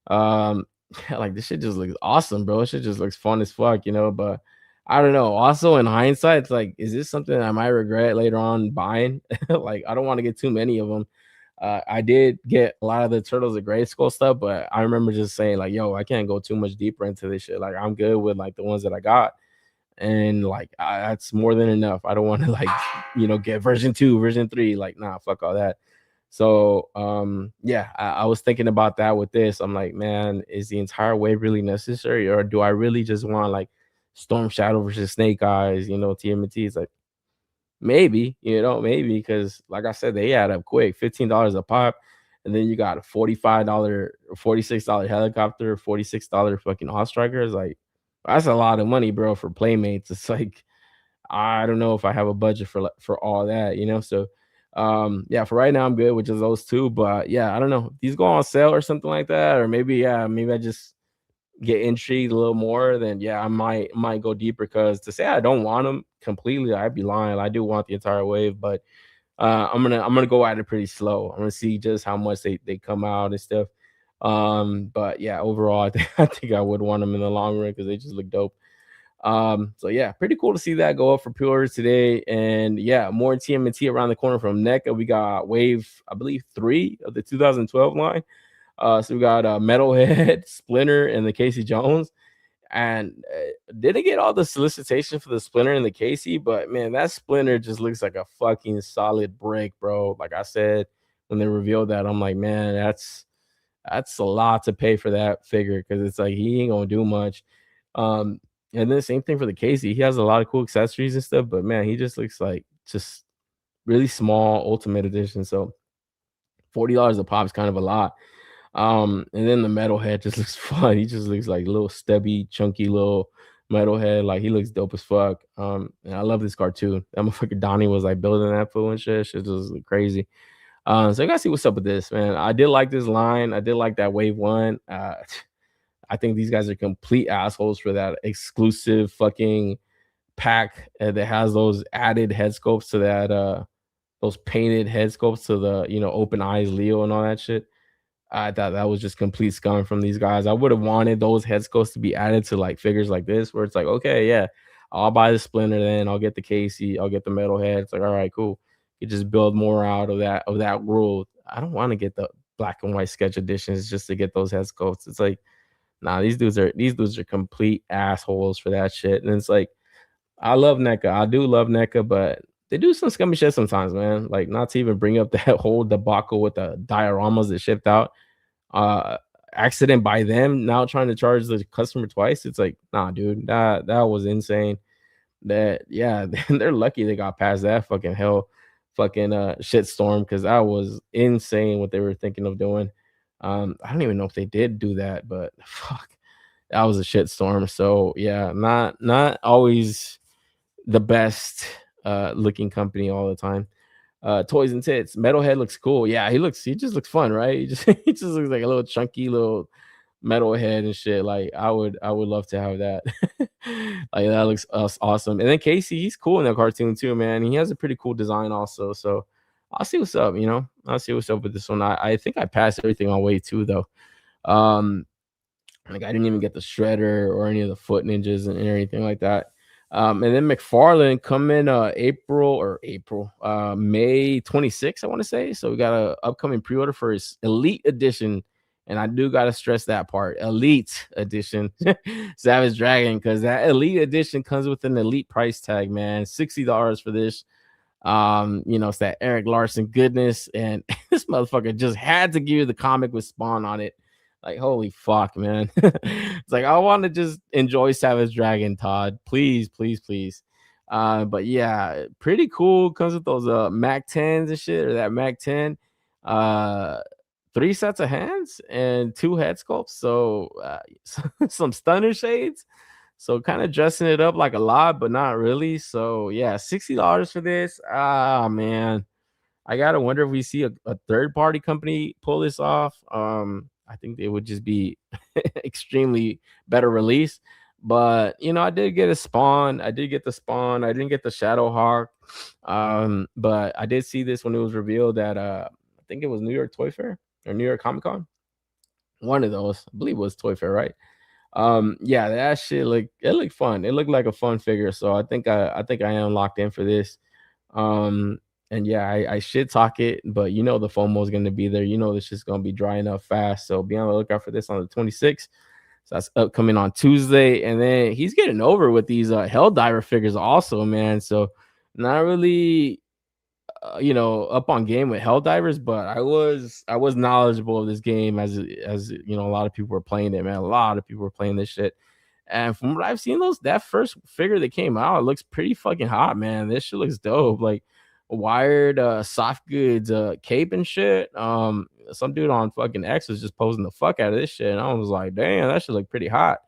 Um, like this shit just looks awesome, bro. This shit just looks fun as fuck, But I don't know. Also, in hindsight, it's like, is this something I might regret later on buying? Like, I don't want to get too many of them. I did get a lot of the Turtles of Gray Skull stuff, but I remember just saying like, "Yo, I can't go too much deeper into this shit. Like, I'm good with like the ones that I got." and like that's more than enough. I don't want to like get version 2, version 3. Like, nah, fuck all that. So yeah, I was thinking about that with this. I'm like, man, is the entire wave really necessary, or do I really just want like Storm Shadow versus Snake Eyes? TMNT is like, maybe, maybe because like I said, they add up quick. $15 a pop, and then you got a $45 or $46 helicopter, $46 fucking Hot Striker. Is like, that's a lot of money, bro, for playmates. It's like, I don't know if I have a budget for all that. So yeah, for right now I'm good with just those two. But yeah, I don't know. If these go on sale or something like that, or maybe, yeah, maybe I just get intrigued a little more, then yeah, I might go deeper. Because to say I don't want them completely, I'd be lying. I do want the entire wave, but I'm gonna go at it pretty slow. I'm gonna see just how much they come out and stuff. But yeah, overall, I think I would want them in the long run because they just look dope. So yeah, pretty cool to see that go up for pre-orders today. And yeah, more TMNT around the corner from NECA. We got wave, I believe, 3 of the 2012 line. So we got Metalhead, Splinter, and the Casey Jones. And didn't get all the solicitation for the Splinter and the Casey, but man, that Splinter just looks like a fucking solid brick, bro. Like I said, when they revealed that, I'm like, man, that's a lot to pay for that figure, because it's like he ain't gonna do much. Um, and then same thing for the Casey. He has a lot of cool accessories and stuff, but man, he just looks like just really small Ultimate Edition. So $40 a pop is kind of a lot. And then the Metalhead just looks fun. He just looks like a little stubby, chunky little Metalhead. Like, he looks dope as fuck. And I love this cartoon. That motherfucker Donnie was like building that fool and shit. Shit just look crazy. So I gotta see what's up with this, man. I did like this line. I did like that wave one. I think these guys are complete assholes for that exclusive fucking pack that has those added head sculpts to that those painted head sculpts to the open eyes Leo and all that shit. I thought that was just complete scum from these guys. I would have wanted those head sculpts to be added to like figures like this, where it's like, okay, yeah, I'll buy the Splinter, then I'll get the Casey, I'll get the Metalhead. It's like, all right, cool. You just build more out of that world. I don't want to get the black and white sketch editions just to get those head sculpts. It's like, nah, these dudes are complete assholes for that shit. And it's like, I love NECA. I do love NECA, but they do some scummy shit sometimes, man. Like, not to even bring up that whole debacle with the dioramas that shipped out. Uh Accident by them now trying to charge the customer twice. It's like, nah, dude, that was insane. That, yeah, they're lucky they got past that fucking hell fucking shit storm, because that was insane what they were thinking of doing. I don't even know if they did do that, but fuck, that was a shit storm. So yeah, not always the best looking company all the time. Toys and Tits. Metalhead looks cool. Yeah, he just looks fun, right? He just looks like a little chunky little Metalhead and shit. Like, I would love to have that. Like, that looks awesome. And then Casey, he's cool in that cartoon too, man. He has a pretty cool design also. So I'll see what's up, I'll see what's up with this one. I think I passed everything on way too though. Um like, I didn't even get the shredder or any of the foot ninjas and anything like that. And then McFarlane come in May 26th, I want to say. So we got a upcoming pre-order for his Elite Edition. And I do gotta stress that part. Elite Edition Savage Dragon, because that Elite Edition comes with an elite price tag, man. $60 for this. It's that Eric Larson goodness, and this motherfucker just had to give you the comic with Spawn on it. Like, holy fuck, man. It's like, I want to just enjoy Savage Dragon, Todd. Please, please, please. But yeah, pretty cool. Comes with those Mac 10s and shit, or that Mac 10. 3 sets of hands and 2 head sculpts. So some stunner shades. So kind of dressing it up like a lot, but not really. So yeah, $60 for this. Ah, man. I gotta wonder if we see a third party company pull this off. I think they would just be extremely better release. But I did get a Spawn. I did get the Spawn. I didn't get the Shadowhawk. But I did see this when it was revealed at I think it was New York Toy Fair or New York Comic Con. One of those, I believe it was Toy Fair, right? Yeah, that shit looked fun. It looked like a fun figure. So I think I am locked in for this. Um, and yeah, I should talk it, but the FOMO is gonna be there. This just gonna be drying up fast. So be on the lookout for this on the 26th. So that's upcoming on Tuesday, and then he's getting over with these Helldiver figures also, man. So not really up on game with Helldivers, but I was knowledgeable of this game as a lot of people were playing it, man. A lot of people were playing this shit. And from what I've seen, that first figure that came out, it looks pretty fucking hot, man. This shit looks dope. Like wired soft goods cape and shit. Some dude on fucking X was just posing the fuck out of this shit. And I was like, damn, that should look pretty hot.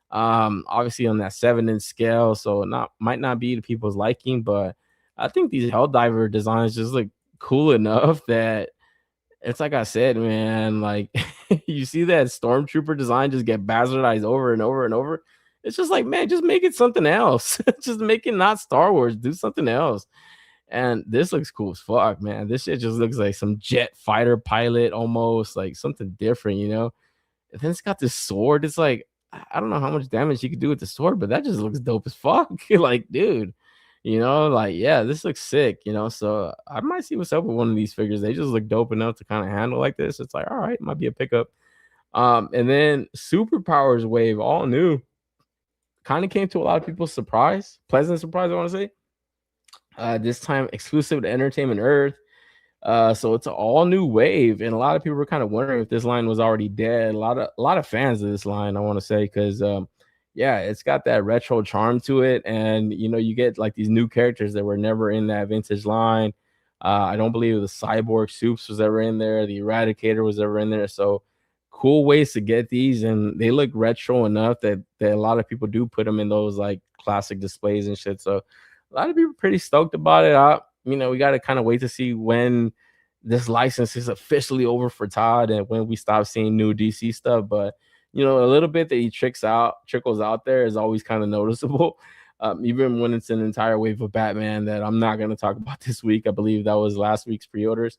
Obviously on that 7-inch scale, so not might not be to people's liking, but I think these Helldiver designs just look cool enough that it's like I said, man, like you see that stormtrooper design just get bastardized over and over and over. It's just like, man, just make it something else. Just make it not Star Wars. Do something else. And this looks cool as fuck, man. This shit just looks like some jet fighter pilot almost, like something different, you know? And then it's got this sword. It's like, I don't know how much damage you could do with the sword, but that just looks dope as fuck. Like, dude, like, yeah, this looks sick, So I might see what's up with one of these figures. They just look dope enough to kind of handle like this. It's like, all right, might be a pickup. And then Superpowers Wave, all new, kind of came to a lot of people's surprise, pleasant surprise, I want to say. This time exclusive to Entertainment Earth. So it's an all new wave, and a lot of people were kind of wondering if this line was already dead. A lot of fans of this line, I want to say, because yeah, it's got that retro charm to it, and you get like these new characters that were never in that vintage line. I don't believe the Cyborg Soups was ever in there, the Eradicator was ever in there. So cool ways to get these, and they look retro enough that a lot of people do put them in those like classic displays and shit. So a lot of people are pretty stoked about it. We got to kind of wait to see when this license is officially over for Todd and when we stop seeing new DC stuff. But a little bit that he trickles out there is always kind of noticeable. Even when it's an entire wave of Batman that I'm not going to talk about this week. I believe that was last week's pre-orders.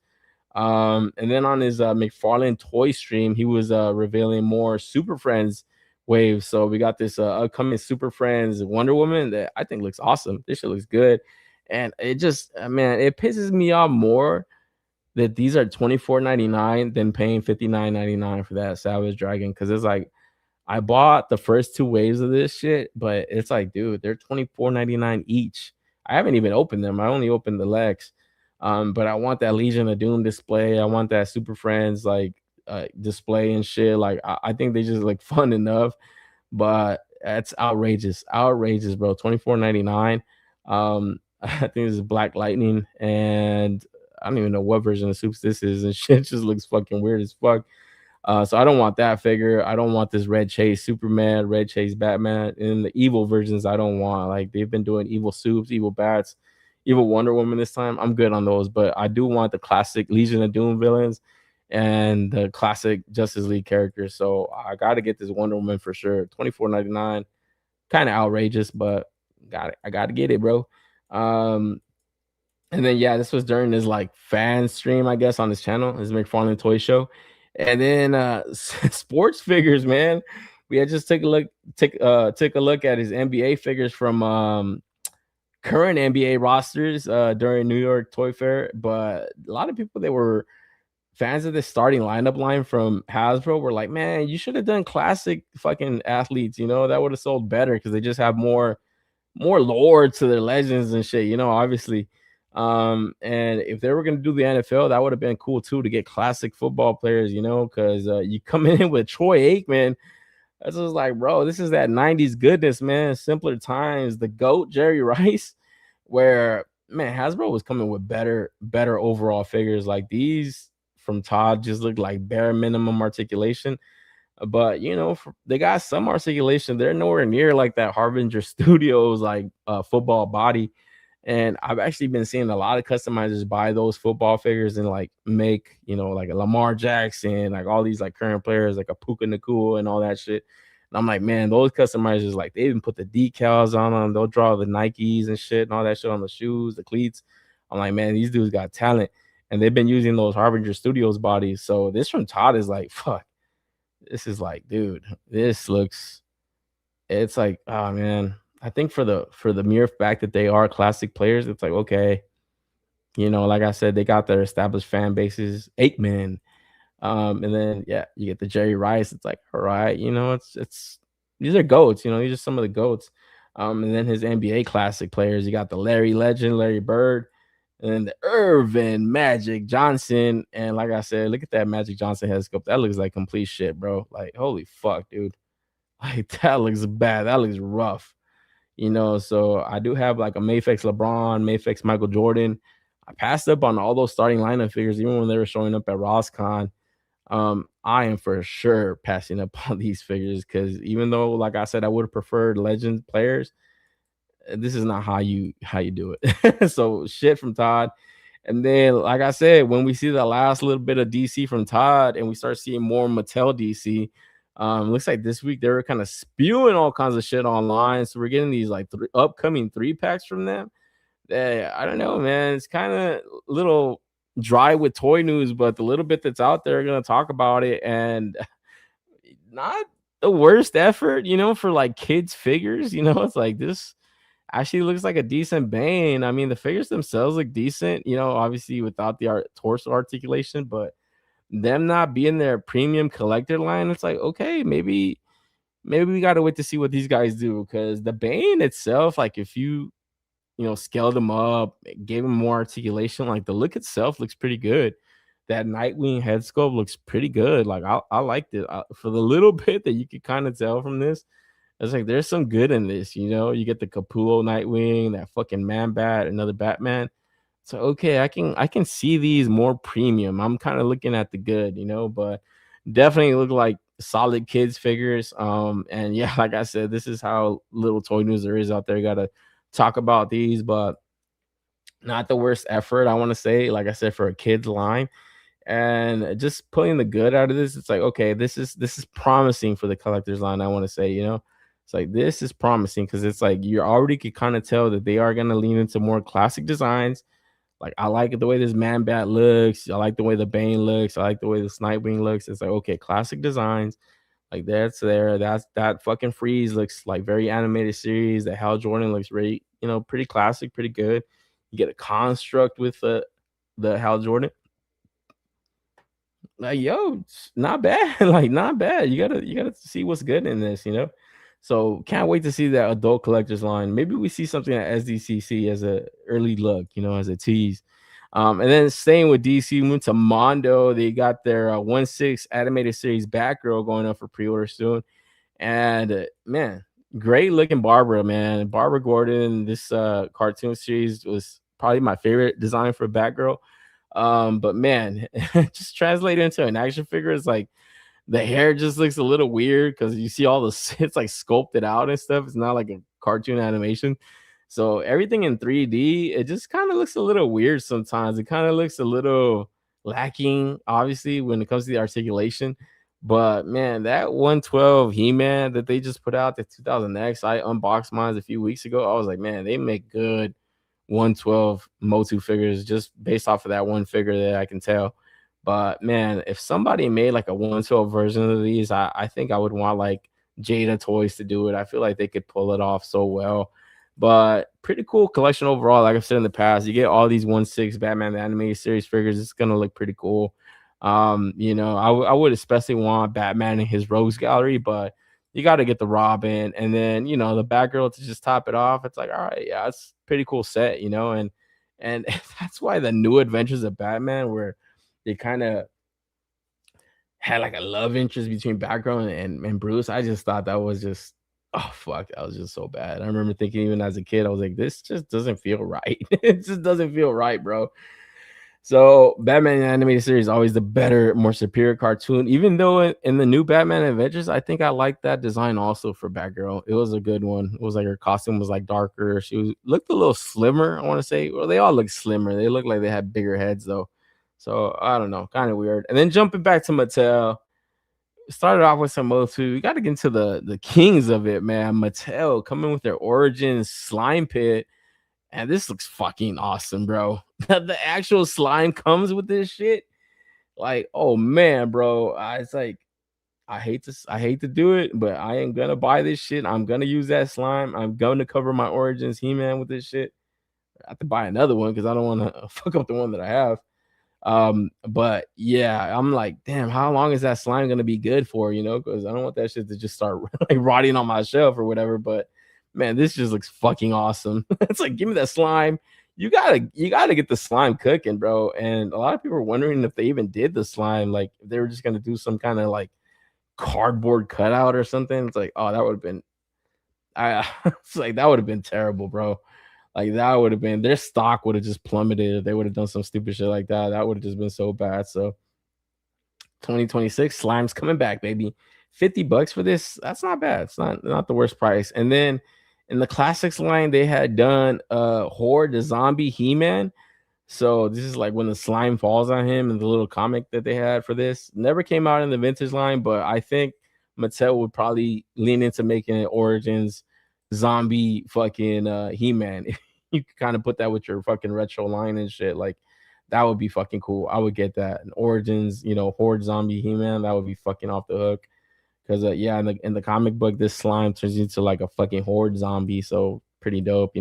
And then on his McFarlane toy stream, he was revealing more Super Friends waves. So we got this upcoming Super Friends Wonder Woman that I think looks awesome. This shit looks good. And it just, man, it pisses me off more that these are $24.99 than paying $59.99 for that Savage Dragon. Cause it's like, I bought the first two waves of this shit, but it's like, dude, they're $24.99 each. I haven't even opened them. I only opened the Lex. But I want that Legion of Doom display. I want that Super Friends like display and shit. Like I think they just look fun enough, but that's outrageous, bro. $24.99. I think this is Black Lightning, and I don't even know what version of Soups this is, and shit just looks fucking weird as fuck. So I don't want that figure. I don't want this Red Chase Superman, Red Chase Batman. And the evil versions I don't want. Like they've been doing evil Soups, evil Bats, evil Wonder Woman this time. I'm good on those, but I do want the classic Legion of Doom villains and the classic Justice League characters. So I got to get this Wonder Woman for sure. $24.99, kind of outrageous, but I got to get it, bro. And then yeah, this was during his like fan stream, I guess, on his channel, his McFarlane Toy Show. And then sports figures, man. We had just took a look at his NBA figures from current NBA rosters during New York Toy Fair. But a lot of people that were fans of the starting lineup line from Hasbro were like, man, you should have done classic fucking athletes, that would have sold better because they just have more lore to their legends and shit, obviously. And if they were going to do the NFL, that would have been cool too, to get classic football players, because you come in with Troy Aikman. That's just like, bro, this is that 90s goodness, man. Simpler times, the GOAT, Jerry Rice, where, man, Hasbro was coming with better overall figures. Like these from Todd just look like bare minimum articulation. But they got some articulation. They're nowhere near like that Harbinger Studios like football body. And I've actually been seeing a lot of customizers buy those football figures and like make, like a Lamar Jackson, like all these like current players, like a Puka Nakua and all that shit. And I'm like, man, those customizers, like they even put the decals on them. They'll draw the Nikes and shit and all that shit on the shoes, the cleats. I'm like, man, these dudes got talent. And they've been using those Harbinger Studios bodies. So this from Todd is like, fuck. This is like, dude, it's like, oh man. I think for the mere fact that they are classic players, it's like, okay, like I said, they got their established fan bases. Aikman, And then yeah, you get the Jerry Rice. It's like, all right, it's these are goats. These are some of the goats. And then his NBA classic players. You got the Larry Legend, Larry Bird, and then the Irvin Magic Johnson. And like I said, look at that Magic Johnson head sculpt. That looks like complete shit, bro. Like holy fuck, dude. Like that looks bad. That looks rough. So I do have like a Mayfix LeBron, Mayfix Michael Jordan. I passed up on all those starting lineup figures, even when they were showing up at RosCon. I am for sure passing up on these figures because even though, like I said, I would have preferred legend players, this is not how you do it. So shit from Todd. And then, like I said, when we see the last little bit of DC from Todd and we start seeing more Mattel DC, looks like this week they were kind of spewing all kinds of shit online. So we're getting these like upcoming 3-packs from them. I don't know, man. It's kind of little dry with toy news, but the little bit that's out there, gonna talk about it, and not the worst effort, for like kids figures. It's like this actually looks like a decent Bane. I mean, the figures themselves look decent, obviously without the torso articulation, but them not being their premium collector line, it's like, okay, maybe we gotta wait to see what these guys do. Because the Bane itself, like if you scaled him up, gave him more articulation, like the look itself looks pretty good. That Nightwing head sculpt looks pretty good. Like I liked it. For the little bit that you could kind of tell from this, it's like there's some good in this. You get the Capullo Nightwing, that fucking Man Bat, another Batman. So okay, I can see these more premium. I'm kind of looking at the good, but definitely look like solid kids figures. And yeah, like I said, this is how little toy news there is out there. You gotta talk about these, but not the worst effort, I want to say, like I said, for a kids line. And just pulling the good out of this, it's like, okay, this is promising for the collectors line. I want to say, it's like this is promising because it's like you already could kind of tell that they are gonna lean into more classic designs. Like I like the way this Man Bat looks. I like the way the Bane looks. I like the way the Nightwing looks. It's like, okay, classic designs. Like that's there. That fucking Freeze looks like very animated series. The Hal Jordan looks very, pretty classic, pretty good. You get a construct with the Hal Jordan. Like, yo, it's not bad. Like, not bad. You gotta see what's good in this. So can't wait to see that adult collectors line. Maybe we see something at SDCC as a early look, as a tease. And then staying with DC, moving to Mondo, they got their 1/6 animated series Batgirl going up for pre-order soon. And man, great looking Barbara, man. Barbara Gordon. This cartoon series was probably my favorite design for Batgirl. But man, just translate into an action figure. It's like the hair just looks a little weird because you see all the it's like sculpted out and stuff. It's not like a cartoon animation. So everything in 3D, it just kind of looks a little weird sometimes. It kind of looks a little lacking, obviously, when it comes to the articulation. But man, that 112 He-Man that they just put out, the 2000X, I unboxed mine a few weeks ago. I was like, man, they make good 112 Motu figures just based off of that one figure that I can tell. But man, if somebody made like a 112 version of these, I think I would want like Jada Toys to do it. I feel like they could pull it off so well. But pretty cool collection overall. Like I've said in the past, you get all these 1/6 Batman the animated series figures. It's gonna look pretty cool. I would especially want Batman in his Rogues Gallery, but you got to get the Robin and then the Batgirl to just top it off. It's like, all right, yeah, it's pretty cool set, and that's why the New Adventures of Batman, where they kind of had like a love interest between Batgirl and Bruce. I just thought that was just, oh fuck, that was just so bad. I remember thinking even as a kid, I was like, this just doesn't feel right. It just doesn't feel right, bro. So Batman animated series is always the better, more superior cartoon. Even though in the new Batman Adventures, I think I like that design also for Batgirl. It was a good one. It was like her costume was like darker. Looked a little slimmer, I want to say. Well, they all look slimmer. They look like they had bigger heads though. So I don't know, kind of weird. And then jumping back to Mattel, started off with some Motu. We got to get into the kings of it, man. Mattel coming with their Origins Slime Pit. And this looks fucking awesome, bro. The actual slime comes with this shit. Like, oh man, bro. It's like I hate to do it, but I ain't gonna buy this shit. I'm gonna use that slime. I'm gonna cover my Origins He-Man with this shit. I have to buy another one because I don't want to fuck up the one that I have. But yeah, I'm like, damn, how long is that slime gonna be good for? Because I don't want that shit to just start like rotting on my shelf or whatever. But man, this just looks fucking awesome. It's like, give me that slime. You gotta get the slime cooking, bro. And a lot of people are wondering if they even did the slime, like if they were just gonna do some kind of like cardboard cutout or something. It's like, oh, that would have been it's like that would have been terrible, bro. Like that would have been their stock would have just plummeted if they would have done some stupid shit like that. That would have just been so bad. So 2026 slime's coming back, baby. $50 for this. That's not bad. It's not the worst price. And then in the classics line, they had done Horde the zombie He-Man. So this is like when the slime falls on him and the little comic that they had for this. Never came out in the vintage line, but I think Mattel would probably lean into making an Origins zombie fucking He-Man. You could kind of put that with your fucking retro line and shit. Like that would be fucking cool. I would get that. An Origins, Horde zombie He-Man, that would be fucking off the hook. Because yeah, in the comic book, this slime turns into like a fucking Horde zombie. So pretty dope.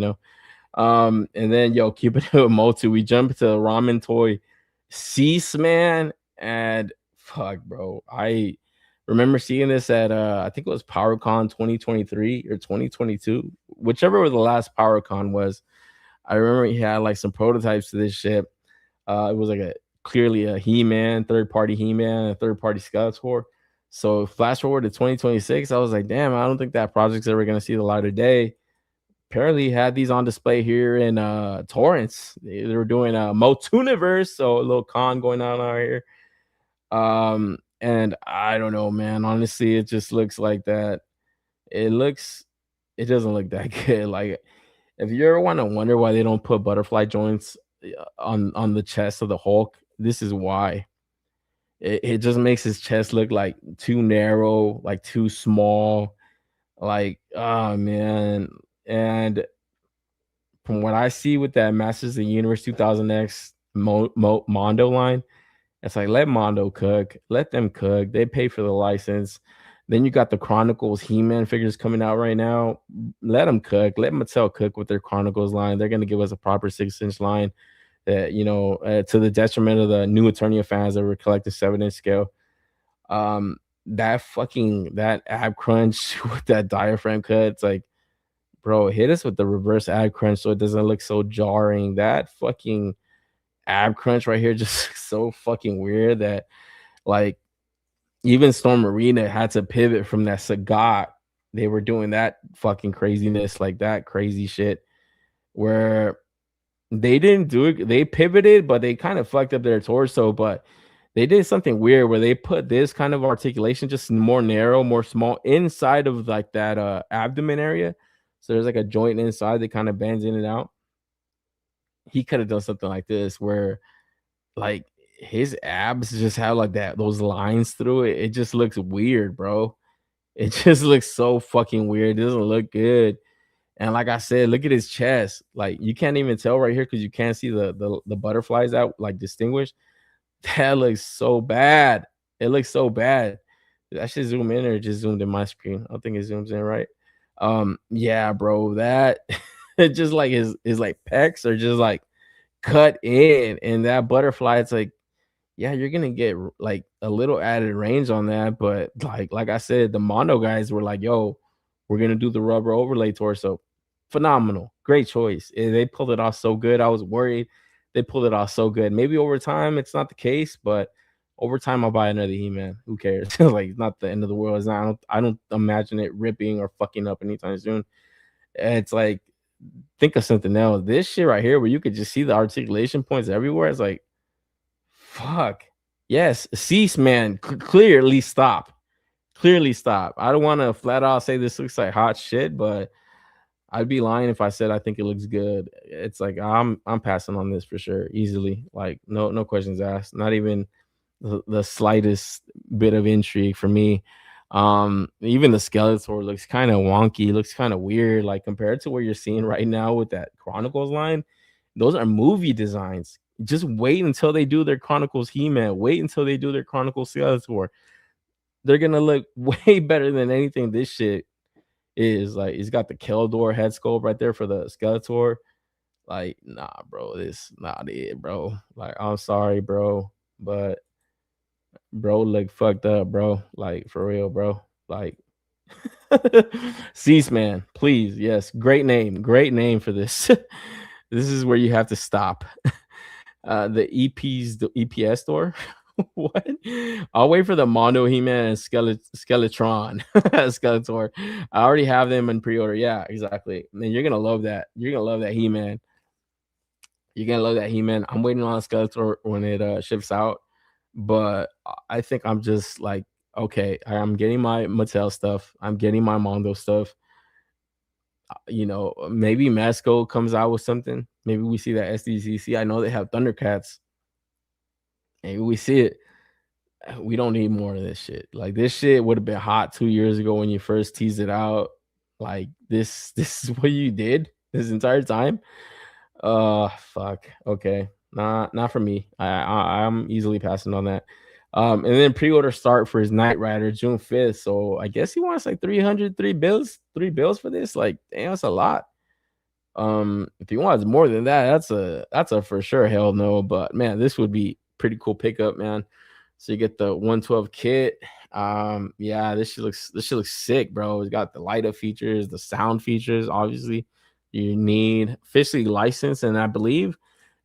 And then keep it with Motu. We jump to ramen toy Cease, man. And fuck, bro. I remember seeing this at I think it was PowerCon 2023 or 2022, whichever the last PowerCon was. I remember he had like some prototypes to this shit. It was like clearly a He-Man, third-party He-Man, and third-party Skeletor. So flash forward to 2026, I was like, damn, I don't think that project's ever gonna see the light of day. Apparently had these on display here in Torrance. They were doing a Motuniverse, so a little con going on out here. And I don't know, man. Honestly, it just looks like that. It doesn't look that good. Like if you ever want to wonder why they don't put butterfly joints on the chest of the Hulk, this is why. It just makes his chest look like too narrow, like too small. Like, oh man. And from what I see with that Masters of the Universe 2000X Mondo line, it's like let Mondo cook, let them cook. They pay for the license. Then you got the Chronicles He-Man figures coming out right now. Let them cook. Let Mattel cook with their Chronicles line. They're gonna give us a proper 6-inch line. That to the detriment of the new Eternia fans that were collecting 7-inch scale. That ab crunch with that diaphragm cut. It's like, bro, hit us with the reverse ab crunch so it doesn't look so jarring. That fucking ab crunch right here just looks so fucking weird that like even Storm Arena had to pivot from that Sagat. They were doing that fucking craziness, like that crazy shit where they didn't do it. They pivoted, but they kind of fucked up their torso. But they did something weird where they put this kind of articulation just more narrow, more small inside of like that abdomen area. So there's like a joint inside that kind of bends in and out. He could have done something like this where like his abs just have like those lines through it. It just looks weird, bro. It just looks so fucking weird. It doesn't look good. And like I said, look at his chest. Like you can't even tell right here because you can't see the butterflies out like distinguished. That looks so bad. It looks so bad. Did I should zoom in or just zoomed in my screen? I don't think it zooms in right. Yeah, bro. That it just like his like pecs are just like cut in, and that butterfly, it's like, yeah, you're gonna get like a little added range on that, but like I said, the Mondo guys were like, "Yo, we're gonna do the rubber overlay torso." Phenomenal, great choice. They pulled it off so good. I was worried they pulled it off so good. Maybe over time it's not the case, but over time I'll buy another He-Man. Who cares? Like, it's not the end of the world. It's not. I don't imagine it ripping or fucking up anytime soon. It's like, think of something else. This shit right here, where you could just see the articulation points everywhere. It's like, fuck. Yes, cease, man. Clearly stop. Clearly stop. I don't want to flat out say this looks like hot shit, but I'd be lying if I said I think it looks good. It's like I'm passing on this for sure, easily. Like no questions asked. Not even the slightest bit of intrigue for me. Even the Skeletor looks kind of wonky, looks kind of weird, like compared to what you're seeing right now with that Chronicles line. Those are movie designs. Just wait until they do their Chronicles He-Man. Wait until they do their Chronicles Skeletor. They're gonna look way better than anything this shit is. Like, he's got the Keldor head sculpt right there for the Skeletor. Like, nah, bro, this not it, bro. Like, I'm sorry, bro, but bro look fucked up, bro. Like, for real, bro. Like, Cease Man, please. Yes, great name for this. This is where you have to stop. The EPS store. What? I'll wait for the Mondo He-Man and Skeletron. Skeletor. I already have them in pre-order. Yeah, exactly. And you're gonna love that. You're gonna love that He-Man. You're gonna love that He-Man. I'm waiting on Skeletor when it ships out. But I think I'm just like, okay, I'm getting my Mattel stuff. I'm getting my Mondo stuff. Maybe Masco comes out with something. Maybe we see that SDCC. I know they have Thundercats. Maybe we see it. We don't need more of this shit. Like, this shit would have been hot 2 years ago when you first teased it out. Like, this is what you did this entire time. Fuck. Okay, not for me. I'm easily passing on that. And then pre-order start for his Knight Rider June 5th. So I guess he wants like 3 bills for this. Like, damn, that's a lot. If he wants more than that, that's a for sure hell no. But man, this would be pretty cool pickup, man. So you get the 112 kit. Yeah, this shit looks sick, bro. It's got the light up features, the sound features. Obviously, you need officially licensed, and I believe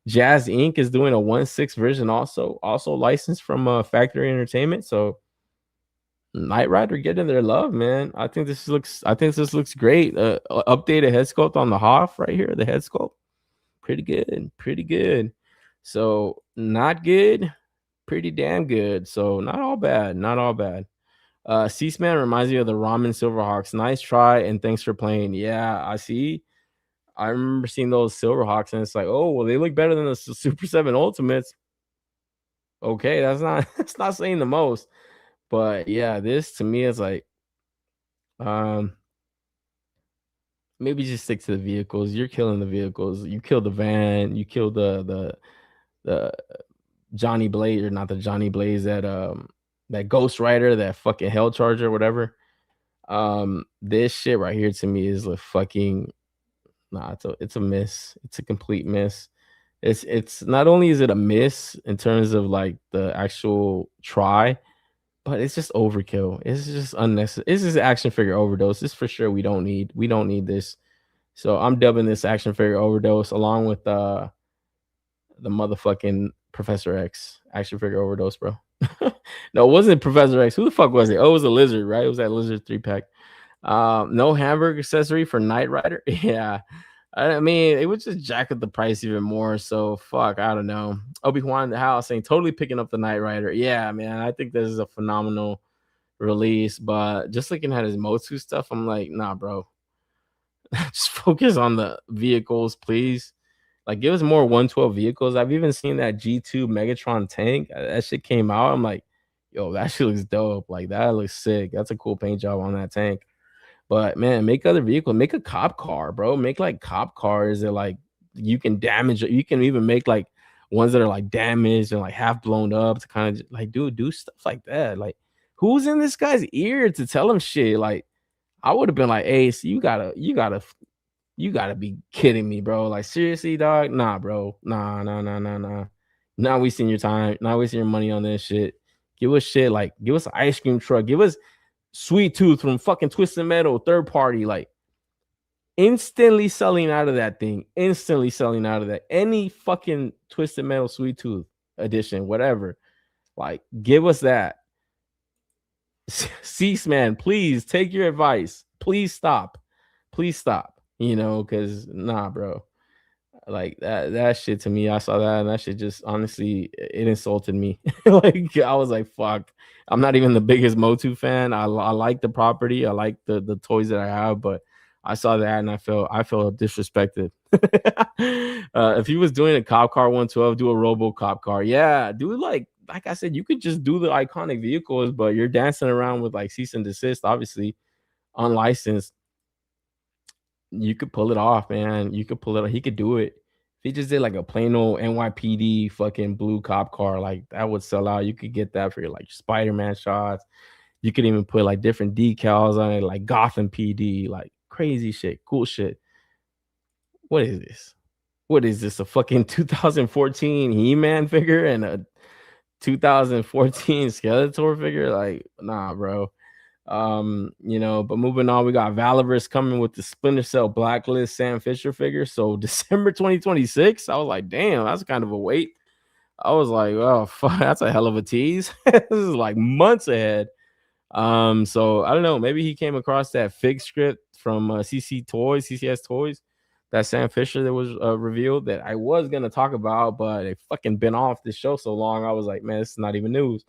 Jazz Inc. is doing a 1/6 version, also licensed from Factory Entertainment. So Knight Rider getting their love, man. I think this looks great. Updated head sculpt on the Hoff right here. The head sculpt, pretty good, pretty good. So not good, pretty damn good. So not all bad, not all bad. Ceaseman reminds me of the Ramen Silverhawks. Nice try and thanks for playing. Yeah, I see. I remember seeing those Silverhawks and it's like, oh well, they look better than the Super 7 Ultimates. Okay, that's not that's not saying the most. But yeah, this to me is like, um maybe just stick to the vehicles. You're killing the vehicles. You killed the van. You killed the Johnny Blaze, or not the Johnny Blaze, that Ghost Rider, that fucking Hell Charger, whatever. This shit right here to me is a fucking nah. It's a miss. It's a complete miss. It's not only is it a miss in terms of like the actual try, but it's just overkill. It's just unnecessary. This is action figure overdose. This for sure we don't need this. So I'm dubbing this action figure overdose along with the motherfucking Professor X action figure overdose, bro. No, it wasn't Professor X. Who the fuck was it? Oh, it was a lizard, right? It was that lizard 3-pack. No hamburger accessory for Knight Rider. Yeah. I mean, it would just jack up the price even more. So fuck, I don't know. Obi-Wan in the house saying totally picking up the Knight Rider. Yeah, man. I think this is a phenomenal release. But just looking at his Motu stuff, I'm like, nah, bro. Just focus on the vehicles, please. Like, give us more 112 vehicles. I've even seen that G2 Megatron tank. That shit came out. I'm like, yo, that shit looks dope. Like, that looks sick. That's a cool paint job on that tank. But man, make other vehicles. Make a cop car, bro. Make like cop cars that like you can damage. You can even make like ones that are like damaged and like half blown up to kind of like do stuff like that. Like, who's in this guy's ear to tell him shit? Like, I would have been like, hey, so you gotta be kidding me, bro. Like, seriously, dog? Nah, bro. Nah, nah, nah, nah, nah. Not wasting your time, not wasting your money on this shit. Give us shit like give us an ice cream truck, give us Sweet Tooth from fucking Twisted Metal, third party, like instantly selling out of that thing. Instantly selling out of that. Any fucking Twisted Metal Sweet Tooth edition, whatever. Like, give us that. Cease, man, please take your advice. Please stop. Please stop. Because nah, bro. Like that shit to me, I saw that and that shit just honestly it insulted me. Like, I was like, fuck. I'm not even the biggest Motu fan. I like the property. I like the toys that I have, but I saw that and I felt disrespected. If he was doing a cop car 112, do a Robo Cop car. Yeah, do like I said, you could just do the iconic vehicles, but you're dancing around with like cease and desist, obviously unlicensed. You could pull it off, man. You could pull it off. He could do it. If he just did like a plain old NYPD fucking blue cop car, like that would sell out. You could get that for your like Spider-Man shots. You could even put like different decals on it, like Gotham PD, like crazy shit, cool shit. What is this? what is this? A fucking 2014 He-Man figure and a 2014 Skeletor figure? Like, nah, bro. But moving on, we got Valorous coming with the Splinter Cell Blacklist Sam Fisher figure. So December 2026. I was like, damn, that's kind of a wait. I was like, oh fuck, that's a hell of a tease. This is like months ahead. So I don't know. Maybe he came across that fig script from CCS Toys, that Sam Fisher that was revealed that I was gonna talk about, but it fucking been off this show so long. I was like, man, this is not even news.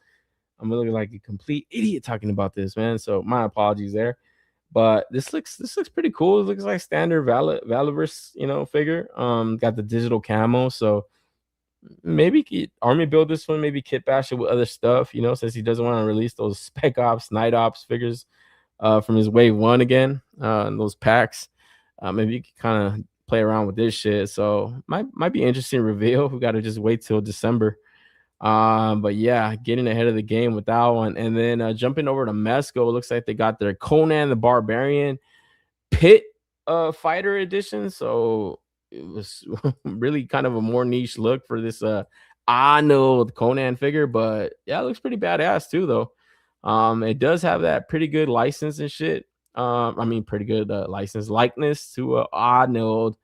I'm looking like a complete idiot talking about this, man. So my apologies there. But this looks pretty cool. It looks like standard Valorous, figure. Got the digital camo, so maybe Army build this one, maybe kit bash it with other stuff, since he doesn't want to release those Spec Ops, Night Ops figures from his Wave 1 again, and those packs. Maybe you can kind of play around with this shit. So might be interesting reveal. We got to just wait till December. But yeah, getting ahead of the game with that one. And then jumping over to Mesco, it looks like they got their Conan the Barbarian Pit fighter edition. So it was really kind of a more niche look for this Arnold Conan figure, but yeah, it looks pretty badass too though. It does have that pretty good license and shit. I mean pretty good license likeness to Arnold.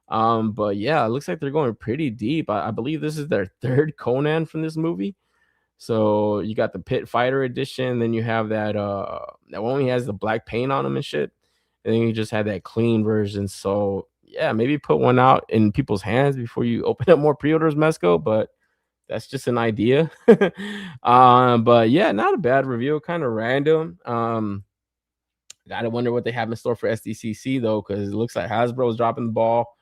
But yeah, it looks like they're going pretty deep. I believe this is their third Conan from this movie. So you got the Pit Fighter edition, then you have that one he has the black paint on him and shit. And then you just had that clean version. So yeah, maybe put one out in people's hands before you open up more pre-orders, Mesco. But that's just an idea. But yeah, not a bad review, kind of random. Gotta wonder what they have in store for SDCC though, because it looks like Hasbro's dropping the ball.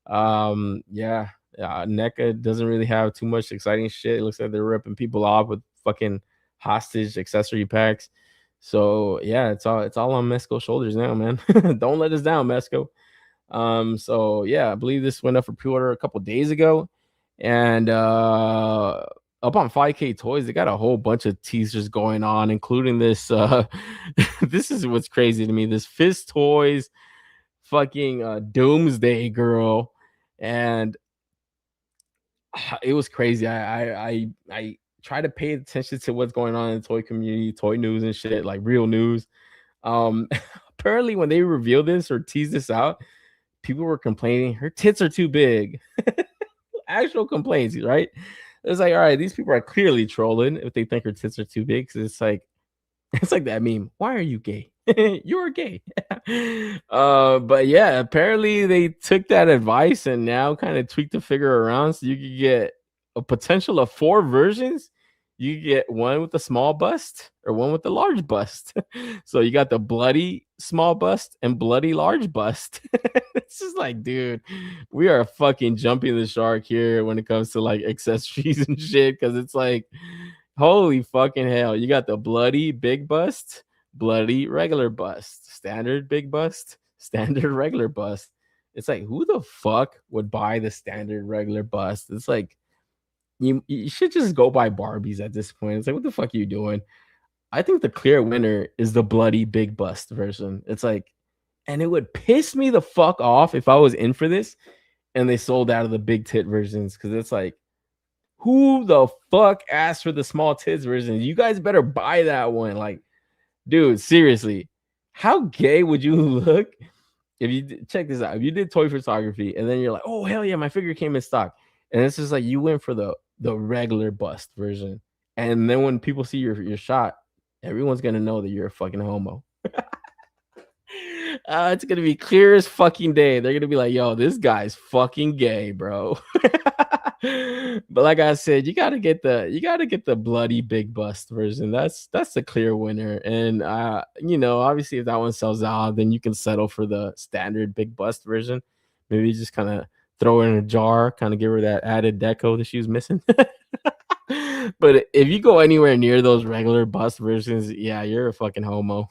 NECA doesn't really have too much exciting shit. It looks like they're ripping people off with fucking hostage accessory packs. So yeah, it's all on Mesco's shoulders now, man. Don't let us down, Mesco. So yeah, I believe this went up for pre-order a couple days ago, and up on 5K Toys, they got a whole bunch of teasers going on, including this. This is what's crazy to me. This Fist Toys, fucking Doomsday Girl, and it was crazy. I try to pay attention to what's going on in the toy community, toy news and shit, like real news. Um, Apparently, when they revealed this or teased this out, people were complaining her tits are too big. Actual complaints, right? It's like, all right, these people are clearly trolling if they think her tits are too big. Because it's like that meme. Why are you gay? You're gay. But yeah, apparently they took that advice and now kind of tweaked the figure around so you could get a potential of 4 versions. You could get one with a small bust or one with a large bust. So you got the bloody small bust and bloody large bust. It's just like, dude, we are fucking jumping the shark here when it comes to like accessories and shit. Cause it's like, holy fucking hell. You got the bloody big bust, bloody regular bust, standard big bust, standard regular bust. It's like, who the fuck would buy the standard regular bust? It's like, you should just go buy Barbies at this point. It's like, what the fuck are you doing? I think the clear winner is the bloody big bust version. It's like, and it would piss me the fuck off if I was in for this and they sold out of the big tit versions, because it's like, who the fuck asked for the small tits version? You guys better buy that one. Like, dude, seriously, how gay would you look if you check this out? If you did toy photography and then you're like, oh hell yeah, my figure came in stock, and it's just like you went for the regular bust version, and then when people see your shot, everyone's gonna know that you're a fucking homo. It's gonna be clear as fucking day. They're gonna be like, yo, this guy's fucking gay, bro. But like I said, you gotta get the bloody big bust version. That's the clear winner. And obviously if that one sells out, then you can settle for the standard big bust version. Maybe just kind of throw her in a jar, kind of give her that added deco that she was missing. But if you go anywhere near those regular bust versions, yeah, you're a fucking homo.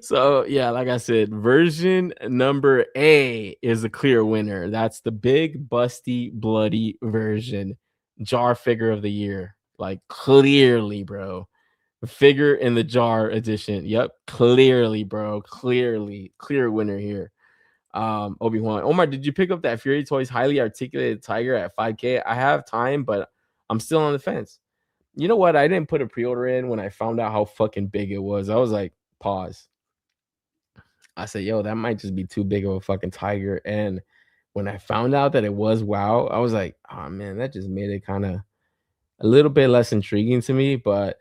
So yeah, like I said, version number A is a clear winner. That's the big busty bloody version. Jar figure of the year. Like clearly, bro. Figure in the jar edition. Yep, clearly, bro. Clearly, clear winner here. Obi-Wan. Omar, did you pick up that Fury Toys highly articulated tiger at 5K? I have time, but I'm still on the fence. You know what? I didn't put a pre-order in when I found out how fucking big it was. I was like, pause. I said, yo, that might just be too big of a fucking tiger. And when I found out that it was WoW, I was like, oh man, that just made it kind of a little bit less intriguing to me. But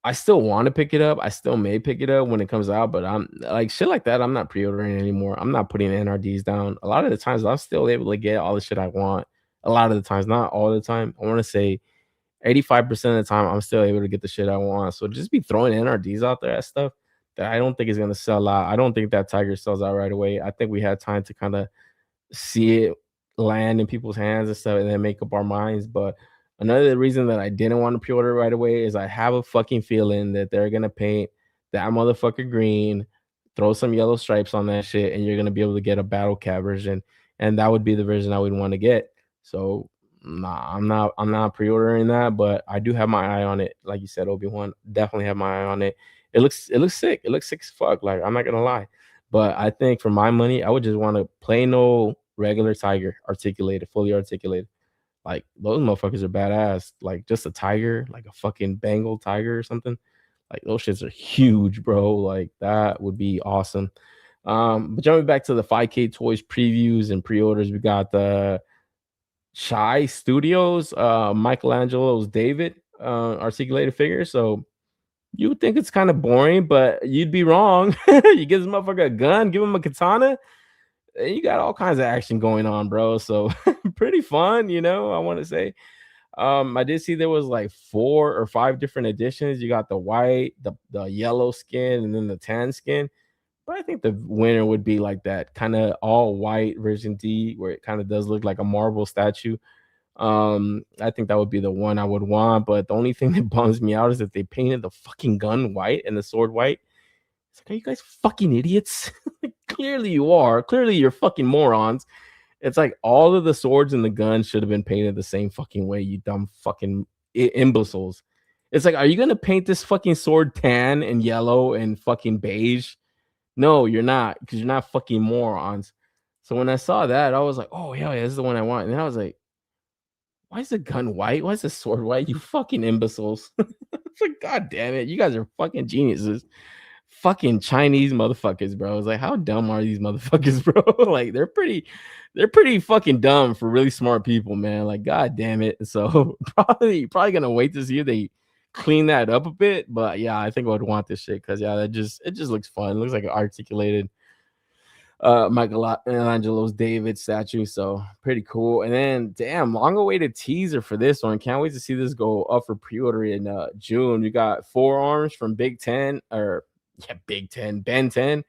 I still want to pick it up. I still may pick it up when it comes out, but I'm like shit like that. I'm not pre-ordering anymore. I'm not putting NRDs down. A lot of the times I'm still able to get all the shit I want. A lot of the times, not all the time. I want to say 85% of the time I'm still able to get the shit I want. So just be throwing NRDs out there at stuff that I don't think is gonna sell out. I don't think that tiger sells out right away. I think we had time to kind of see it land in people's hands and stuff and then make up our minds. But another reason that I didn't want to pre-order right away is I have a fucking feeling that they're gonna paint that motherfucker green, throw some yellow stripes on that shit, and you're gonna be able to get a battle cat version, and that would be the version I would want to get. So nah, I'm not pre-ordering that, but I do have my eye on it. Like you said, Obi-Wan, definitely have my eye on it. It looks sick. It looks sick as fuck. Like I'm not gonna lie. But I think for my money, I would just want a plain old regular tiger, articulated, fully articulated. Like those motherfuckers are badass. Like just a tiger, like a fucking Bengal tiger or something. Like those shits are huge, bro. Like that would be awesome. But jumping back to the 5K toys previews and pre-orders, we got the Chai Studios, Michelangelo's David articulated figure. So you would think it's kind of boring, but you'd be wrong. You give this motherfucker a gun, give him a katana, and you got all kinds of action going on, bro. So pretty fun, I want to say. I did see there was like 4 or 5 different editions. You got the white, the yellow skin, and then the tan skin. But I think the winner would be like that kind of all white version D, where it kind of does look like a marble statue. I think that would be the one I would want. But the only thing that bums me out is that they painted the fucking gun white and the sword white. It's like, are you guys fucking idiots? Clearly you are. Clearly you're fucking morons. It's like all of the swords and the guns should have been painted the same fucking way, you dumb fucking imbeciles. It's like, are you gonna paint this fucking sword tan and yellow and fucking beige? No, you're not, because you're not fucking morons. So when I saw that, I was like, oh hell yeah, this is the one I want. And then I was like, why is the gun white? Why is the sword white? You fucking imbeciles. It's like, god damn it, you guys are fucking geniuses. Fucking Chinese motherfuckers, bro. It's like, how dumb are these motherfuckers, bro? Like, they're pretty fucking dumb for really smart people, man. Like, god damn it. So probably gonna wait to see if they clean that up a bit. But yeah, I think I would want this shit because yeah, it just looks fun. It looks like an articulated Michelangelo's David statue. So pretty cool. And then damn, long awaited teaser for this one. Can't wait to see this go up for pre-order in June. We got forearms from Big Ten or Big Ten, Ben 10,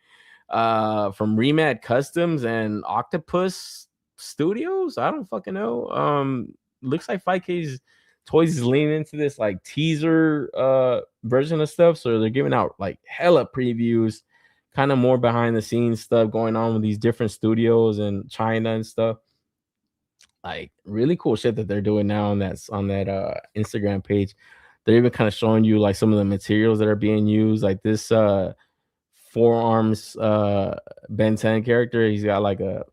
from Remad Customs and Octopus Studios. I don't fucking know. Looks like 5K's Toys is leaning into this like teaser version of stuff. So they're giving out like hella previews, kind of more behind the scenes stuff going on with these different studios in China and stuff. Like really cool shit that they're doing now on that Instagram page. They're even kind of showing you like some of the materials that are being used, like this forearms Ben 10 character. He's got like a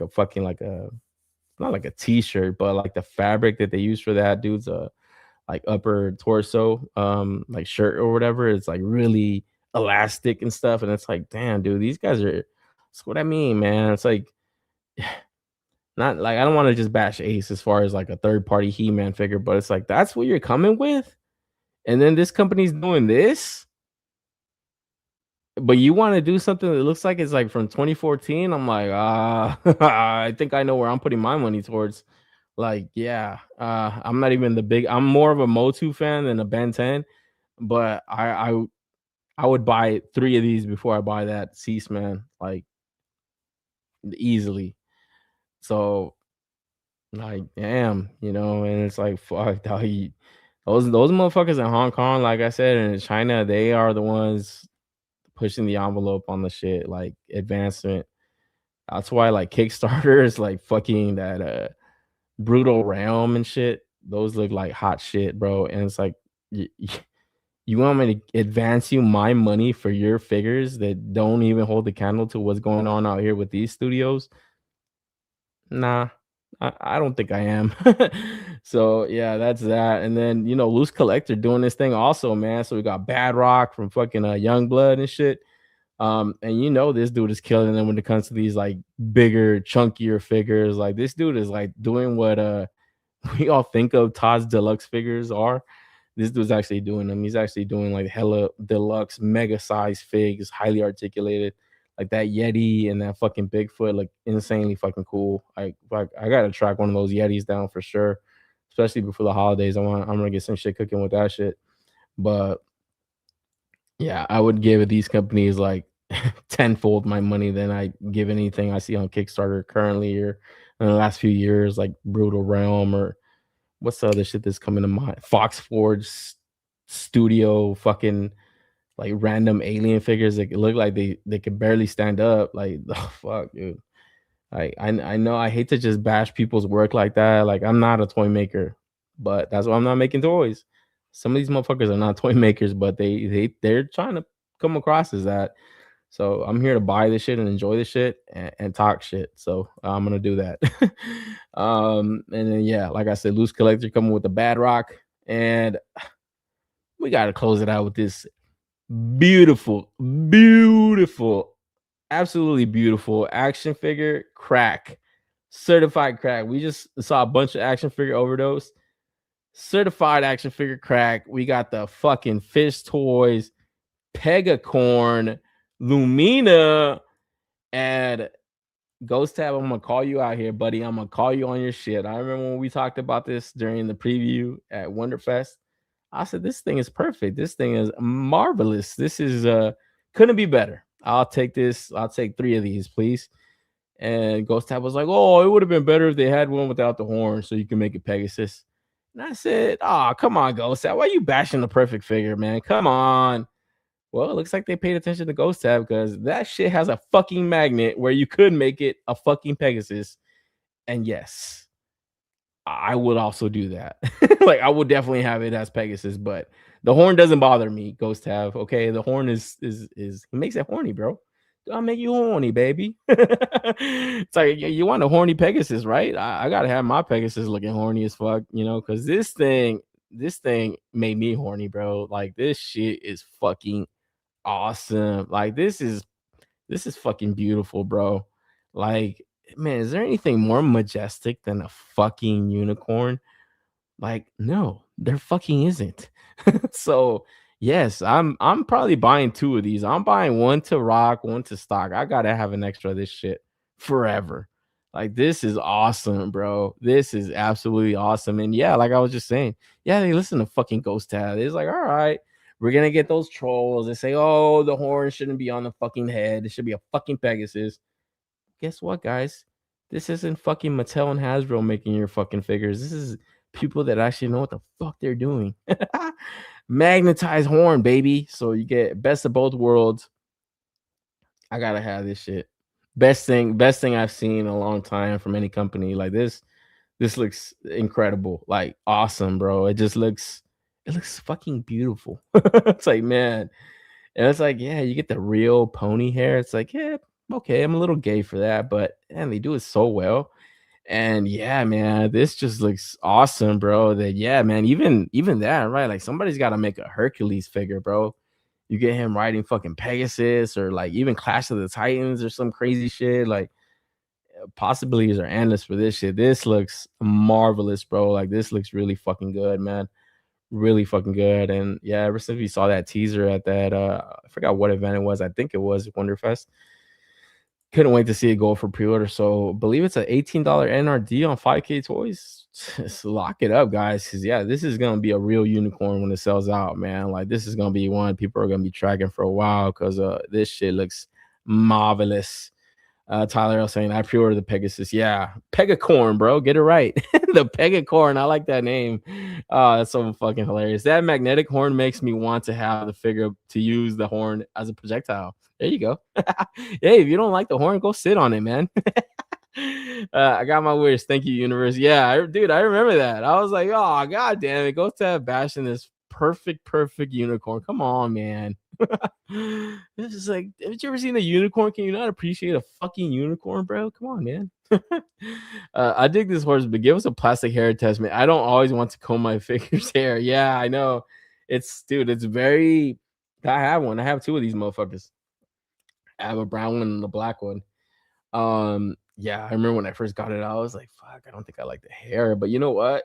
fucking like a not like a t-shirt, but like the fabric that they use for that dude's like upper torso like shirt or whatever. It's like really elastic and stuff. And it's like, damn, dude, these guys are that's what I mean, man. It's like not like I don't want to just bash Ace as far as like a third party He-Man figure, but it's like that's what you're coming with. And then this company's doing this, but you want to do something that looks like it's like from 2014. I'm like, I think I know where I'm putting my money towards. Like, yeah, I'm not even I'm more of a Motu fan than a Ben 10, but I would buy 3 of these before I buy that Cease Man, like easily. So like, damn, and it's like, fuck, dog, those motherfuckers in Hong Kong, like I said, and in China, they are the ones pushing the envelope on the shit, like advancement. That's why like Kickstarter is like fucking that Brutal Realm and shit. Those look like hot shit, bro. And it's like You want me to advance you my money for your figures that don't even hold the candle to what's going on out here with these studios? Nah, I don't think I am. So yeah, that's that. And then Loose Collector doing this thing also, man. So we got Bad Rock from fucking Young Blood and shit. And this dude is killing them when it comes to these like bigger, chunkier figures. Like this dude is like doing what we all think of Todd's deluxe figures are. This dude's actually doing them. He's actually doing like hella deluxe, mega size figs, highly articulated, like that Yeti and that fucking Bigfoot, like insanely fucking cool. I gotta track one of those Yetis down for sure, especially before the holidays. I'm gonna get some shit cooking with that shit. But yeah, I would give these companies like tenfold my money than I give anything I see on Kickstarter currently or in the last few years, like Brutal Realm or what's the other shit that's coming to mind? Fox Forge Studio, fucking like random alien figures that look like they could barely stand up. Like, oh fuck, dude. I know I hate to just bash people's work like that. Like, I'm not a toy maker, but that's why I'm not making toys. Some of these motherfuckers are not toy makers, but they're trying to come across as that. So I'm here to buy this shit and enjoy this shit and talk shit. So I'm gonna do that. And then yeah, like I said, Loose Collector coming with the Bad Rock, and we gotta close it out with this beautiful, beautiful, absolutely beautiful action figure crack, certified crack. We just saw a bunch of action figure overdose. Certified action figure crack. We got the fucking Fish Toys, Pegacorn, Lumina, and Ghost Tab. I'm gonna call you out here, buddy. I'm gonna call you on your shit. I remember when we talked about this during the preview at Wonderfest. I said this thing is perfect. This thing is marvelous. This is couldn't be better. I'll take this. I'll take 3 of these, please. And Ghost Tab was like, "Oh, it would have been better if they had one without the horn, so you can make it Pegasus." And I said, "Oh, come on, Ghost Tab. Why are you bashing the perfect figure, man? Come on." Well, it looks like they paid attention to Ghost Tab because that shit has a fucking magnet where you could make it a fucking Pegasus. And yes, I would also do that. Like I would definitely have it as Pegasus, but the horn doesn't bother me, Ghost Tab. Okay, the horn is he makes it horny, bro. I'll make you horny, baby. It's like you want a horny Pegasus, right? I gotta have my Pegasus looking horny as fuck, because this thing made me horny, bro. Like this shit is fucking awesome. Like this is fucking beautiful, bro. Like, man, is there anything more majestic than a fucking unicorn? Like, no, there fucking isn't. So, yes, I'm probably buying 2 of these. I'm buying one to rock, one to stock. I gotta have an extra of this shit forever. Like, this is awesome, bro. This is absolutely awesome. And yeah, like I was just saying, yeah, they listen to fucking Ghost Tab. It's like, all right, we're gonna get those trolls. They say, oh, the horn shouldn't be on the fucking head. It should be a fucking Pegasus. Guess what, guys? This isn't fucking Mattel and Hasbro making your fucking figures. This is people that actually know what the fuck they're doing. Magnetized horn, baby. So you get best of both worlds. I gotta have this shit. Best thing I've seen in a long time from any company. Like this looks incredible. Like awesome, bro. It looks fucking beautiful. It's like, man. And it's like, yeah, you get the real pony hair. It's like, yeah, okay, I'm a little gay for that, but man, they do it so well. And yeah, man, this just looks awesome, bro. That yeah, man, even that, right? Like somebody's got to make a Hercules figure, bro. You get him riding fucking Pegasus or like even Clash of the Titans or some crazy shit. Like possibilities are endless for this shit. This looks marvelous, bro. Like this looks really fucking good, man. Really fucking good. And yeah, ever since we saw that teaser at that I forgot what event it was. I think it was Wonderfest. Couldn't wait to see it go for pre-order. So believe it's an $18 NRD on 5K toys. Just lock it up, guys. Because yeah, this is gonna be a real unicorn when it sells out, man. Like this is gonna be one people are gonna be tracking for a while because this shit looks marvelous. Tyler L saying I pre-ordered the Pegasus. Yeah, Pegacorn, bro. Get it right. The Pegacorn. I like that name. Oh, that's so fucking hilarious. That magnetic horn makes me want to have the figure to use the horn as a projectile. There you go. Hey, if you don't like the horn, go sit on it, man. I got my wish. Thank you, universe. Yeah, dude, I remember that. I was like, oh god damn it, go to bashing this perfect unicorn. Come on, man. This is like, haven't you ever seen a unicorn? Can you not appreciate a fucking unicorn, bro? Come on, man. I dig this horse, but give us a plastic hair test, man. I don't always want to comb my figure's hair. Yeah, I know. Dude, it's very. I have one. I have two of these motherfuckers. I have a brown one and a black one. Yeah, I remember when I first got it, I was like, fuck, I don't think I like the hair. But you know what?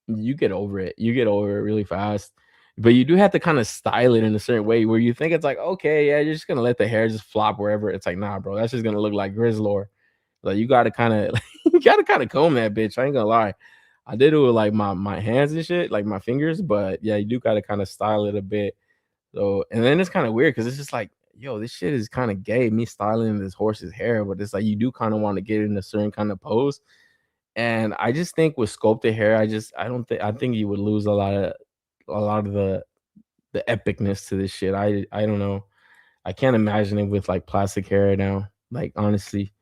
You get over it. You get over it really fast. But you do have to kind of style it in a certain way where you think it's like, okay, yeah, you're just gonna let the hair just flop wherever. It's like, nah, bro, that's just gonna look like Grizzlor. Like you gotta kind of you gotta kind of comb that bitch. I ain't gonna lie. I did it with like my hands and shit, like my fingers, but yeah, you do gotta kind of style it a bit. So and then it's kind of weird because it's just like, yo, this shit is kind of gay, me styling this horse's hair, but it's like you do kind of want to get in a certain kind of pose. And I just think with sculpted hair, I don't think I think you would lose a lot of the epicness to this shit. I don't know. I can't imagine it with like plastic hair right now. Like honestly.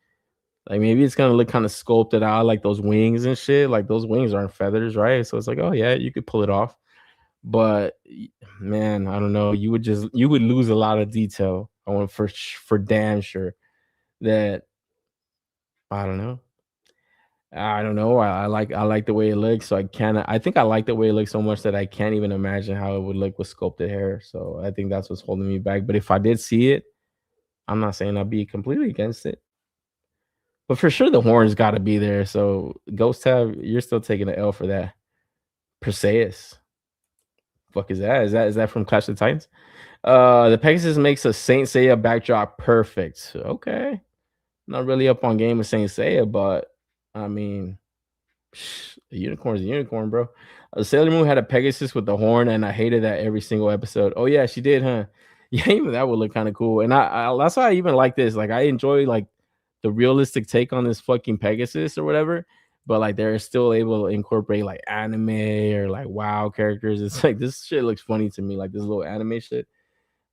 Like maybe it's gonna look kind of sculpted out, like those wings and shit. Like those wings aren't feathers, right? So it's like, oh yeah, you could pull it off. But man, I don't know. You would lose a lot of detail. I want for damn sure that I don't know. I don't know. I like the way it looks. So I think I like the way it looks so much that I can't even imagine how it would look with sculpted hair. So I think that's what's holding me back. But if I did see it, I'm not saying I'd be completely against it. But for sure the horn's gotta be there. So Ghost Tab, you're still taking the L for that. Perseus. Fuck is that? Is that from Clash of the Titans? The Pegasus makes a Saint Seiya backdrop perfect. Okay. Not really up on game with Saint Seiya, but I mean, a unicorn's a unicorn, bro. Sailor Moon had a Pegasus with the horn, and I hated that every single episode. Oh yeah, she did, huh? Yeah, even that would look kind of cool. And I that's why I even like this. Like I enjoy like the realistic take on this fucking Pegasus or whatever. But like they're still able to incorporate like anime or like WoW characters. It's like this shit looks funny to me, like this little anime shit.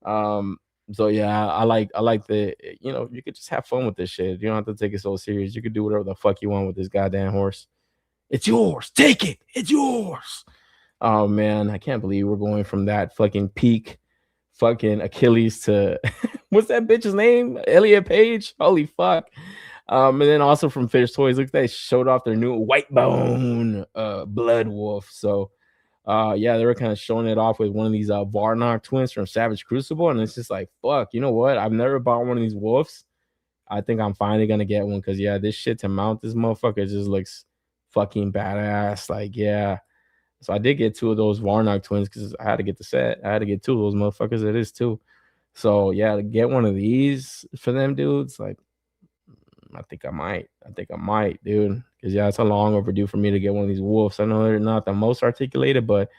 Um, so yeah, I like the you could just have fun with this shit. You don't have to take it so serious. You could do whatever the fuck you want with this goddamn horse. It's yours. Take it. It's yours. Oh man, I can't believe we're going from that fucking peak fucking Achilles to what's that bitch's name? Elliot Page. Holy fuck. And then also from Fish Toys, look, they showed off their new white bone blood wolf. So yeah, they were kind of showing it off with one of these Varnock twins from Savage Crucible, and it's just like, fuck, you know what? I've never bought one of these wolves. I think I'm finally gonna get one because yeah, this shit to mount this motherfucker just looks fucking badass. Like, yeah. So I did get two of those Warnock twins because I had to get the set. I had to get two of those motherfuckers. It is too. So yeah, to get one of these for them dudes, like I think I might. I think I might, dude. Because yeah, it's a long overdue for me to get one of these wolves. I know they're not the most articulated, but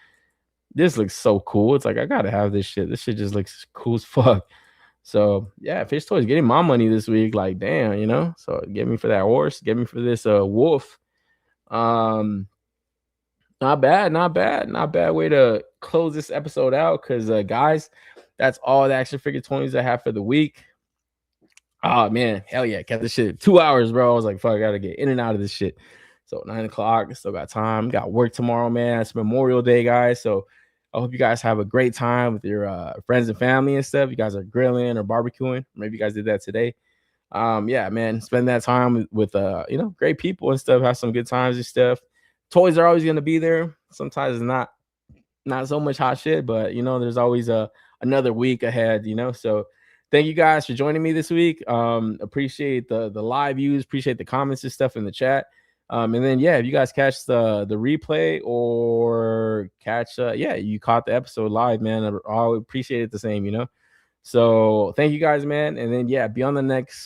this looks so cool. It's like I gotta have this shit. This shit just looks cool as fuck. So yeah, Fish Toys getting my money this week. Like, damn, you know. So get me for that horse, get me for this wolf. Um, not bad, not bad, not bad way to close this episode out. Cause guys, that's all the action figure 20s I have for the week. Oh man, hell yeah, kept this shit 2 hours, bro. I was like, fuck, I gotta get in and out of this shit. So 9 o'clock, still got time. Got work tomorrow, man. It's Memorial Day, guys. So I hope you guys have a great time with your friends and family and stuff. You guys are grilling or barbecuing. Maybe you guys did that today. Yeah, man, spend that time with great people and stuff. Have some good times and stuff. Toys are always gonna be there. Sometimes it's not so much hot shit, but there's always another week ahead. So thank you guys for joining me this week. Appreciate the live views, appreciate the comments and stuff in the chat. And then yeah, if you guys catch the replay or catch you caught the episode live, man, I appreciate it the same. So thank you guys, man. And then yeah, be on the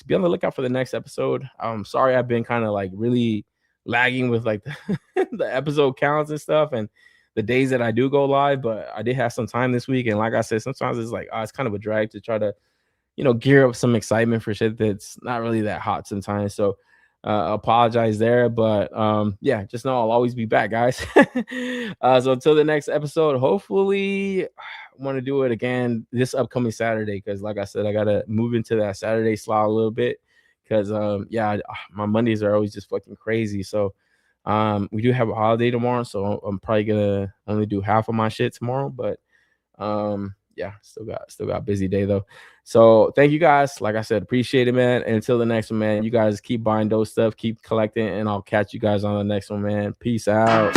lookout for the next episode. I'm sorry I've been kind of like really lagging with like the episode counts and stuff and the days that I do go live, but I did have some time this week. And like I said, sometimes it's like it's kind of a drag to try to gear up some excitement for shit that's not really that hot sometimes. So apologize there, but yeah, just know I'll always be back, guys. So until the next episode, hopefully I want to do it again this upcoming Saturday because like I said, I gotta move into that Saturday slot a little bit because my Mondays are always just fucking crazy. So We do have a holiday tomorrow, so I'm probably gonna only do half of my shit tomorrow. But yeah, still got a busy day though. So thank you guys. Like I said, appreciate it, man. And until the next one, man, you guys keep buying those stuff, keep collecting, and I'll catch you guys on the next one, man. Peace out.